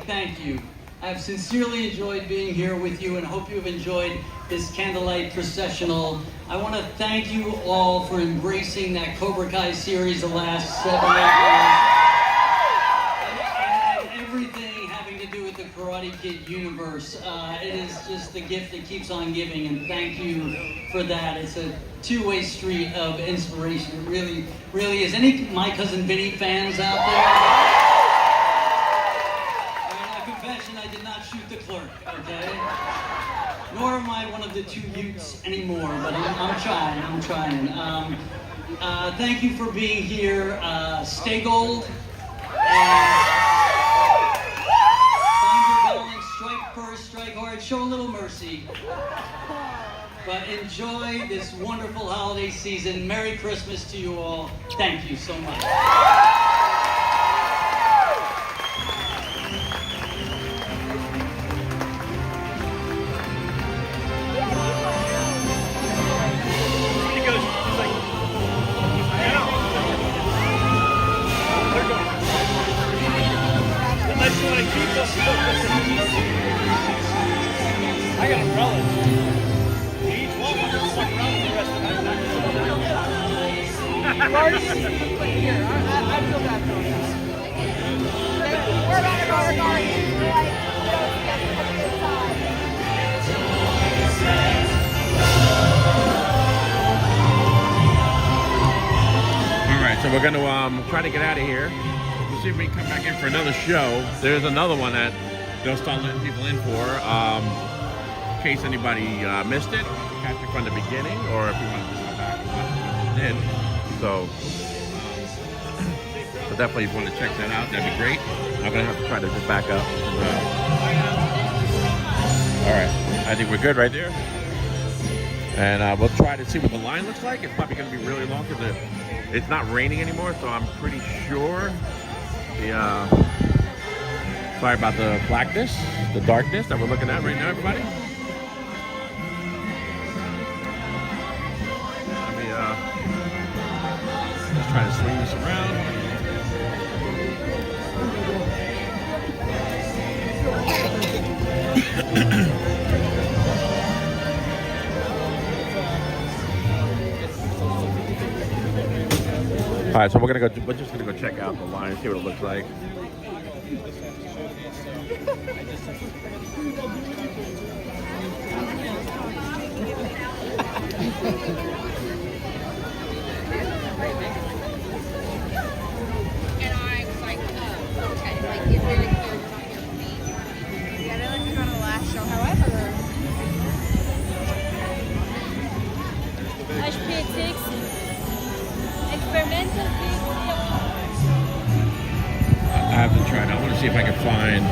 thank you. I've sincerely enjoyed being here with you and hope you've enjoyed this Candlelight Processional. I want to thank you all for embracing that Cobra Kai series the last 7 8 years. And everything having to do with the Karate Kid universe. It is just the gift that keeps on giving, and thank you for that. It's a two-way street of inspiration. It really, really is. Any My Cousin Vinny fans out there? I did not shoot the clerk, okay? Nor am I one of the 2 Utes anymore, but I'm trying. Thank you for being here. Stay gold. Find your balance, strike first, strike hard, show a little mercy. But enjoy this wonderful holiday season. Merry Christmas to you all. Thank you so much. I got umbrellas. Each one was just stuck around the rest of the night. Here, I feel bad going out. We're about to go regarding. We're like, we don't get to the good side. All right, so we're going to try to get out of here. We'll see if we can come back in for another show. There's another one that they'll start letting people in for. In case anybody missed it, catch it from the beginning, or if you want to just come back and watch it in. So definitely if you want to check that out, that'd be great. I'm going to have to try to just back up. All right, I think we're good right there. And we'll try to see what the line looks like. It's probably going to be really long because it's not raining anymore, so I'm pretty sure sorry about the blackness, the darkness that we're looking at right now, everybody. Let me just try to swing this around. All right, so we're just gonna go check out the line, see what it looks like. And I was like, okay, like get really clear, you're not here for me. Yeah, that was kind of the last show. However, HPX experimental I have to try it. I want to see if I can find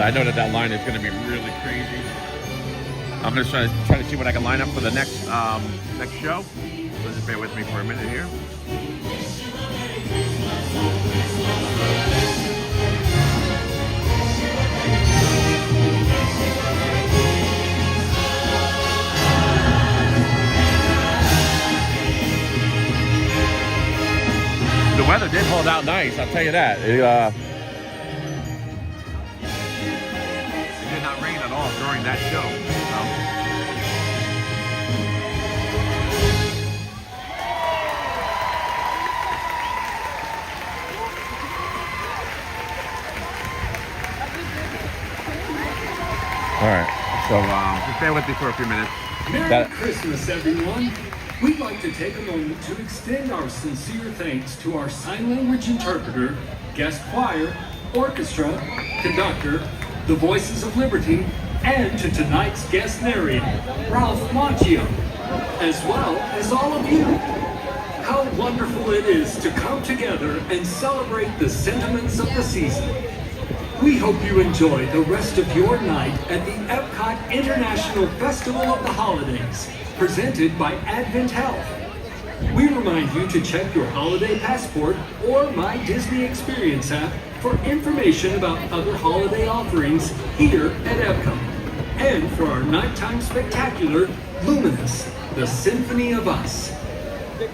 I know that line is going to be really crazy. I'm going to try to see what I can line up for the next next show. So just bear with me for a minute here. The weather did hold out nice, I'll tell you that. It did not rain at all during that show. All right, so just bear with me for a few minutes. Merry Christmas, everyone. We'd like to take a moment to extend our sincere thanks to our sign language interpreter, guest choir, orchestra, conductor, the Voices of Liberty, and to tonight's guest narrator, Ralph Macchio, as well as all of you. How wonderful it is to come together and celebrate the sentiments of the season. We hope you enjoy the rest of your night at the Epcot International Festival of the Holidays, presented by Advent Health. We remind you to check your holiday passport or My Disney Experience app for information about other holiday offerings here at Epcot. And for our nighttime spectacular, Luminous, the Symphony of Us.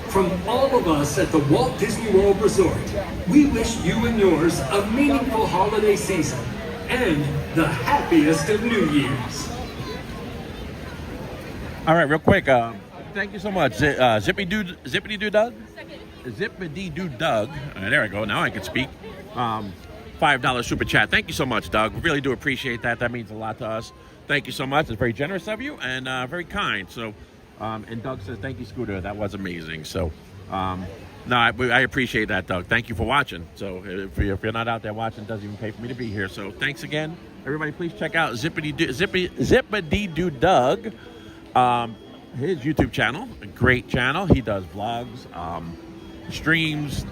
From all of us at the Walt Disney World Resort, we wish you and yours a meaningful holiday season and the happiest of New Years. All right, real quick. Thank you so much, Zippity Doo Doug. Zippity Doo Doug. There I go. Now I can speak. $5 super chat. Thank you so much, Doug. We really do appreciate that. That means a lot to us. Thank you so much. It's very generous of you and very kind. So, and Doug says, thank you, Scooter. That was amazing. So, no, I appreciate that, Doug. Thank you for watching. So if you're not out there watching, it doesn't even pay for me to be here. So thanks again. Everybody, please check out Zippity Doo Doug, his YouTube channel. A great channel. He does vlogs, streams,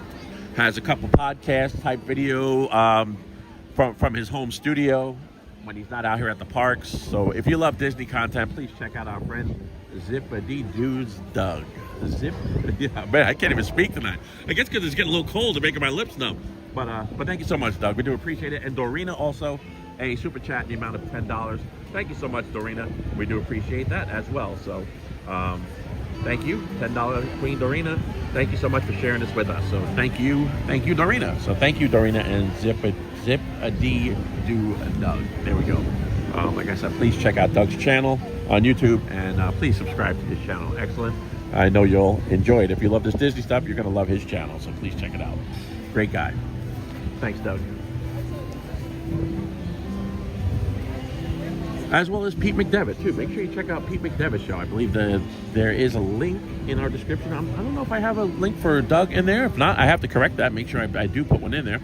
has a couple podcast type video from his home studio when he's not out here at the parks. So if you love Disney content, please check out our friend Zippity Doo's Doug. Yeah, man, I can't even speak tonight. I guess because it's getting a little cold and making my lips numb. But thank you so much, Doug. We do appreciate it. And Dorina also a super chat in the amount of $10. Thank you so much, Dorina. We do appreciate that as well. So thank you, $10 Queen Dorina. Thank you so much for sharing this with us. So thank you, Dorina. So thank you, Dorina, and Zippity Doo Doug. There we go. Like I said, please check out Doug's channel on YouTube and please subscribe to his channel. Excellent. I know you'll enjoy it. If you love this Disney stuff, you're going to love his channel. So please check it out. Great guy. Thanks, Doug. As well as Pete McDevitt, too. Make sure you check out Pete McDevitt's show. I believe that there is a link in our description. I don't know if I have a link for Doug in there. If not, I have to correct that. Make sure I do put one in there.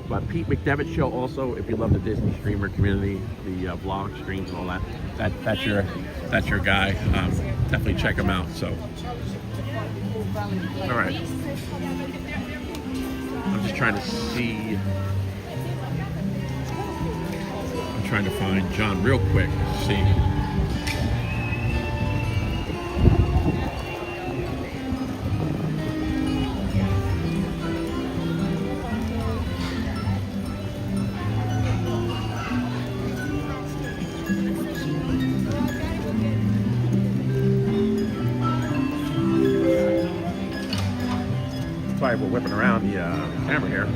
But Pete McDevitt's show also, if you love the Disney streamer community, the vlog streams and all that, that's your guy. Definitely check him out. So, all right. I'm just trying to see. I'm trying to find John real quick. See. We're whipping around the camera here.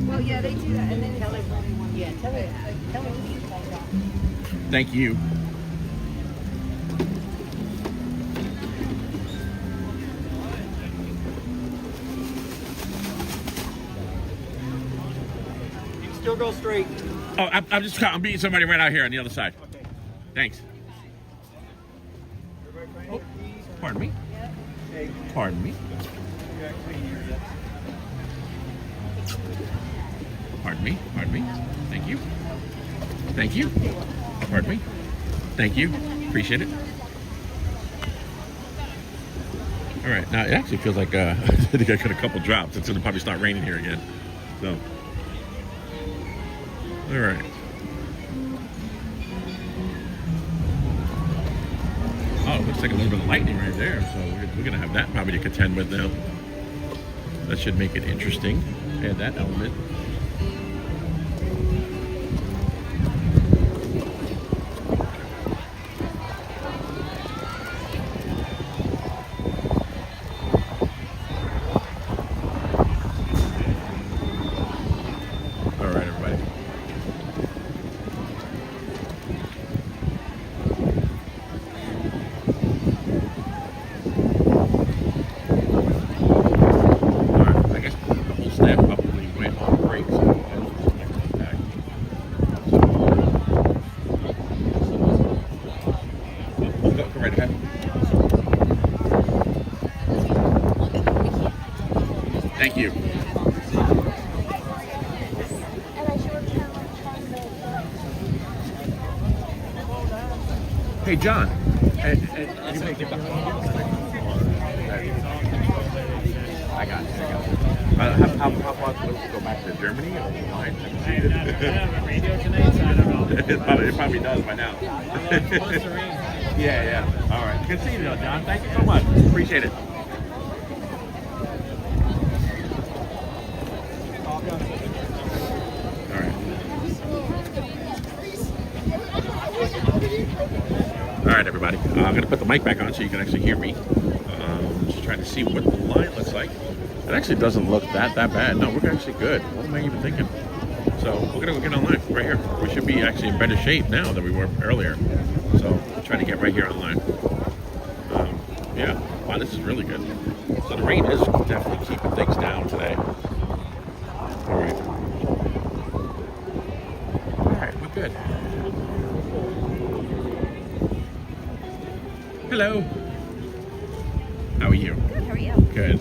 Well, yeah, they do that, and then tell everyone. Yeah, tell it. Thank you. You can still go straight. Oh, I'm beating somebody right out here on the other side. Okay. Thanks. Oh, pardon me. Pardon me. Pardon me. Pardon me. Thank you. Thank you. Pardon me. Thank you. Appreciate it. All right. Now, it actually feels like I think I got a couple drops. It's going to probably start raining here again. So. All right. Oh, it looks like a little bit of lightning right there. So we're going to have that probably to contend with now. That should make it interesting. Add that element. Thank you. Hey, John. You make it. I got it. How far to go back to Germany? Or I have a radio tonight, so I don't know. It probably does by now. Yeah. All right. Good seeing you, though, John. Thank you so much. Appreciate it. All right. All right, everybody. I'm going to put the mic back on so you can actually hear me. Just trying to see what the line looks like. It actually doesn't look that bad. No, we're actually good. What am I even thinking? So we're going to get online right here. We should be actually in better shape now than we were earlier. So trying to get right here online. Yeah. Wow, this is really good. So the rain is definitely keeping things down today. All right. All right, we're good. Hello. How are you? Good, how are you? Good.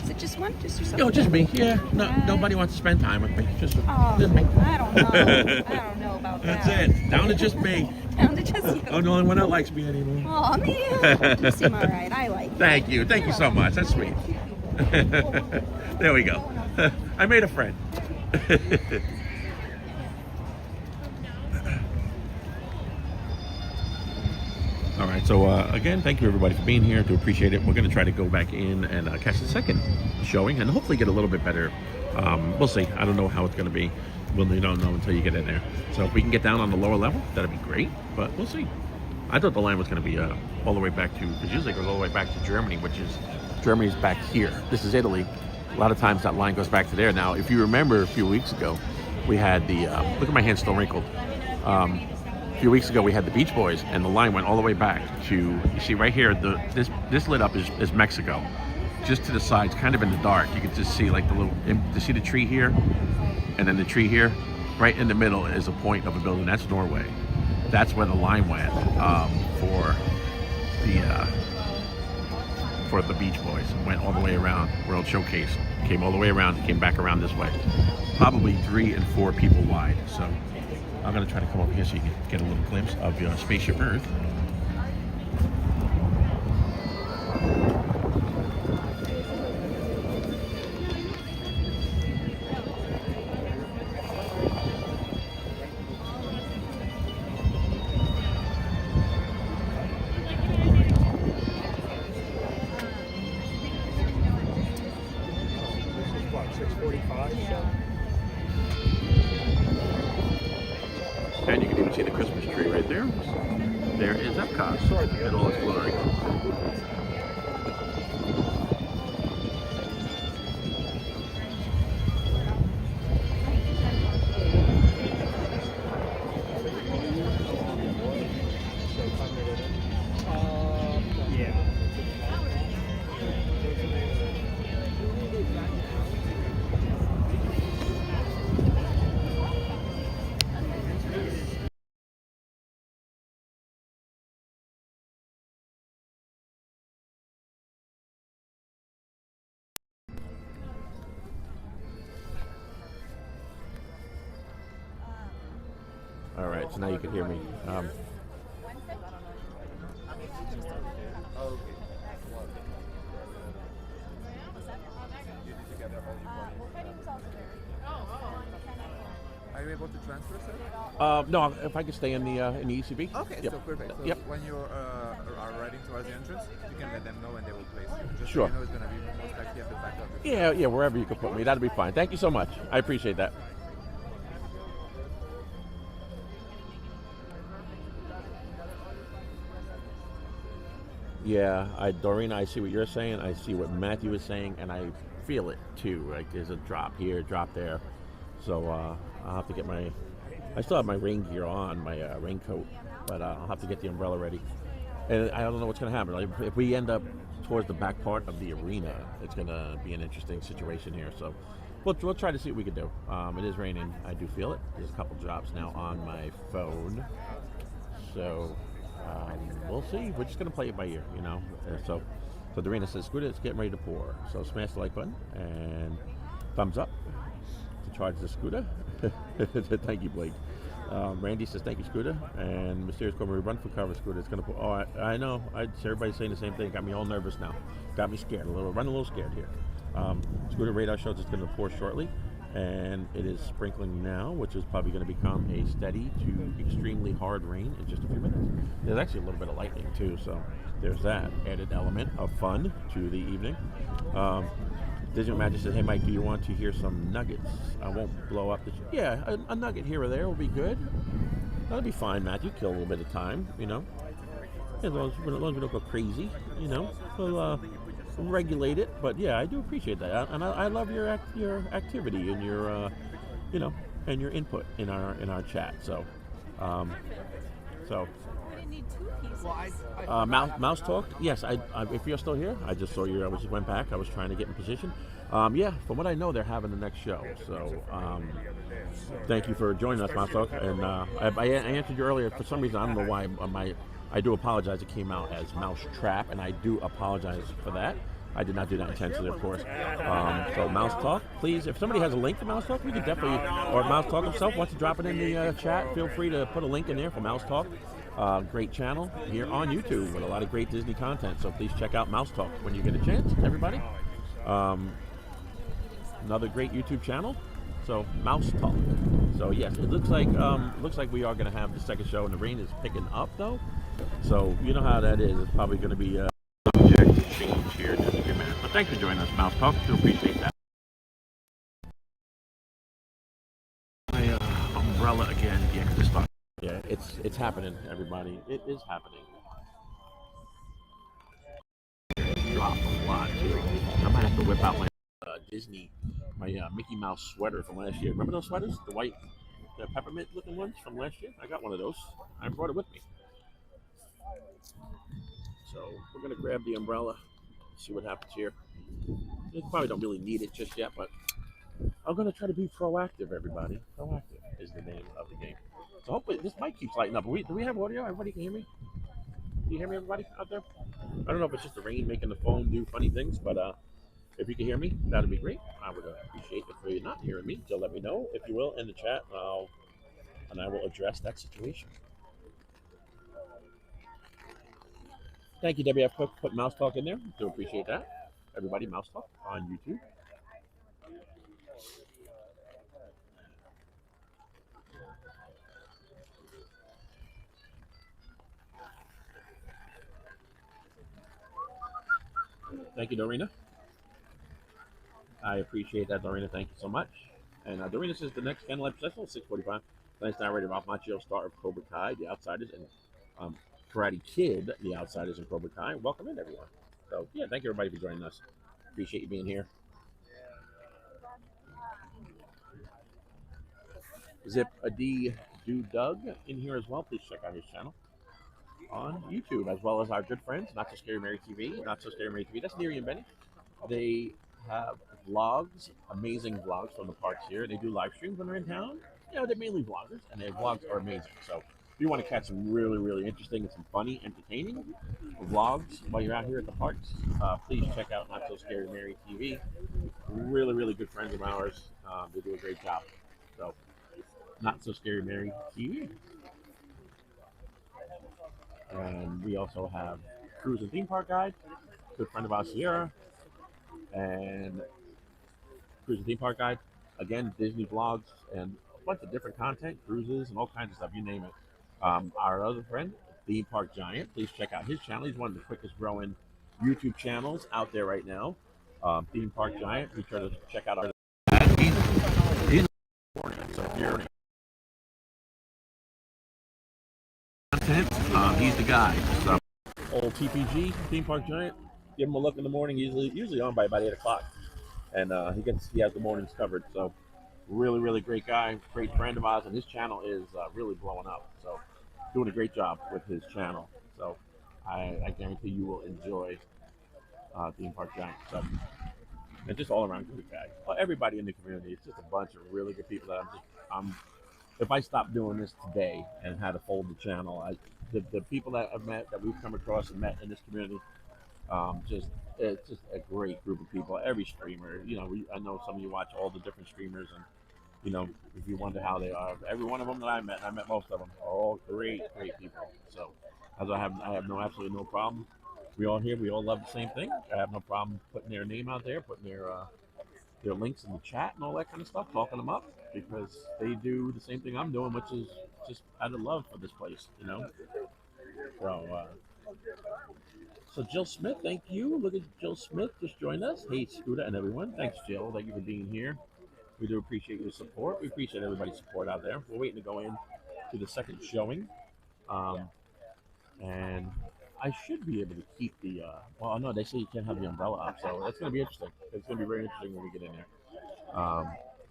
Is it just one? Just yourself? No, just me. Yeah. No, nobody wants to spend time with me. Just me. I don't know. I don't know about that. That's it. Down to just me. Down to just you. I'm the only one that likes me anymore. Oh, man. You seem all right. I like you. Thank you. Thank you so much. That's sweet. There we go. I made a friend. All right, so again, thank you everybody for being here. Do appreciate it. We're going to try to go back in and catch the second showing and hopefully get a little bit better. We'll see. I don't know how it's going to be. You don't know until you get in there. So if we can get down on the lower level, that'd be great, but we'll see. I thought the line was going to be all the way back to, because usually it goes all the way back to Germany, which is, Germany's back here. This is Italy. A lot of times that line goes back to there. Now, if you remember a few weeks ago, we had the, look at my hand still wrinkled. A few weeks ago we had the Beach Boys and the line went all the way back to, you see right here, this lit up is Mexico. Just to the sides, kind of in the dark, you can just see like the little, you see the tree here and then the tree here. Right in the middle is a point of a building, that's Norway. That's where the line went for the Beach Boys. Went all the way around World Showcase, came all the way around, came back around this way. Probably 3 and 4 people wide. So I'm going to try to come over here so you can get a little glimpse of your spaceship Earth. And you can even see the Christmas tree right there. There is Epcot in all its glory. All right, so now you can hear me. Are you able to transfer, sir? No, if I could stay in the ECB. Okay, Yep. so perfect. So Yep. when you are riding towards the entrance, you can let them know and they will place you. Just Sure. so you know it's going to be most likely at the back of the Yeah, wherever you can put me, that'll be fine. Thank you so much. I appreciate that. Yeah, Doreen, I see what you're saying. I see what Matthew is saying, and I feel it too. Like there's a drop here, drop there. So I'll have to get I still have my rain gear on, my raincoat, but I'll have to get the umbrella ready. And I don't know what's going to happen. Like, if we end up towards the back part of the arena, it's going to be an interesting situation here. So we'll try to see what we can do. It is raining. I do feel it. There's a couple drops now on my phone. So we'll see. We're just going to play it by ear, you know. So Dorina says, Scooter, it's getting ready to pour. So smash the like button and thumbs up to charge the scooter. Thank you, Blake. Randy says, thank you, Scooter. And Mysterious Corner, run for cover, Scooter. It's going to pour. Oh, I know. Everybody's saying the same thing. Got me all nervous now. Got me scared. Run a little scared here. Scooter radar shows it's going to pour shortly. and it is sprinkling now, which is probably going to become a steady to extremely hard rain in just a few minutes. There's actually a little bit of lightning too, so there's that added element of fun to the evening. Disney Magic said, "Hey Mike, do you want to hear some nuggets? I won't blow up the." Yeah, a nugget here or there will be good. That'll be fine, Matt. You kill a little bit of time, you know. As long as we don't go crazy, you know. We'll regulate it, but yeah, I do appreciate that, and I love your activity and your you know, and your input in our chat. So I need 2 pieces. Mouse talk. Yes, if you're still here, I just saw you. I just went back. I was trying to get in position. Yeah, from what I know, they're having the next show. So thank you for joining us, Mouse talk. And I answered you earlier. For some reason, I don't know why I do apologize. It came out as Mouse Trap, and I do apologize for that. I did not do that intentionally, of course. So Mouse Talk, please, if somebody has a link to Mouse Talk, we could definitely, or Mouse Talk himself wants to drop it in the chat, feel free to put a link in there for Mouse Talk. Great channel here on YouTube with a lot of great Disney content. So please check out Mouse Talk when you get a chance, everybody. Another great YouTube channel. So Mouse Talk. So yes, it looks like we are going to have the second show, and the rain is picking up though. So you know how that is. It's probably going to be subject to change here in just a few minutes. But thanks for joining us, Mouse Talk. Do appreciate that. My umbrella again. Yeah, this stuff. Yeah, it's happening, everybody. It is happening. Drop a lot too. I might have to whip out my Disney, my Mickey Mouse sweater from last year. Remember those sweaters? The white, the peppermint looking ones from last year? I got one of those. I brought it with me. So we're gonna grab the umbrella, see what happens here. You probably don't really need it just yet, but I'm gonna try to be proactive, everybody. Proactive is the name of the game. So hopefully this mic keeps lighting up. Do we have audio? Everybody can hear me? Can you hear me, everybody out there? I don't know if it's just the rain making the phone do funny things, but if you can hear me, that'd be great. I would appreciate if you're not hearing me, so let me know, if you will, in the chat, and I will address that situation. Thank you, WF Cook, put Mouse Talk in there. Do appreciate that. Everybody, Mouse Talk on YouTube. Thank you, Dorina. I appreciate that, Dorina. Thank you so much. And Dorina says the next Candlelight Processional, 6:45. Tonight's narrator, Ralph Macchio, star of Cobra Kai, The Outsiders, and Karate Kid, The Outsiders, and Cobra Kai. Welcome in, everyone. So, yeah, thank you, everybody, for joining us. Appreciate you being here. Zip a D Do Doug in here as well. Please check out his channel on YouTube, as well as our good friends, Not So Scary Mary TV. Not So Scary Mary TV. That's Neri and Benny. They have vlogs, amazing vlogs from the parks here. They do live streams when they're in town. You know, they're mainly vloggers, and their vlogs are amazing. So if you want to catch some really, really interesting and some funny, entertaining vlogs while you're out here at the parks, please check out Not So Scary Mary TV. Really, really good friends of ours. They do a great job. So, Not So Scary Mary TV. And we also have Cruise and Theme Park Guide, good friend of ours, Sierra, and Cruise and Theme Park Guide. Again, Disney vlogs and a bunch of different content, cruises and all kinds of stuff, you name it. Our other friend, Theme Park Giant, please check out his channel. He's one of the quickest growing YouTube channels out there right now. Theme Park Giant. We try to check out our. He's so if you're content, he's the guy. So, old TPG, Theme Park Giant. Give him a look in the morning. Usually on by about 8 o'clock, and he has the mornings covered. So, really, really great guy, great friend of ours, and his channel is really blowing up. So, doing a great job with his channel. So, I guarantee you will enjoy Theme Park Giant. So, and just all around good guy. Well, everybody in the community. It's just a bunch of really good people that I'm if I stopped doing this today and had to fold the channel, the people that I've met, that we've come across and met in this community, it's just a great group of people. Every streamer, you know, I know some of you watch all the different streamers, and you know, if you wonder how they are, every one of them that I met most of them, are all great people. So, as I have absolutely no problem. We all here, we all love the same thing. I have no problem putting their name out there, putting their their links in the chat and all that kind of stuff, talking them up because they do the same thing I'm doing, which is just out of love for this place, you know. So Jill Smith, thank you. Look at Jill Smith just joined us. Hey, Scooter and everyone. Thanks, Jill. Thank you for being here. We do appreciate your support. We appreciate everybody's support out there. We're waiting to go in to the second showing. And I should be able to keep the, well, no, they say you can't have the umbrella up. So that's going to be interesting. It's going to be very interesting when we get in there.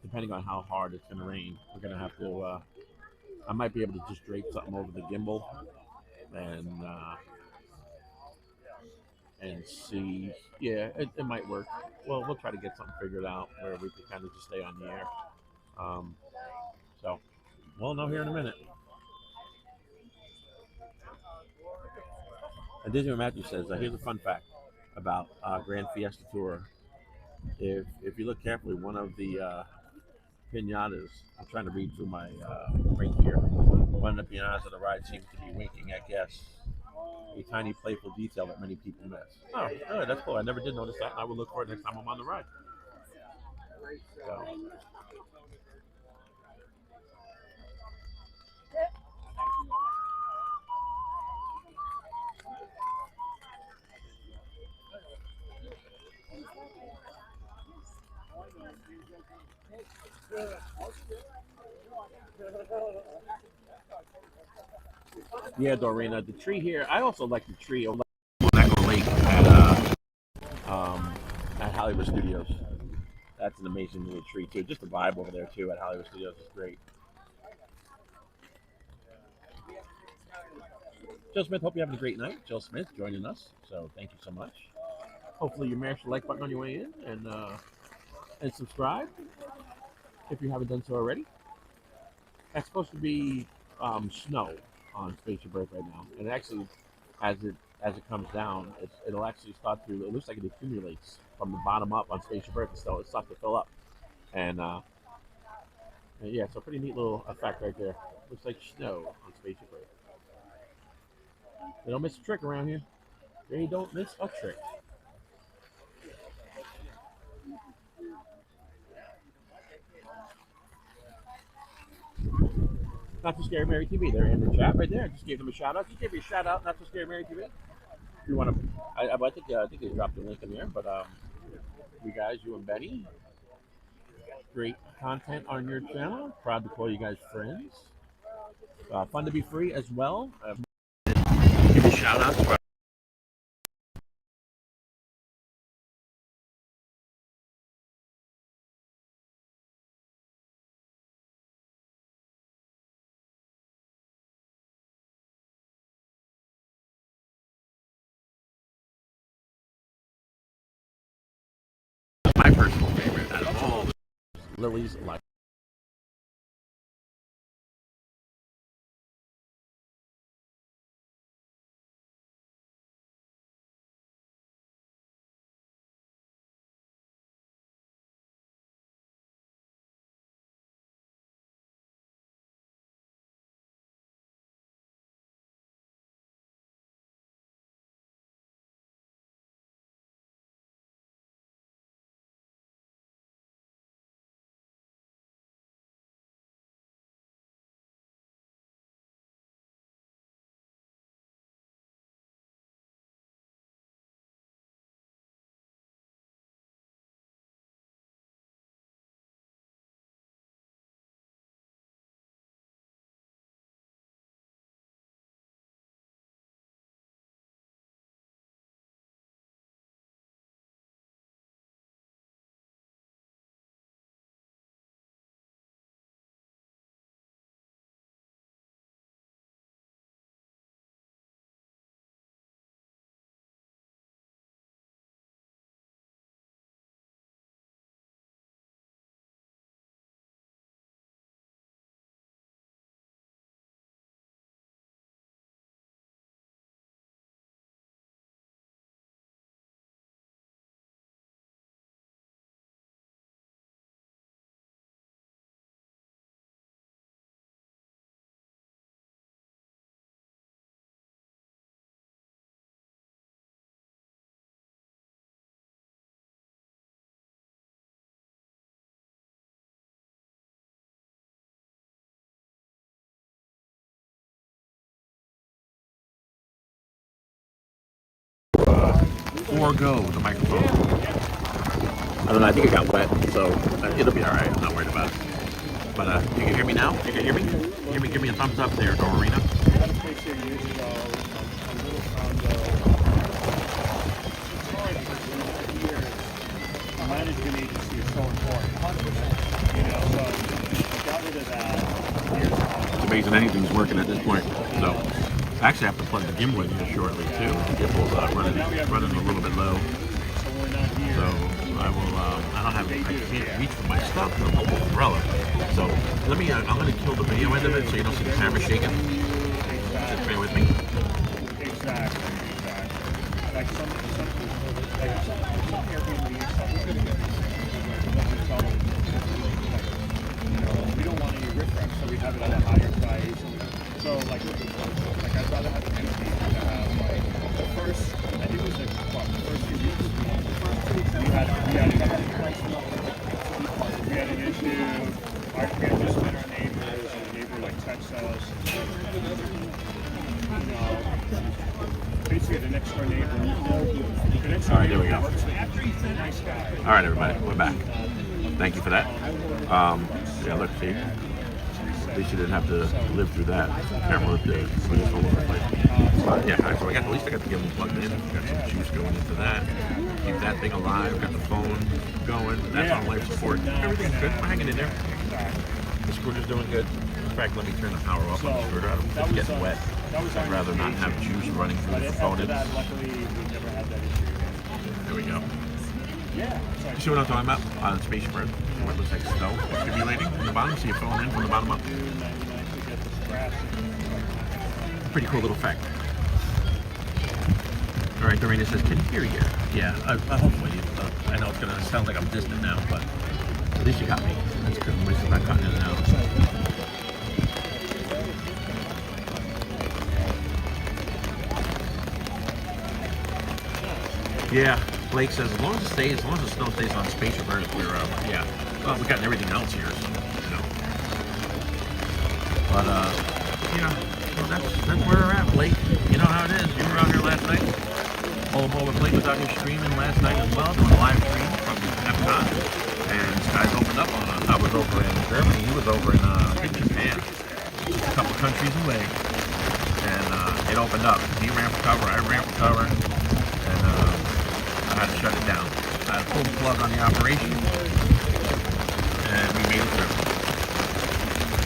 Depending on how hard it's going to rain, we're going to have to, I might be able to just drape something over the gimbal and see. Yeah, it might work. Well, we'll try to get something figured out where we can kind of just stay on the air. So we'll know here in a minute. And Disney Matthew says, here's a fun fact about Grand Fiesta Tour. If you look carefully, one of the pinatas, I'm trying to read through my ring here, one of the pinatas of the ride seems to be winking at guests. A tiny playful detail that many people miss. Oh, good, that's cool. I never did notice that, and I will look for it next time I'm on the ride. So. Yeah, Dorina, the tree here. I also like the tree on Echo Lake at Hollywood Studios. That's an amazing little tree too. Just the vibe over there too at Hollywood Studios is great. Jill Smith, hope you're having a great night. Jill Smith joining us, so thank you so much. Hopefully you mashed the like button on your way in and subscribe if you haven't done so already. That's supposed to be snow on Spaceship Earth right now, and actually, as it comes down, it'll actually start to. It looks like it accumulates from the bottom up on Spaceship Earth, and so it starts to fill up. And yeah, it's a pretty neat little effect right there. Looks like snow on Spaceship Earth. They don't miss a trick around here. They don't miss a trick. Not So Scary Mary TV. They're in the chat right there. I just gave them a shout out. Just gave you a shout out. Not So Scary Mary TV. If you want to, I think they dropped the link in there. But you guys, you and Benny, great content on your channel. Proud to call you guys friends. Fun to be free as well. Give a shout out. My personal favorite out of all Lily's Life. forego the microphone. I don't know, I think it got wet, so it'll be alright. I'm not worried about it. But you can hear me now? You can hear me? Give me a thumbs up there, Dorina. I had a space here years ago, a little condo. It's hard because when you're here, a management agency is so important. You know, so I got rid of that years ago. It's amazing anything's working at this point. So, actually, I have to plug the gimbal in here shortly too. The gimbal's running a little bit low. So we're not here. So I will. I can't reach for my stuff with the umbrella. So let me. I'm going to kill the video end of it so you don't see the camera shaking. Just bear with me. Exactly. Like some Airbnb stuff. You know, we don't want any riffraff, so we have it at a higher price. So like I'd rather have an empty than to have like the first. I think it was the first few weeks. We had an issue. We had just met our neighbors, and the neighbor like texts us. You know, basically the next door neighbor. All right, there we go. Nice guy. All right, everybody, we're back. Thank you for that. Yeah, look, see, at least you didn't have to live through that. Camera with the all over the place. But yeah, so at least I got the gimbal plugged in. Got some juice going into that. Keep that thing alive. Got the phone going. That's on life support. Everything's good. We're hanging in there. The scooter's doing good. In fact, let me turn the power off on the scooter. I don't think it's getting wet. I'd rather not have juice running through the components. There we go. You see what I'm talking about? On the spaceship Earth. What looks like snow accumulating from the bottom. See it falling in from the bottom up. Pretty cool little fact. All right, Dorina says, can you hear you? Yeah, hopefully. I know it's going to sound like I'm distant now, but at least you got me. That's good. At least I'm not cutting in and out. Yeah, Blake says, as long as the snow stays on Spaceship Earth, we're, yeah. Well, we've gotten everything else here, so, you know. But, yeah, well, that's where we're at, Blake. You know how it is. You were out here last night. All the Blake was out here streaming last night as well, doing a live stream from Epcot. And skies opened up on us. I was over in Germany. He was over in, I think, Japan. Just a couple countries away. And, it opened up. He ran for cover. I ran for cover. And, I had to shut it down. I had to pull the plug on the operation, and we made it through.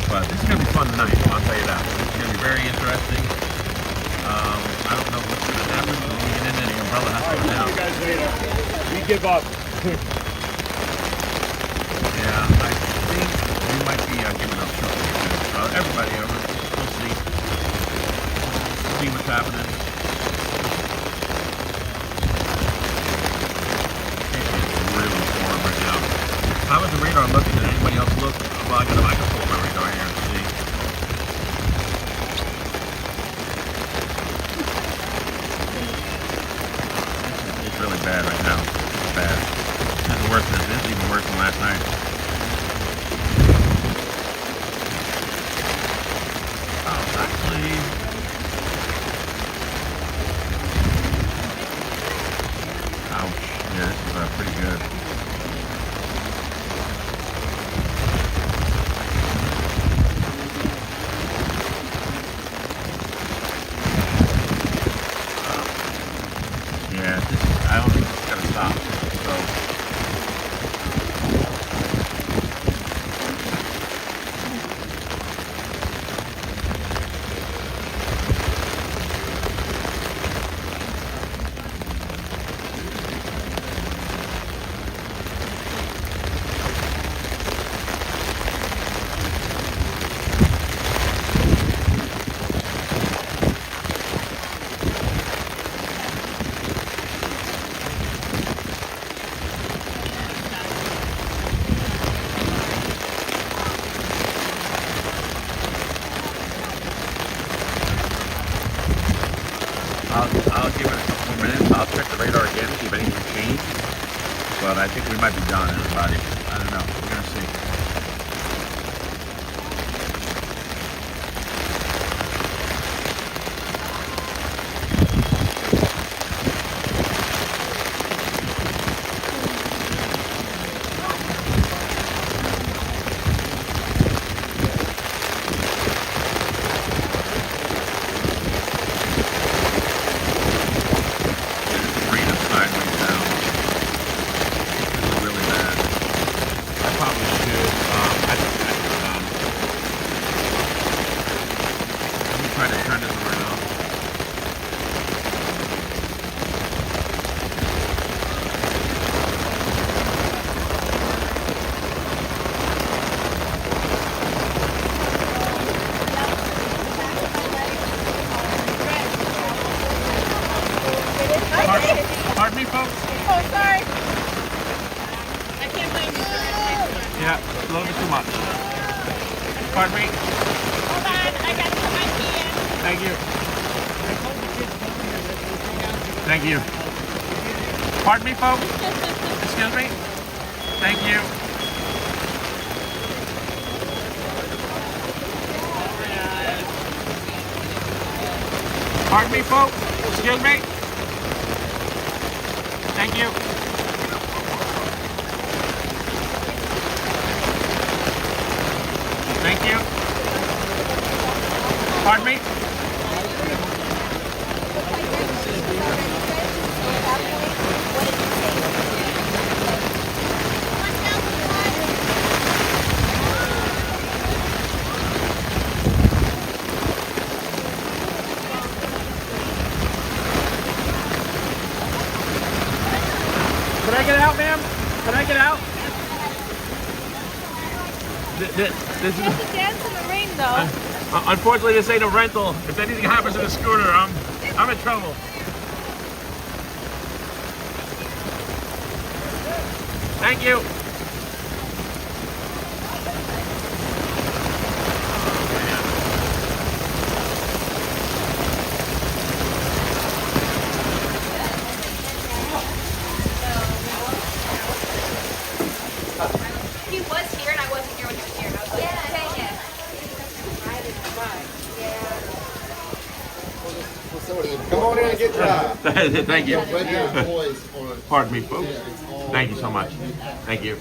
But this is going to be fun tonight, I'll tell you that. This is going to be very interesting. I don't know what's going to happen when we get in there. The umbrella has to go down. See you guys later. We give up. Yeah, I think we might be giving up shortly. Everybody, we'll see. See what's happening. How is the radar looking? Did anybody else look? Well, I got a microphone on my radar here. Let's see. It's really bad right now. It's bad. It's worse than this. It's even worse than last night. Oh, actually. Ouch. Yeah, this is pretty good. I'll give it a couple more minutes. I'll check the radar again, see if anything changed. But I think we might be done, everybody. I don't know. We're going to see. little bit too much. Pardon me? Hold on, I gotta put my key in. Thank you. Thank you. Pardon me, folks? Excuse me? Thank you. Pardon me, folks? Excuse me? Thank you. Thank you. Pardon me? Can I get out, ma'am? Can I get out? This is. You have to dance in the rain, though. Unfortunately, this ain't a rental. If anything happens to the scooter, I'm in trouble. Thank you. He was here and I wasn't here when he was here. And I was like, yeah, dang it. Come on in and get dry. Thank you. Regular boys or Pardon me, folks. Thank you so much. Thank you.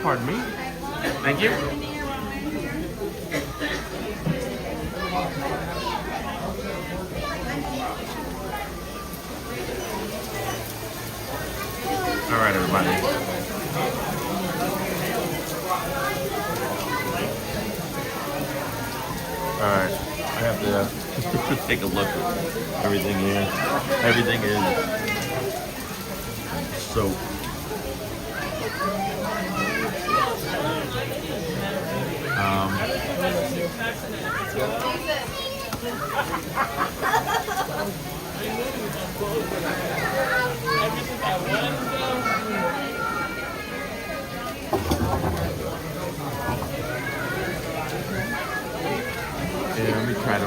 Pardon me. Thank you. All right, everybody. All right, I have to take a look at everything here. Everything is soap. Yeah, let me try to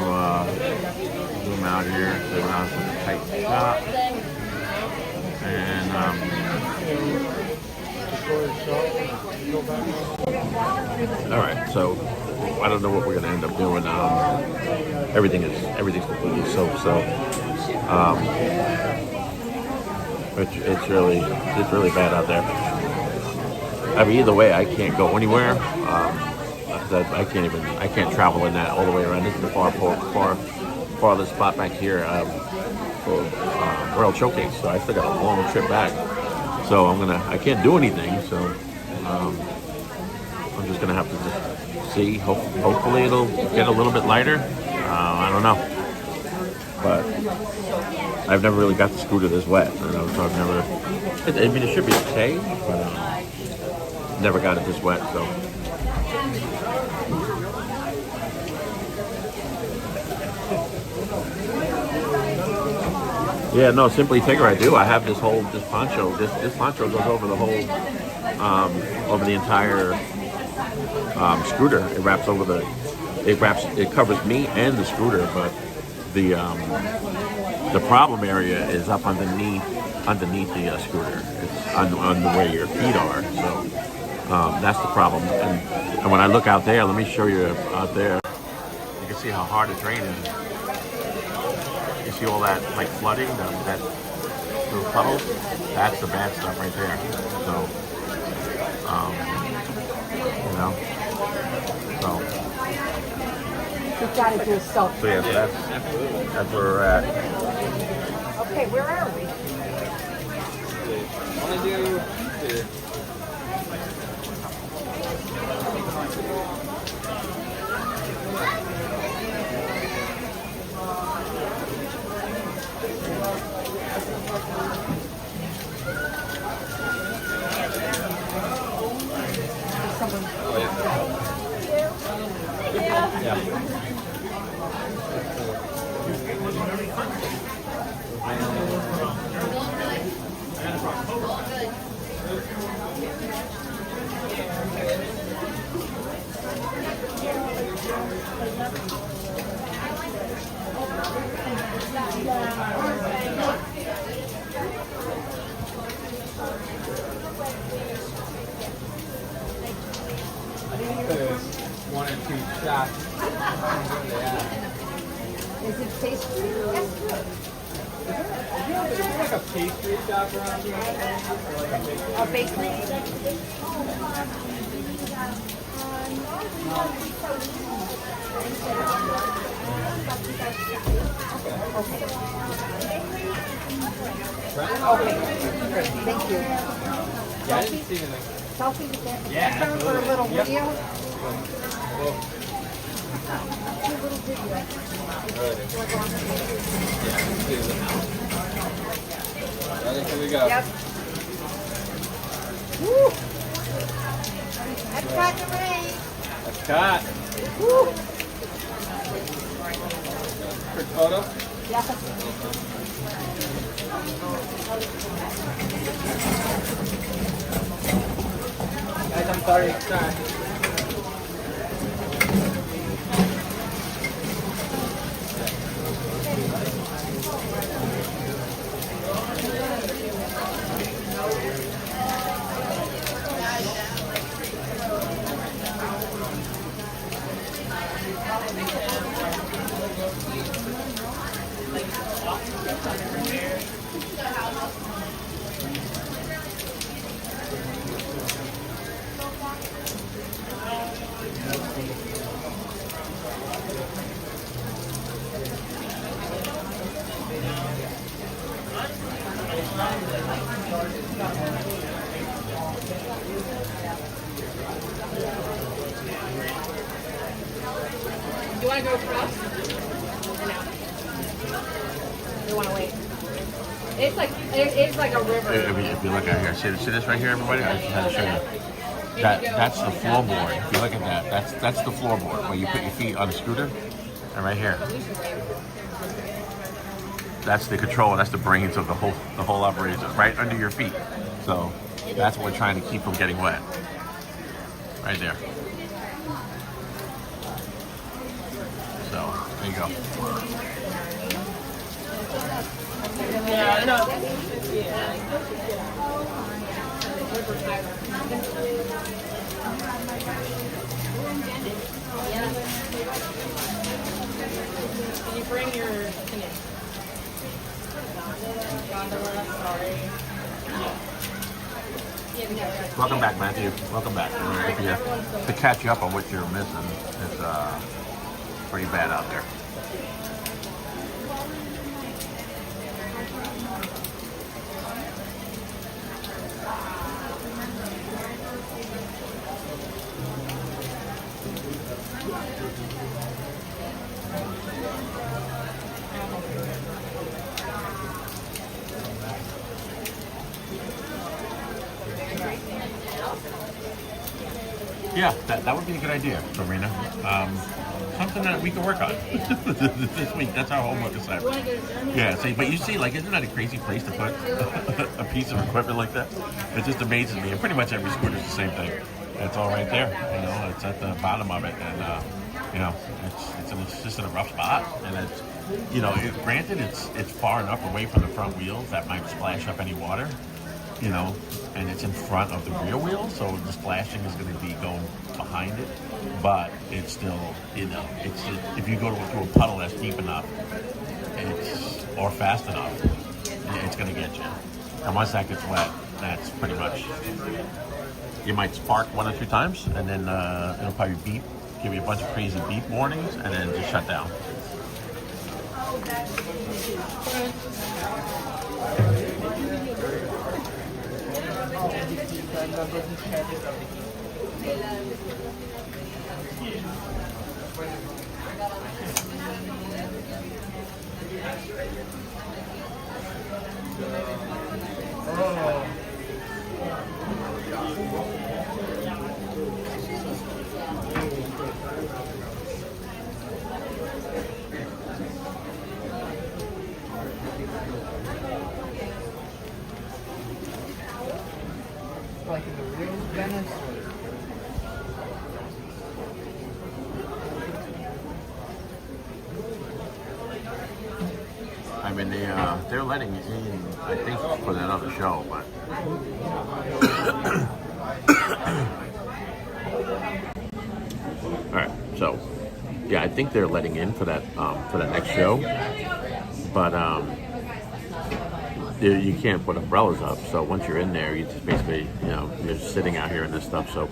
zoom out here so we're not such a tight shot. And all right, so I don't know what we're gonna end up doing. Everything's completely soaked, so it's really bad out there. I mean, either way, I can't go anywhere. I can't travel in that all the way around. This is the farthest spot back here for World Showcase. So I still got a long trip back. So I can't do anything. So I'm just gonna have to just see. Hopefully it'll get a little bit lighter. I don't know, but I've never really got the scooter this wet. So I've never. I mean, it should be okay, but never got it this wet. So. Yeah, no, Simply Tigger, I do. I have this poncho. This poncho goes over the whole, over the entire scooter. It wraps over it covers me and the scooter, but the problem area is up underneath the scooter. It's on where your feet are. So that's the problem. And when I look out there, let me show you out there. You can see how hard it's raining. You see all that like flooding, that little puddles? That's the bad stuff right there. So, You've got to do self. So yeah, so that's where we're at. Okay, where are we? Is it pastry? Yes. Is there like a pastry shop around here? A bakery? Okay. Thank you. Yeah, I didn't see anything. Selfie with that. Yeah, For a absolutely. little Yep. video. Ready? Here we go. Yep. Woo! Epcot the rain. Epcot. Woo! Quick photo. Yeah. Guys, I'm sorry. Sorry. You want to go across? You want to wait? It's like a river. If you look at here, see this right here, everybody? I just had to show you. That's the floorboard. If you look at that, that's the floorboard where you put your feet on the scooter. And right here, that's the control. That's the brains of the whole operation. Right under your feet. So that's what we're trying to keep from getting wet. Right there. So there you go. Yeah, I know. Can you bring your gondola? Sorry. Welcome back, Matthew. Welcome back. To catch you up on what you're missing, it's pretty bad out there. Yeah, that would be a good idea, Serena. Something that we can work on this week. That's our homework assignment. Yeah, see, but you see, like, isn't that a crazy place to put a piece of equipment like that? It just amazes me. And pretty much every scooter is the same thing. It's all right there. You know, it's at the bottom of it, and you know, it's just in a rough spot. And it's, you know, granted, it's far enough away from the front wheels that might splash up any water. You know, and it's in front of the rear wheel, so the splashing is going to be going behind it. But it's still, you know, it's just, if you go to a puddle that's deep enough, or fast enough, it's going to get you. And once that gets wet, that's pretty much. You might spark 1 or 2 times, and then it'll probably beep, give you a bunch of crazy beep warnings, and then just shut down. Like in the real Venice. I mean, they're letting you in, I think, for that other show, but. All right, So yeah, I think they're letting in for that next show, but you can't put umbrellas up. So once you're in there, you just basically, you're sitting out here in this stuff. So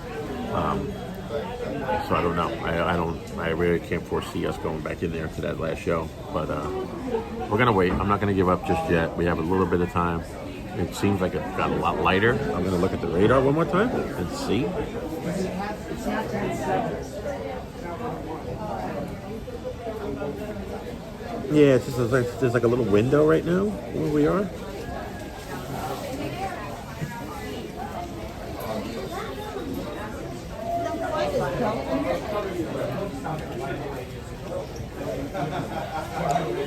so I don't know. I really can't foresee us going back in there to that last show. But we're gonna wait. I'm not gonna give up just yet. We have a little bit of time. It seems like it got a lot lighter. I'm gonna look at the radar one more time and see. Yeah, it's just there's like a little window right now where we are.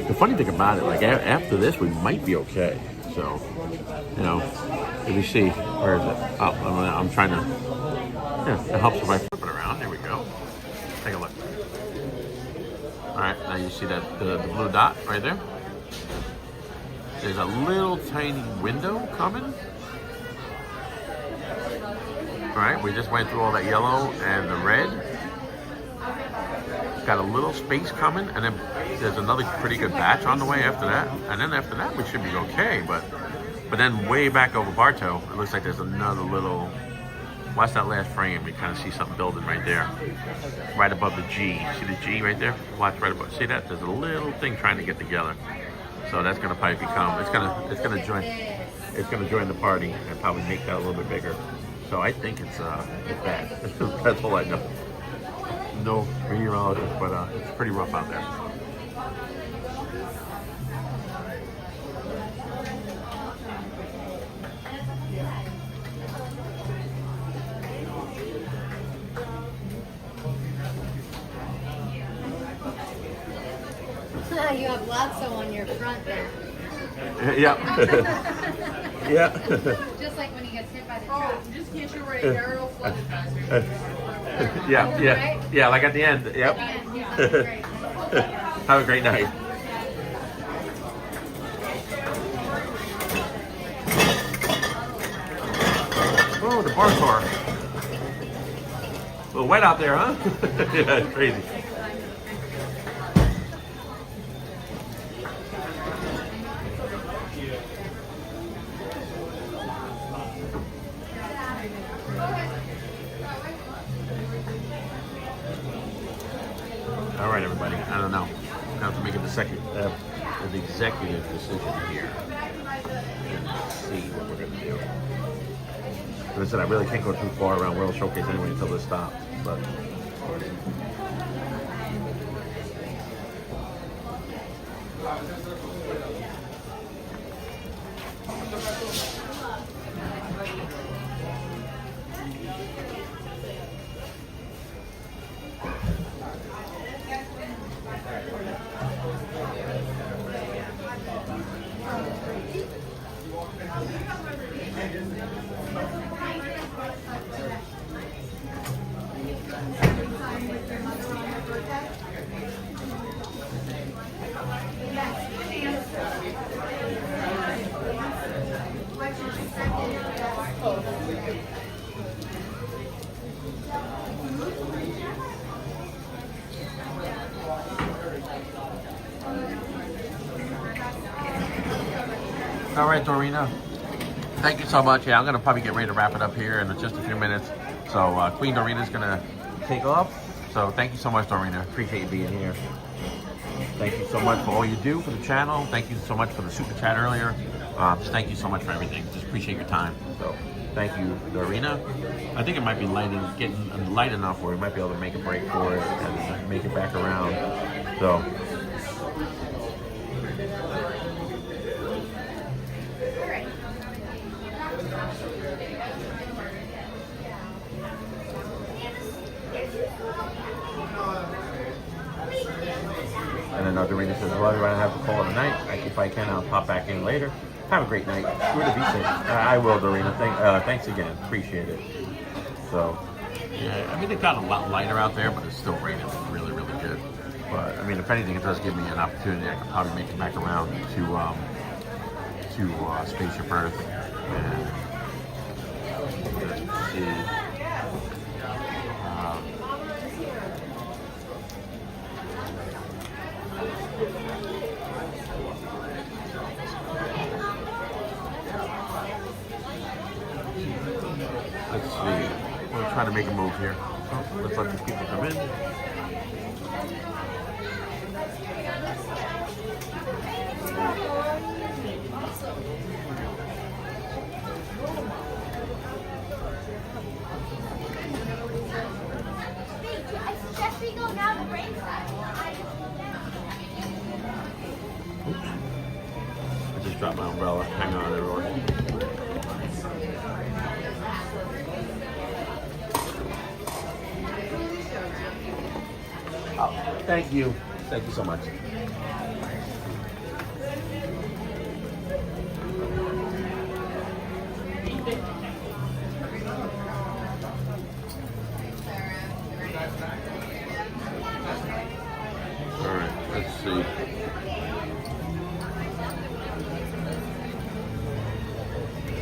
The funny thing about it, like after this, we might be okay. So, if you see, where is it? Oh, I'm trying to. Yeah, it helps if I flip it around. There we go. Take a look. All right, now you see that the blue dot right there. There's a little tiny window coming. All right, we just went through all that yellow and the red. Got a little space coming, and then there's another pretty good batch on the way after that. And then after that, we should be okay. But then way back over Bartow, it looks like there's another little. Watch that last frame. You kind of see something building right there, right above the G. See the G right there? Watch right above. See that? There's a little thing trying to get together. So that's gonna probably become. It's gonna join the party and probably make that a little bit bigger. So I think it's bad. That's all I know. No meteorologist, but it's pretty rough out there. You have Lotso on your front there. Yeah. Yeah. Just like when he gets hit by the truck. Just in case you're ready, aerial flush faster. Yeah, like at the end. Yep. Have a great night. Oh, the bar tour. A little wet out there, huh? Yeah, it's crazy. All right, everybody. I don't know. I have to make an executive decision here and see what we're gonna do. As I said, I really can't go too far around World Showcase anyway until this stops. But all right, Dorina. Thank you so much. Yeah, I'm gonna probably get ready to wrap it up here in just a few minutes. So Queen Dorina's gonna take off. So thank you so much, Dorina. Appreciate you being here. Thank you so much for all you do for the channel. Thank you so much for the super chat earlier. Just thank you so much for everything. Just appreciate your time. So thank you, Dorina. I think it might be getting light enough where we might be able to make a break for it and make it back around. So. And then Dorina says, well, I have to call it a night. If I can, I'll pop back in later. Have a great night. Sure to be safe. I will, Dorina. Thanks again. Appreciate it. So, yeah, I mean, it got a lot lighter out there, but it's still raining really, really good. But, I mean, if anything, it does give me an opportunity. I can probably make it back around to Spaceship Earth. And let's see. Let's see. I'm gonna try to make a move here. So let's let these people come in. I suggest we go down the rain side. I just dropped my umbrella. Hang on, everyone. Oh, thank you. Thank you so much. All right, let's see.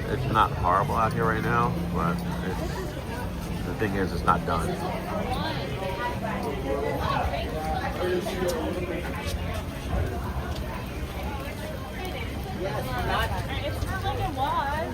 It's not horrible out here right now, but the thing is, it's not done. It's not like it was.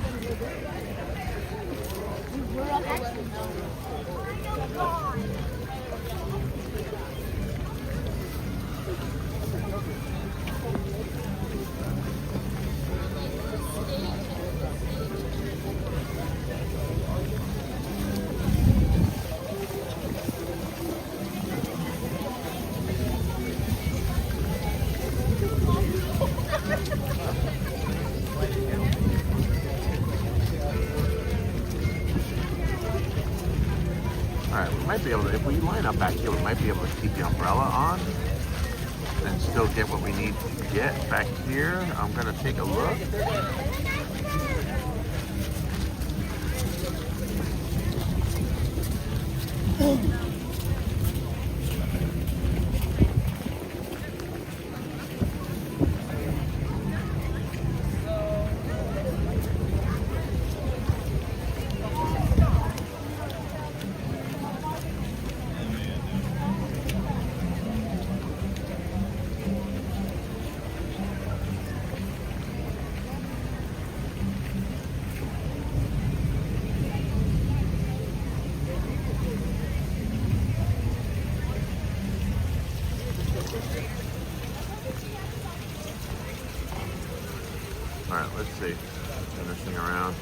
Alright, we might be able to, if we line up back here, we might be able to keep the umbrella on and still get what we need to get back here. I'm going to take a look. Alright, let's see. Turn this thing around.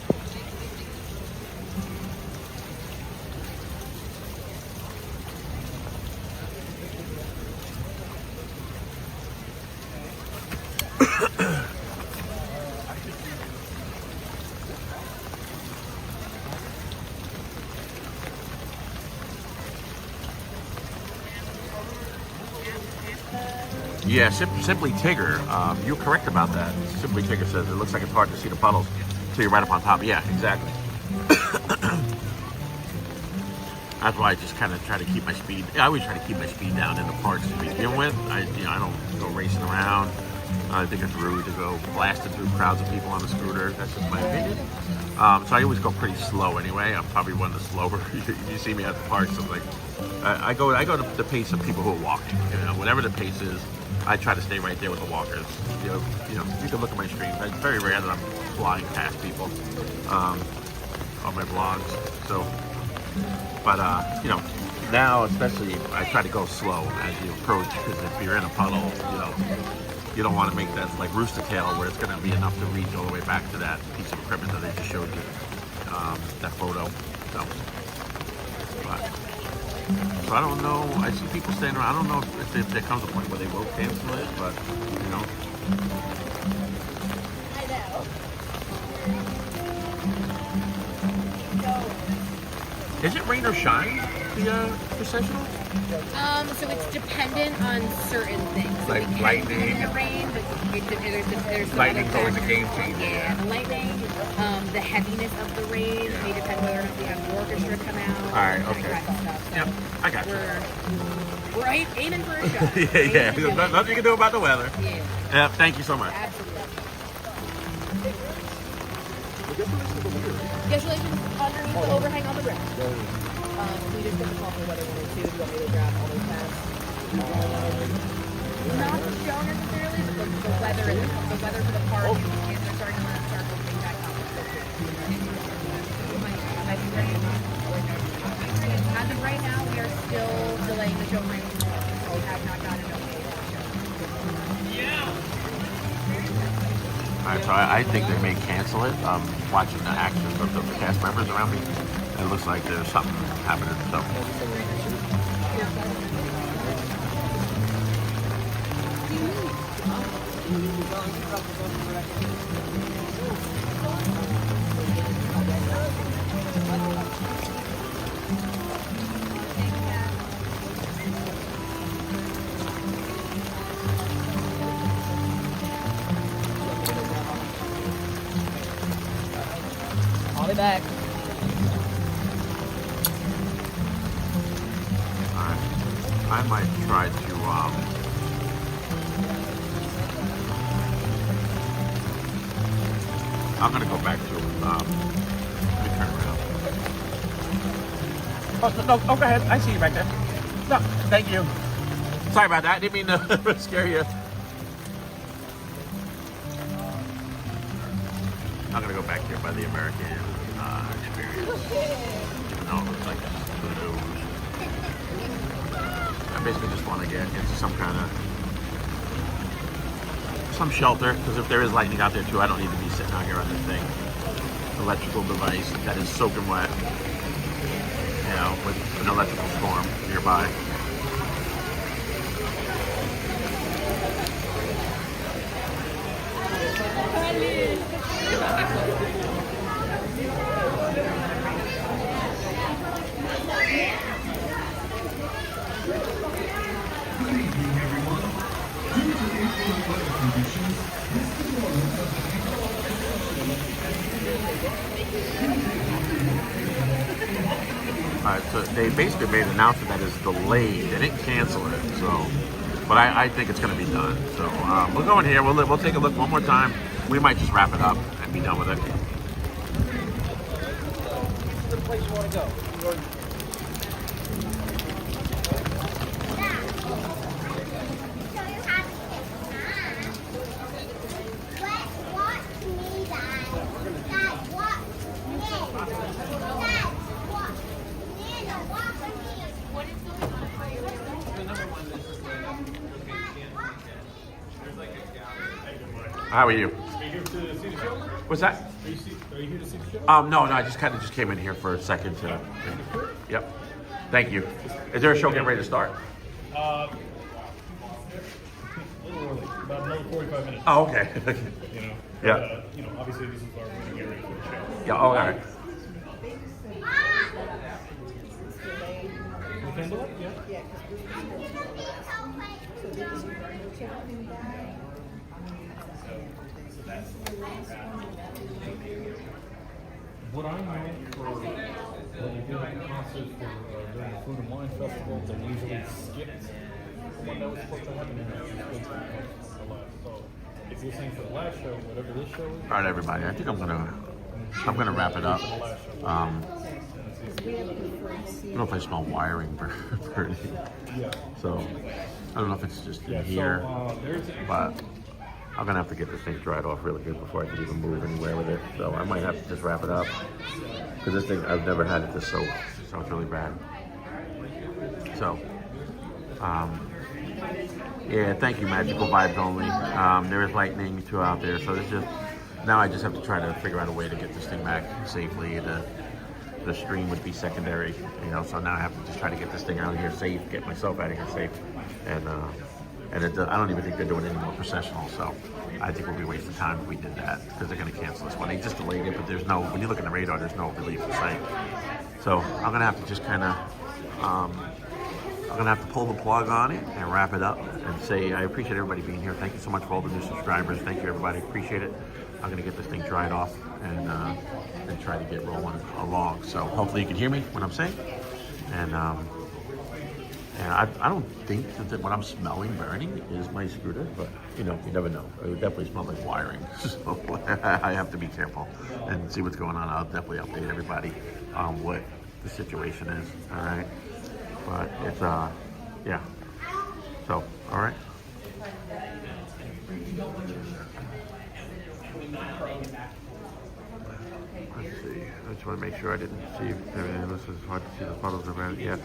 Yeah, Simply Tigger, you're correct about that. Simply Tigger says it looks like it's hard to see the puddles until you're right up on top. Yeah, exactly. That's why I just kind of try to keep my speed. I always try to keep my speed down in the parks to begin with. I don't go racing around. I think it's rude to go blasting through crowds of people on a scooter. That's just my opinion. So I always go pretty slow anyway. I'm probably one of the slower. You see me at the parks, I'm like, I go to the pace of people who are walking. Whatever the pace is, I try to stay right there with the walkers. You can look at my streams. It's very rare that I'm flying past people on my vlogs. So, but now especially I try to go slow as you approach, because if you're in a puddle, you don't want to make that like rooster tail where it's going to be enough to reach all the way back to that piece of equipment that I just showed you, that photo. So I don't know. I see people standing around. I don't know if there comes a point where they will cancel it, but Is it rain or shine, the processional? So it's dependent on certain things. So like we can lightning. put in the rain, but there's some Lightning's other always a factors. game changer. Yeah, the lightning, the heaviness of the rain may depend whether or not we have the orchestra come out. All right, that okay. kind of stuff. So Yep, I got you. We're aiming for a shot. yeah. There's nothing you can do about the weather. Yeah. Yep, thank you so much. Absolutely. Guest relations underneath the overhang on the ground. We just got the call for weather 102. Do you want me to grab all those tabs? Not the show necessarily, but the weather and the weather for the park. And they're starting to start opening back up. Might be ready. show my own stuff, so I have not gotten okay to show. All right, so I think they may cancel it. Watching the actions of the cast members around me, it looks like there's something happening. So. I'll be back. Alright. I might try to I'm gonna go back to let me turn around. Oh no, go ahead. I see you back there. No, thank you. Sorry about that. I didn't mean to scare you. I'm gonna go back here by the American experience. Even though it looks like it's blue. I basically just want to get into some shelter, because if there is lightning out there too, I don't need to be sitting out here on this thing. Electrical device that is soaking wet, you know, with an electrical storm nearby. Alright, so they basically made an announcement that is delayed. They didn't cancel it, so, but I think it's going to be done. So we'll go in here. We'll take a look one more time. We might just wrap it up and be done with it. This is the place you want to go. How are you? Are you here to see the show? What's that? Are you here to see the show? No, I just kind of came in here for a second to. Yep. Thank you. Is there a show getting ready to start? A little early, about another 45 minutes. Oh, okay. You know. Yeah. You know, obviously this is our way to get ready for the show. Yeah. Oh, all right. The Candlelight? Yeah. What I know for when they do like a concert for during the Food and Wine Festival, they usually skip the one that was supposed to happen and it's supposed to happen the last. So if you're saying for the last show, whatever this show is. All right, everybody. I think I'm gonna wrap it up. I don't know if I smell wiring burning. Yeah. So I don't know if it's just in here, but I'm gonna have to get this thing dried off really good before I can even move anywhere with it. So I might have to just wrap it up, because this thing, I've never had it this soaked, so it's really bad. So, yeah, thank you, Magical Vibes Only. There is lightning too out there, so it's just, now I just have to try to figure out a way to get this thing back safely. The stream would be secondary, you know, so now I have to just try to get this thing out of here safe, get myself out of here safe, and I don't even think they're doing any more processional, so I think we'll be wasting time if we did that, because they're going to cancel this one. They just delayed it, but there's no, when you look at the radar, there's no relief in sight. So I'm going to have to just kind of, I'm going to have to pull the plug on it and wrap it up and say I appreciate everybody being here. Thank you so much for all the new subscribers. Thank you, everybody. Appreciate it. I'm going to get this thing dried off and try to get rolling along. So hopefully you can hear me when I'm saying. And I don't think that what I'm smelling burning is my scooter, but you know, you never know. It would definitely smell like wiring. So I have to be careful and see what's going on. I'll definitely update everybody on what the situation is. All right. But it's, yeah. So, all right. Let's see. Let's just want to make sure I didn't see if this is hard to see the puddles around. Yeah.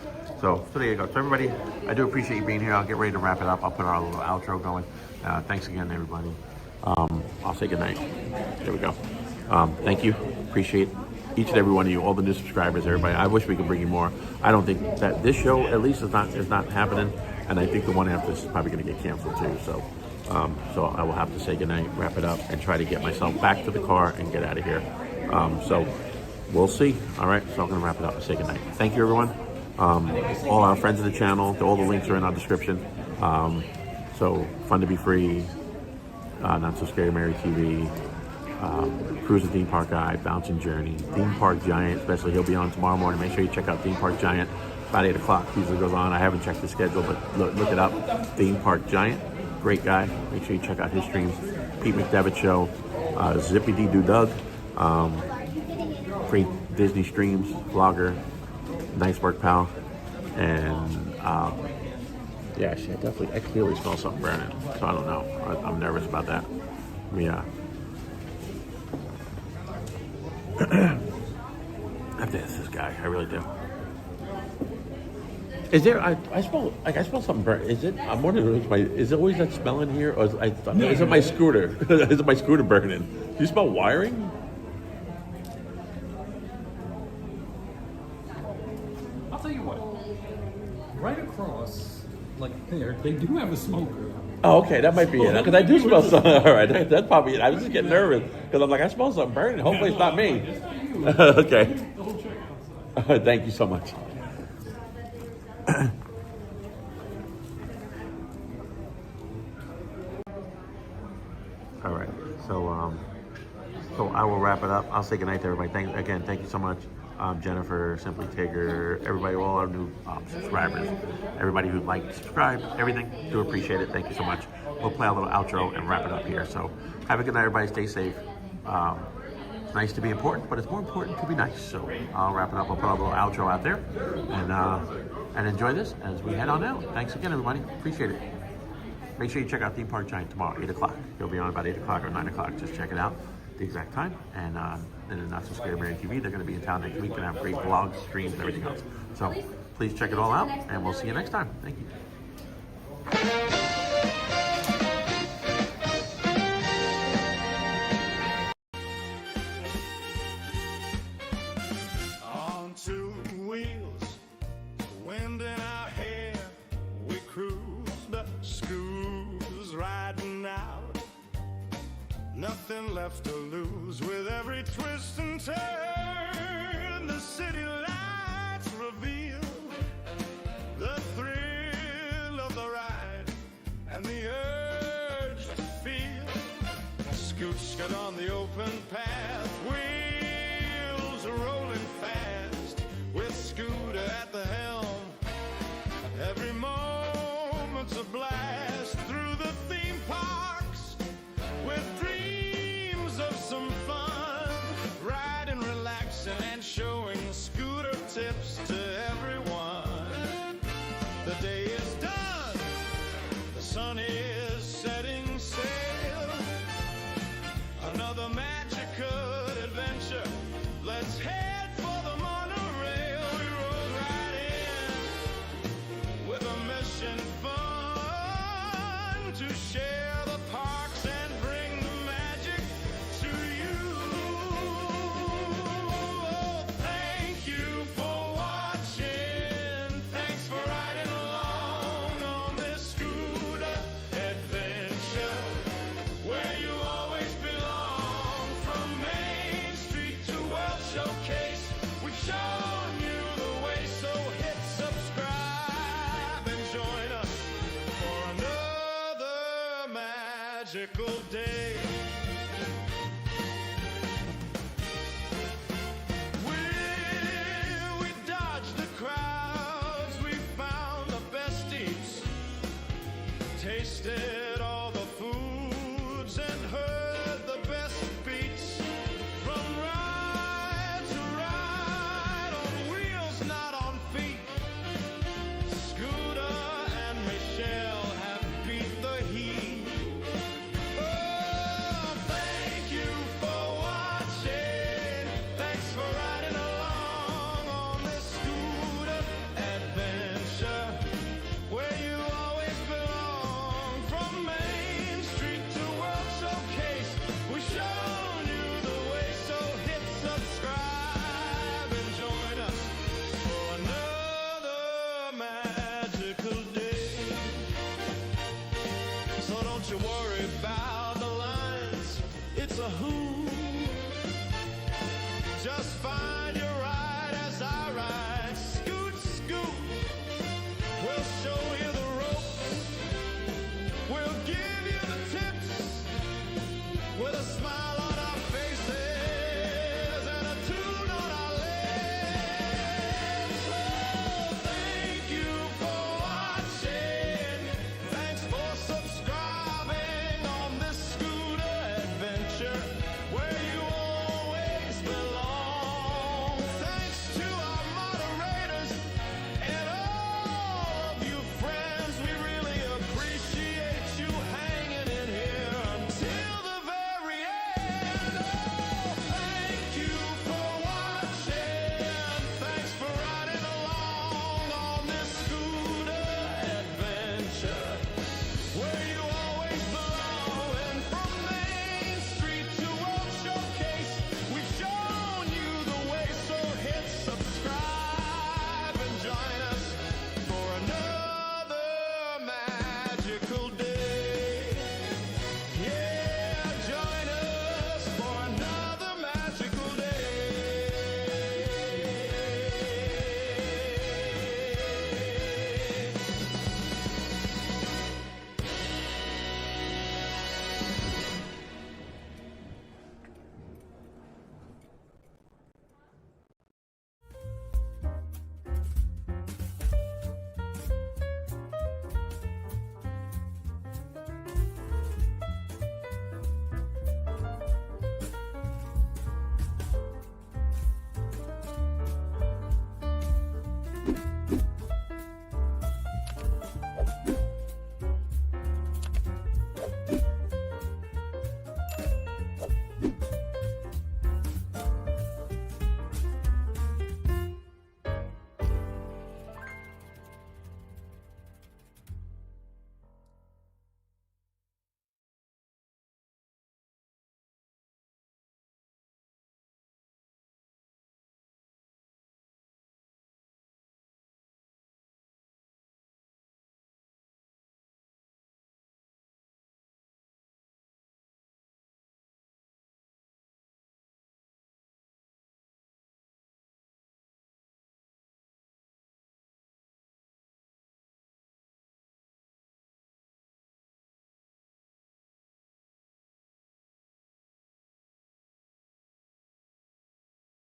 So there you go. So everybody, I do appreciate you being here. I'll get ready to wrap it up. I'll put our little outro going. Thanks again, everybody. I'll say goodnight. There we go. Thank you. Appreciate each and every one of you, all the new subscribers, everybody. I wish we could bring you more. I don't think that this show, at least, is not happening, and I think the one after this is probably going to get canceled too. So, so I will have to say goodnight, wrap it up, and try to get myself back to the car and get out of here. So we'll see. All right. So I'm going to wrap it up and say goodnight. Thank you, everyone. All our friends of the channel. All the links are in our description. So Fun to Be Free, Not So Scary Mary TV. Cruise the Theme Park Guide, Bouncing Journey, Theme Park Giant, especially he'll be on tomorrow morning. Make sure you check out Theme Park Giant. About 8 o'clock usually goes on. I haven't checked the schedule, but look it up. Theme Park Giant, great guy. Make sure you check out his streams. Pete McDevitt Show, Zippy Dee Doo Doug, free Disney streams, vlogger, nice work, pal. And yeah, actually, I clearly smell something burning, so I don't know. I'm nervous about that. Yeah. I have to ask this guy. I really do. Is there? I smell something burnt. Is it? I'm wondering. Is it always that smell in here, or is it my scooter? Is it my scooter burning? Do you smell wiring? I'll tell you what. Right across, like there, they do have a smoker. Oh, okay, that might be it. Because I do smell something. All right, that's probably it. I was just getting nervous because I'm like, I smell something burning. Hopefully, it's not me. Okay. Thank you so much. All right, so I will wrap it up. I'll say goodnight to everybody. Thank you so much. Jennifer, Simply Tigger, everybody, all our new subscribers, everybody who'd like to subscribe, everything, do appreciate it. Thank you so much. We'll play a little outro and wrap it up here. So have a good night, everybody. Stay safe. It's nice to be important, but it's more important to be nice. So I'll wrap it up. I'll put a little outro out there and enjoy this as we head on out. Thanks again, everybody. Appreciate it. Make sure you check out Theme Park Giant tomorrow, 8 o'clock. He'll be on about 8 o'clock or 9 o'clock. Just check it out, the exact time. And then Not So Scary Mary TV, they're going to be in town next week and have great vlogs, streams, and everything else. So please check it all out, and we'll see you next time. Thank you. On two wheels, wind in our hair, we cruise the schools riding out. Nothing left to lose with every twist and turn. The city lights reveal the thrill of the ride and the urge to feel. Scoots get on the open path, wheels rolling fast with Scooter at the helm. Every moment's a blast through the theme parks with dreams of some fun, riding, relaxing, and showing Scooter tips to everyone. The day is done, the sun is setting sail. Another magical adventure. Let's head for the monorail. We rode right in with a mission fun to share the parks and bring the magic to you. Oh, thank you for watching. Thanks for riding along on this scooter adventure where you always belong. From Main Street to World Showcase, we've shown you the way. So hit subscribe and join us for another magical day. We dodged the crowds, we found the best eats, tasted all the foods and heard the best beats. From ride to ride, on wheels, not on feet. Scooter and Michelle have beat the heat. Oh, just fine.